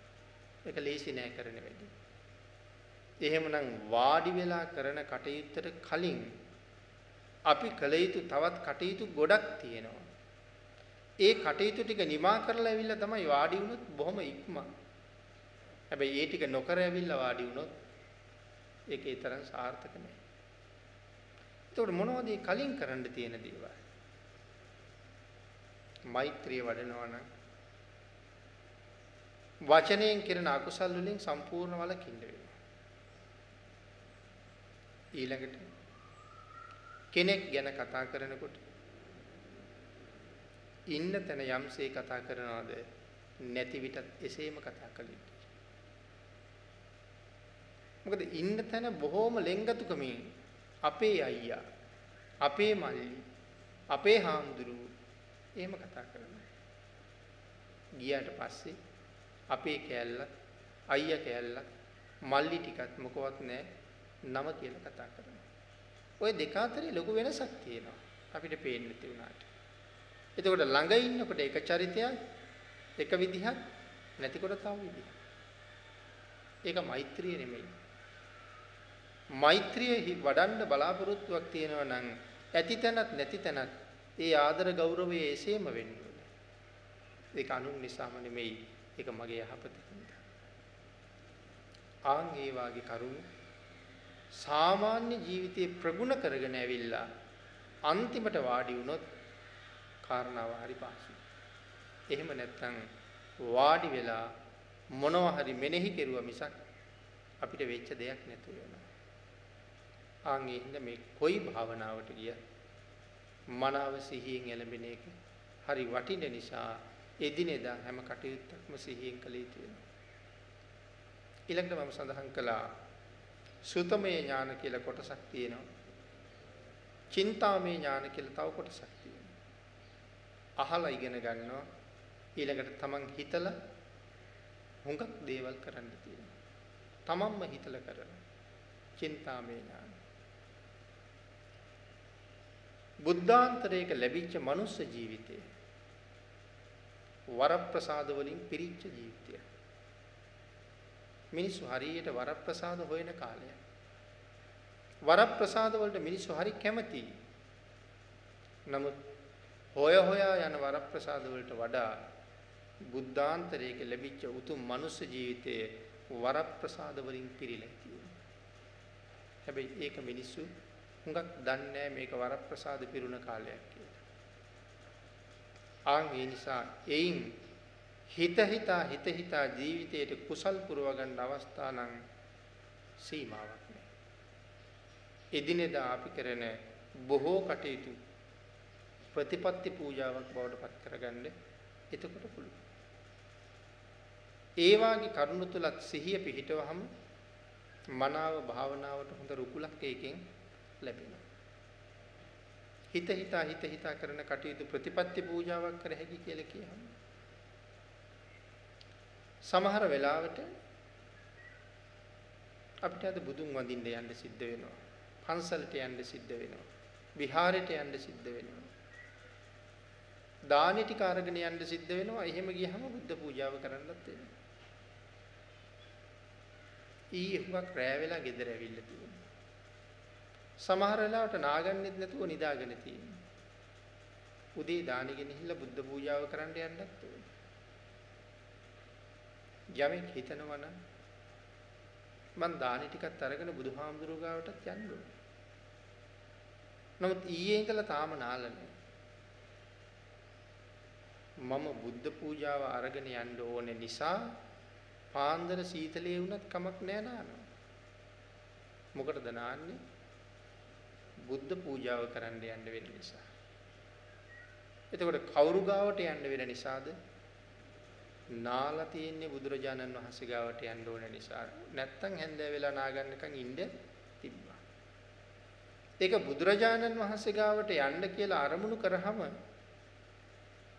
ඒක ලේසි නෑ කරන වැඩි. එහෙමනම් වාඩි වෙලා කරන කටයුත්තට කලින් අපි කළ යුතු තවත් කටයුතු ගොඩක් තියෙනවා. ඒ කටයුතු ටික නිමා කරලා ඇවිල්ලා තමයි වාඩි වුණොත් බොහොම ඉක්මන්. හැබැයි ඒ ටික නොකර ඇවිල්ලා වාඩි වුණොත් ඒකේ තරම් සාර්ථක නෑ. එතකොට මොනවද මේ කලින් කරන්න තියෙන දේවල්? මෛත්‍රිය වඩනවා නම් වචනයෙන් කරන අකුසල් වලින් සම්පූර්ණ වළකින්න වෙනවා. ඊළඟට කෙනෙක් ගැන කතා කරනකොට ඉන්න තැන යම්සේ කතා කරනවද නැති විටත් එසේම කතා කළ යුතුයි. මොකද ඉන්න තැන බොහෝම ලෙන්ගතුකමින් අපේ අයියා, අපේ මල්ලි, අපේ හාමුදුරුවෝ එහෙම කතා කරනවා. ගියාට පස්සේ අපේ කෑල්ලත්, අයියා කෑල්ලත්, මල්ලි ටිකත් මොකවත් නැහැ නම කියලා කතා කරනවා. ওই දෙක අතරේ ලොකු වෙනසක් තියෙනවා. අපිට පේන්නේ නැති වුණාට. එතකොට ළඟ ඉන්නකොට එක චරිතයක්, එක විදිහක්, නැතිකොට තව විදිහක්. ඒක මෛත්‍රිය නෙමෙයි. මෛත්‍රිය වඩන්න බලාපොරොත්තුවක් තියෙනවා නම් ඇති තැනත් නැති තැනත් ඒ ආදර ගෞරවය එසේම වෙන්න ඕනේ. ඒක අනුන් නිසාම නෙමෙයි. ඒක මගේ යහපතකින්ද. ආන් ඒ වාගේ කරුණු සාමාන්‍ය ජීවිතේ ප්‍රගුණ කරගෙන ඇවිල්ලා අන්තිමට වාඩි වුණොත් කාරණාව හරි පහසුයි. එහෙම නැත්නම් වාඩි වෙලා මොනවා හරි මෙනෙහි කෙරුවා මිසක් අපිට වෙච්ච දෙයක් නැතු වෙනවා. ආන් ඒ හින්දා මේ කොයි භාවනාවට ගියත් මනාව සිහියෙන් එළඹෙන එක හරි වටින නිසා එදිනෙදා හැම කටයුත්තක්ම සිහියෙන් කළ යුතු වෙනවා. ඊළඟට මම සඳහන් කළා සුතමේ ඥාන කියලා කොටසක් තියෙනවා. චින්තාමේ ඥාන කියලා තව කොටසක් තියෙනවා. අහලා ඉගෙන ගන්නවා ඊළඟට තමන් හිතලා හුඟක් දේවල් කරන්න තියෙනවා. තමන්ම හිතලා කරන චින්තාමේ ඥාන. බුද්ධාන්තරයක ලැබිච්ච මනුස්ස ජීවිතය වරප්‍රසාද වලින් පිරිච්ච ජීවිතය. මිනිස්සු හරියට වරප්‍රසාද හොයන කාලයක්. වරප්‍රසාද වලට මිනිස්සු හරි කැමතියි. නමුත් හොයා යන වරප්‍රසාද වලට වඩා බුද්ධාන්තරයක ලැබිච්ච උතුම් මනුස්ස ජීවිතයේ වරප්‍රසාද වලින් පිරීලා තියෙනවා. හැබැයි ඒක මිනිස්සු හුඟක් දන්නේ මේක වරප්‍රසාද පිරුණ කාලයක් කියලා. ආන් ඒ නිසා එයින් හිත හිතා ජීවිතයට කුසල් පුරව ගන්න අවස්ථා නම් සීමාවක් නැහැ. එදිනෙදා අපි කරන බොහෝ කටයුතු ප්‍රතිපත්ති පූජාවක් බවට පත් කරගන්න එතකොට පුළුවන්. ඒ වාගේ කරුණු තුලත් සිහිය පිහිටවහම මනාව භාවනාවට හොඳ රුකුලක් එකෙන් ලැබෙනවා. හිත හිතා කරන කටයුතු ප්‍රතිපත්ති පූජාවක් කර හැකි කියලා කියහම සමහර වෙලාවට අපිට අද බුදුන් වඳින්න යන්න සිද්ධ වෙනවා. පන්සලට යන්න සිද්ධ වෙනවා. විහාරයට යන්න සිද්ධ වෙනවා. දානි ටික අරගෙන යන්න සිද්ධ වෙනවා. එහෙම ගියහම බුද්ධ පූජාව කරන්නත් වෙනවා. හුඟක් රැ වෙලා ගෙදර ඇවිල්ලා තියෙනවා. සමහර වෙලාවට නාගන්නෙත් නැතුව නිදාගෙන තියෙනවා. උදේ දානි ගෙනහිල්ලා බුද්ධ පූජාව කරන්න යන්නත් ඕනේ. යමෙක් හිතනවා නම් මං දානි ටිකත් අරගෙන බුදුහාමුදුරුවෝ ගාවටත් යන්න ඕනේ. නමුත් ඊයේ ඉඳලා තාම නාලනේ. මම බුද්ධ පූජාව අරගෙන යන්න ඕනේ නිසා පාන්දර සීතලේ වුණත් කමක් නැහැ නානවා. මොකටද නාන්නේ? බුද්ධ පූජාව කරන්න යන්න වෙන නිසා. එතකොට කවුරු ගාවට යන්න වෙන නිසාද? නාලා තියෙන්නේ බුදුරජාණන් වහන්සේ ගාවට යන්න ඕන නිසා. නැත්තම් හැන්දෑ වෙලා නාගන්නකන් ඉන්න තිබ්බා. ඒක බුදුරජාණන් වහන්සේ ගාවට යන්න කියලා අරමුණු කරාම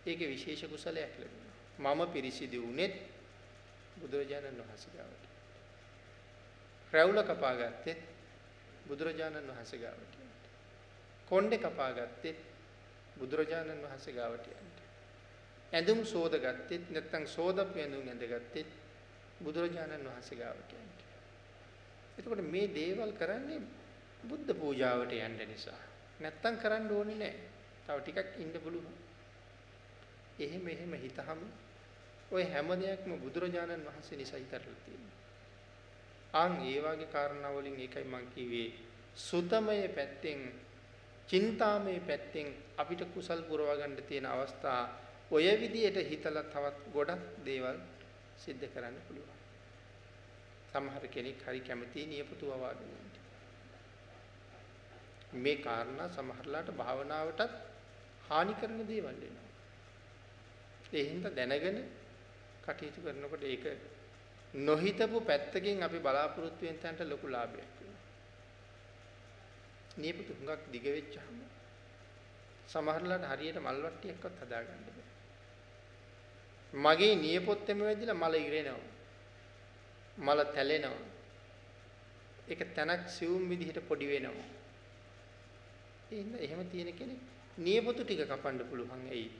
ඒකේ විශේෂ කුසලයක් ලැබෙනවා. මම පිරිසිදු වුණෙත් බුදුරජාණන් වහන්සේ ගාවට. රැවුල කපා ගත්තෙත් බුදුරජාණන් වහන්සේ ගාවට. කොණ්ඩේ කපා ගත්තෙත් බුදුරජාණන් වහන්සේ ගාවට යන්න. ඇඳුම් සෝද ගත්තෙත් නැත්නම් සෝදපු ඇඳුම් ඇඳගත්තෙත් බුදුරජාණන් වහන්සේ ගාවට යන්න. එතකොට මේ දේවල් කරන්නේ බුද්ධ පූජාවට යන්න නිසා. නැත්නම් කරන්න ඕනේ නැහැ. තව ටිකක් ඉන්න පුළුවන්. එහෙම හිතහම ඔය හැම දෙයක්ම බුදුරජාණන් වහන්සේ නිසායි කරලා තියෙන්නේ. ආන් ඒ වගේ කාරණා වලින් ඒකයි මම කිව්වේ සුතමය පැත්තෙන් චින්තාමය පැත්තෙන් අපිට කුසල් පුරව ගන්න තියෙන අවස්ථා ඔය විදියට හිතලා තවත් ගොඩක් දේවල් සිද්ධ කරන්න පුළුවන්. සමහර කෙනෙක් හරි කැමති නියපොතු වවාගෙන ඉන්න. මේ කාරණා සමහරලාට භාවනාවටත් හානි කරන දේවල් වෙනවා. ඒ හින්දා දැනගෙන කටයුතු කරනකොට ඒක නොහිතපු පැත්තකින් අපි බලාපොරොත්තු වෙන තැනට ලොකු ලාභයක් වෙනවා. නියපොතු හුඟක් දිග වෙච්චහම සමහරලාට හරියට මල් වට්ටියක්වත් හදාගන්න බෑ. මගේ නියපොත්තෙම වැදිලා මල ඉරෙනවා. මල තැලෙනවා. ඒක තනක් සිවුම් විදිහට පොඩි වෙනවා. එහෙම තියෙන කෙනෙක් නියපොතු ටික කපන්න පුළුවන්. එයි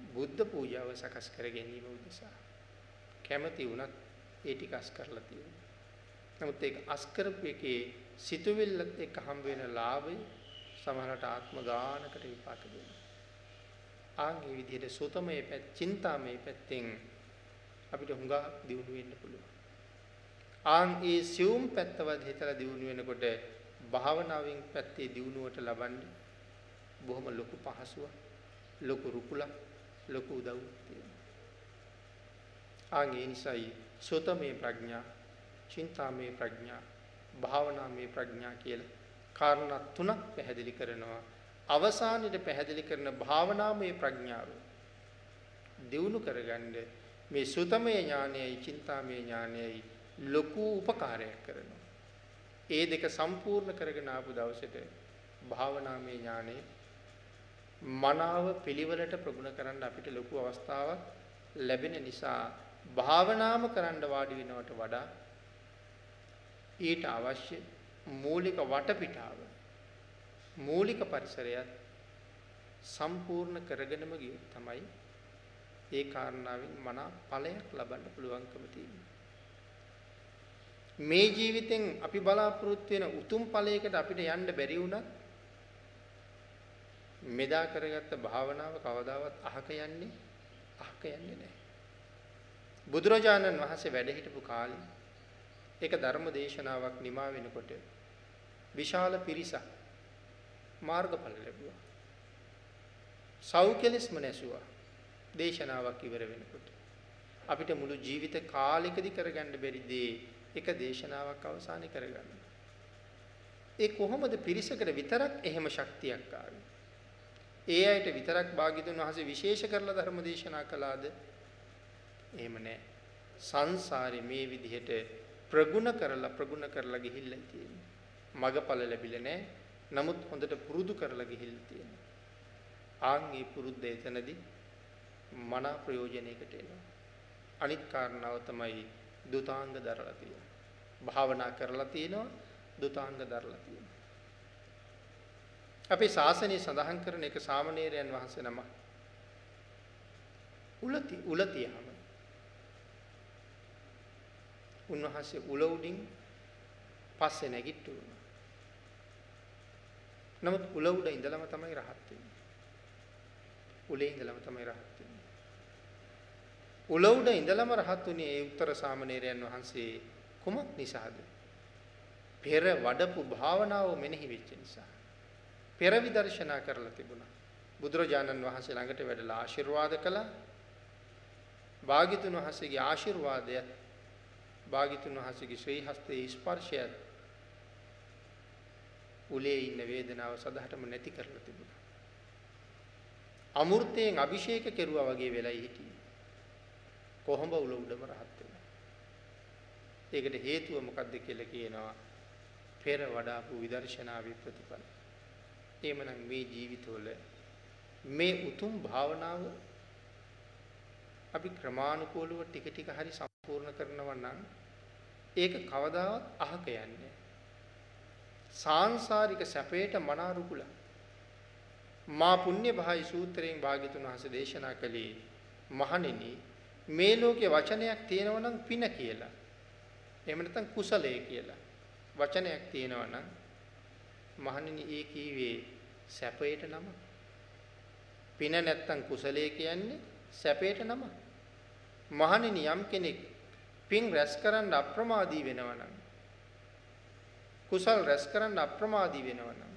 බුද්ධ පූජාව සකස් කර ගැනීම උදෙසා. කැමැති වුණත් ඒ ටික අස් කරලා තියෙනවා. නමුත් ඒක අස් කරපු එකේ සිතුවිල්ලත් එක්ක හම්බ වෙන ලාභය සමහරට ආත්ම ගානකට විපාක දෙනවා. ආන්ගේ විදිහට සෝතමයේ පැත්ත, චින්තාමයේ පැත්තෙන් අපිට හුඟා දියුණු වෙන්න පුළුවන්. ආන් ඒ සියුම් පැත්තවත් හිතලා දියුණු වෙනකොට භාවනාවෙන් පැත්තේ දියුණුවට ලබන්නේ බොහොම ලොකු පහසුවක්, ලොකු රුකුලක්, ලොකු උදව්වක් තියෙනවා. ආන්ගේ නිසායි සෝතමයේ ප්‍රඥා, චින්තාමයේ ප්‍රඥා, භාවනාමයේ ප්‍රඥා කියලා කාරණා තුනක් පැහැදිලි කරනවා. අවසානයේ පැහැදිලි කරන භාවනාමය ප්‍රඥාව දියුණු කරගන්න මේ සුතමය ඥානයයි චින්තාමය ඥානයයි ලොකු උපකාරයක් කරනවා. ඒ දෙක සම්පූර්ණ කරගෙන ආපු දවසට භාවනාමය ඥානෙ මනාව පිළිවෙලට ප්‍රගුණ කරන්න අපිට ලොකු අවස්ථාවක් ලැබෙන නිසා භාවනාම කරන්න වාඩි වෙනවට වඩා ඊට අවශ්‍ය මූලික වටපිටාව, මූලික පරිසරයත් සම්පූර්ණ කරගෙනම ගියොත් තමයි ඒ කාරණාවෙන් මනා ඵලයක් ලබන්න පුළුවන්කම තියෙන්නේ. මේ ජීවිතෙන් අපි බලාපොරොත්තු වෙන උතුම් ඵලයකට අපිට යන්න බැරි වුණත් මෙදා කරගත්ත භාවනාව කවදාවත් අහක යන්නේ නැහැ. බුදුරජාණන් වහන්සේ වැඩ හිටපු කාලේ ඒක ධර්ම දේශනාවක් නිමා වෙනකොට විශාල පිරිසක් මාර්ගඵල ලැබුවා. සෞඛ්‍යලස්ම නැසුවා. දේශනාවක් ඉවර වෙනකොට අපිට මුළු ජීවිත කාලෙකදී කරගන්න බැරි දේ එක දේශනාවක් අවසානයේ කරගන්න. ඒ කොහොමද පිරිසකට විතරක් එහෙම ශක්තියක් ආවේ? ඒ අයට විතරක් භාග්‍යතුන් වහන්සේ විශේෂ කරලා ධර්ම දේශනා කළාද? එහෙම නැහැ. සංසාරේ මේ විදිහට ප්‍රගුණ කරලා ගිහිල්ලා තියෙනවා. මගඵල ලැබිලා නැහැ. නමුත් හොඳට පුරුදු කරලා ගිහිල්ලා තියෙනවා. ආන්ගේ පුරුද්ද එතනදී මනා ප්‍රයෝජනයකට එනවා. අනිත් කාරණාව තමයි දුතාංග දරලා තියෙනවා. භාවනා කරලා තියෙනවා, දුතාංග දරලා තියෙනවා. අපේ ශාසනය සඳහන් කරන එක සාමණේරයන් වහන්සේ නම උලතියම උන්වහන්සේ උල උඩින් පස්සේ නැගිට්ටුවා. නමුත් උල උඩ ඉඳලම තමයි රහත් වෙන්නේ. උලේ ඉඳලම තමයි රහත් වෙන්නේ. උල උඩ ඉඳලම රහත් වුණේ ඒ උත්තර සාමණේරයන් වහන්සේ කුමක් නිසාද? පෙර වඩපු භාවනාව මෙනෙහි වෙච්ච නිසා. පෙර විදර්ශනා කරලා තිබුණා. බුදුරජාණන් වහන්සේ ළඟට වැඩලා ආශිර්වාද කළා. භාග්‍යතුන් වහන්සේගේ ආශිර්වාදය, භාග්‍යතුන් වහන්සේගේ ශ්‍රී හස්තයේ ස්පර්ශය උලේ ඉන්න වේදනාව සදහටම නැති කරලා තිබුණා. අමෘතයෙන් අභිෂේක කෙරුවා වගේ වෙලයි හිටියේ. කොහොඹ උල උඩම රහත් වෙනවා. ඒකට හේතුව මොකක්ද කියලා කියනවා පෙර වඩාපු විදර්ශනාවේ ප්‍රතිඵල. එhmenan මේ ජීවිතවල මේ උතුම් භාවනාව අපි ක්‍රමානුකූලව ටික ටික හරි සම්පූර්ණ කරනවා නම් ඒක කවදාවත් අහක යන්නේ. සාංශාරික සැපේට මනාරුකුල. මා පුණ්‍ය භායි සූත්‍රයෙන් භාග්‍යතුන් වහන්සේ දේශනා කළේ මහණෙනි මේ ලෝකේ වචනයක් තියෙනවා නම් පින කියලා. එහෙම නැත්නම් කුසලයේ කියලා. වචනයක් තියෙනවා නම් මහණෙනි ඒ කීවේ සැපයට නම. පින නැත්නම් කුසලයේ කියන්නේ සැපයට නම. මහණෙනි යම් කෙනෙක් පින් රැස් කරන්න අප්‍රමාදී වෙනවා නම් කුසල් රැස් කරන්න අප්‍රමාදී වෙනවා නම්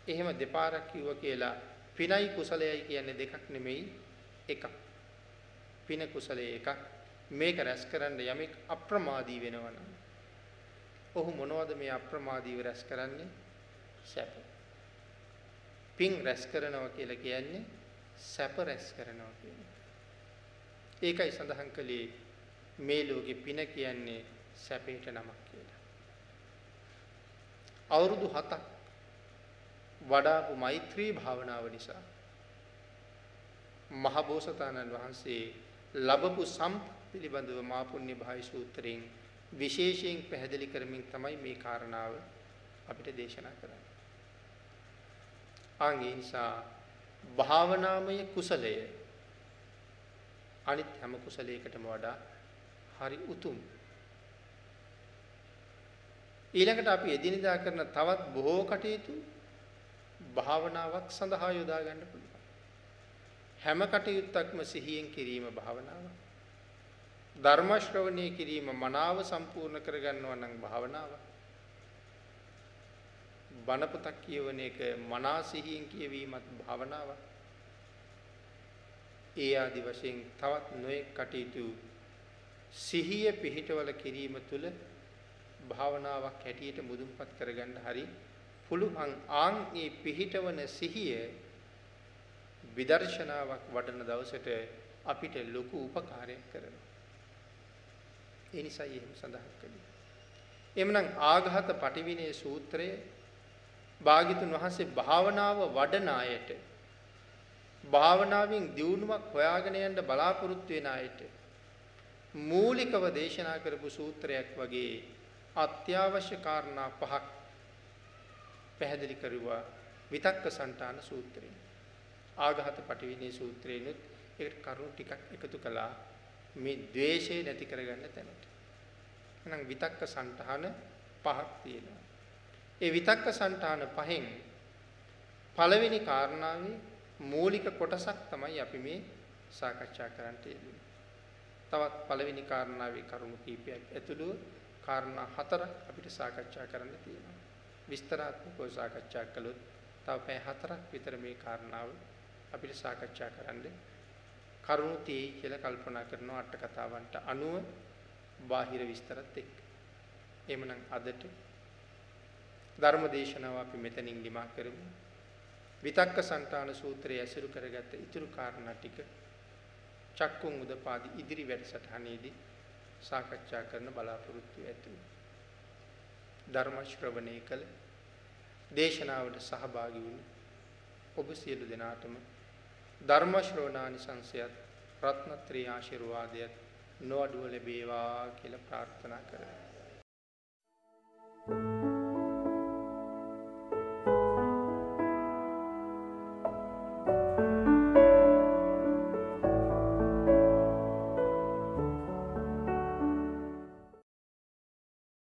එහෙම දෙපාරක් කිව්වා කියලා පිනයි කුසලයයි කියන්නේ දෙකක් නෙමෙයි එකක්. පින කුසලයේ එකක්. මේක රැස් කරන්න යමෙක් අප්‍රමාදී වෙනවා නම් ඔහු මොනවද මේ අප්‍රමාදීව රැස් කරන්නේ? සැප. පින් රැස් කරනවා කියලා කියන්නේ සැප රැස් කරනවා කියන්නේ. ඒකයි සඳහන් කළේ මේ ලෝකේ පින කියන්නේ සැපේට නමක් කියලා. අවුරුදු 7ක් වඩාපු මෛත්‍රී භාවනාව නිසා මහ බෝසතාණන් වහන්සේ ලැබපු පිළිබඳව මා පුණ්‍ය භායි සූත්‍රයෙන් විශේෂයෙන් පැහැදිලි කරමින් තමයි මේ කාරණාව අපිට දේශනා කරන්නේ. ආන්ගේ නිසා භාවනාමය කුසලය අනිත් හැම කුසලයකටම වඩා හරි උතුම්. ඊළඟට අපි එදිනෙදා කරන තවත් බොහෝ කටයුතු භාවනාවක් සඳහා යොදා ගන්න පුළුවන්. හැම කටයුත්තක්ම සිහියෙන් කිරීම භාවනාවක්. ධර්ම ශ්‍රවණය කිරීම මනාව සම්පූර්ණ කරගන්නවා නම් භාවනාවක්. බණ පොතක් කියවන එක මනා සිහියෙන් කියවීමත් භාවනාවක්. ඒ ආදි වශයෙන් තවත් නොයෙක් කටයුතු සිහිය පිහිටවල කිරීම තුළ භාවනාවක් හැටියට මුදුන්පත් කරගන්න හරි පුළුවන්. ආන් මේ පිහිටවන සිහිය විදර්ශනාවක් වඩන දවසට අපිට ලොකු උපකාරයක් කරනවා. ඒ නිසා එහෙම සඳහන් කළේ. එhmenan ආඝාත පටිවිණේ සූත්‍රයේ භාග්‍යතුන් වහන්සේ භාවනාව වඩන අයට භාවනාවෙන් දියුණුවක් හොයාගෙන යන්න බලාපොරොත්තු වෙන අයට මූලිකව දේශනා කරපු සූත්‍රයක් වගේ අත්‍යවශ්‍ය කාරණා පහක් පැහැදිලි කරුවා විතක්ක සන්තාන සූත්‍රය. ආඝාත පටිවිණේ සූත්‍රේනොත් ඒකට කරුණු ටිකක් එකතු කළා මේ ද්වේෂය නැති කරගන්න තැනට. එහෙනම් විතක්ක සන්තාන පහක් තියෙනවා. ඒ විතක්ක සන්තාන පහෙන් පළවෙනි කාරණාවේ මූලික කොටසක් තමයි අපි මේ සාකච්ඡා කරන්නට යෙදුනේ. තවත් පළවෙනි කාරණාවේ කරුණු කීපයක් ඇතුළු කාරණා හතරක් අපිට සාකච්ඡා කරන්න තියෙනවා. විස්තරාත්මකව සාකච්ඡා කළොත් තව පැය හතරක් විතර මේ කාරණාව අපිට සාකච්ඡා කරන්න කරුණු තියෙයි කියලා කල්පනා කරනවා අට කතාවන්ට අනුව බාහිර විස්තරත් එක්ක. එhmenan අදට ධර්ම දේශනාව අපි මෙතනින් නිමා කරමු. විතක්ක සන්තාන සූත්‍රය ඇසුරු කරගත්ත ඉතුරු කාරණා ටික චක්කුම් උදපාදි ඉදිරි වැඩසටහනේදී සාකච්ඡා කරන බලාපොරොත්තු ඇතුළු. ධර්ම ශ්‍රවණය කළ දේශනාවට සහභාගී වුණු ඔබ සියලු දෙනාටම ධර්ම ශ්‍රවණානිසංසයත් රත්නත්‍රි ආශිර්වාදයත් නොඅඩුව ලැබේවා කියලා ප්‍රාර්ථනා කරමි.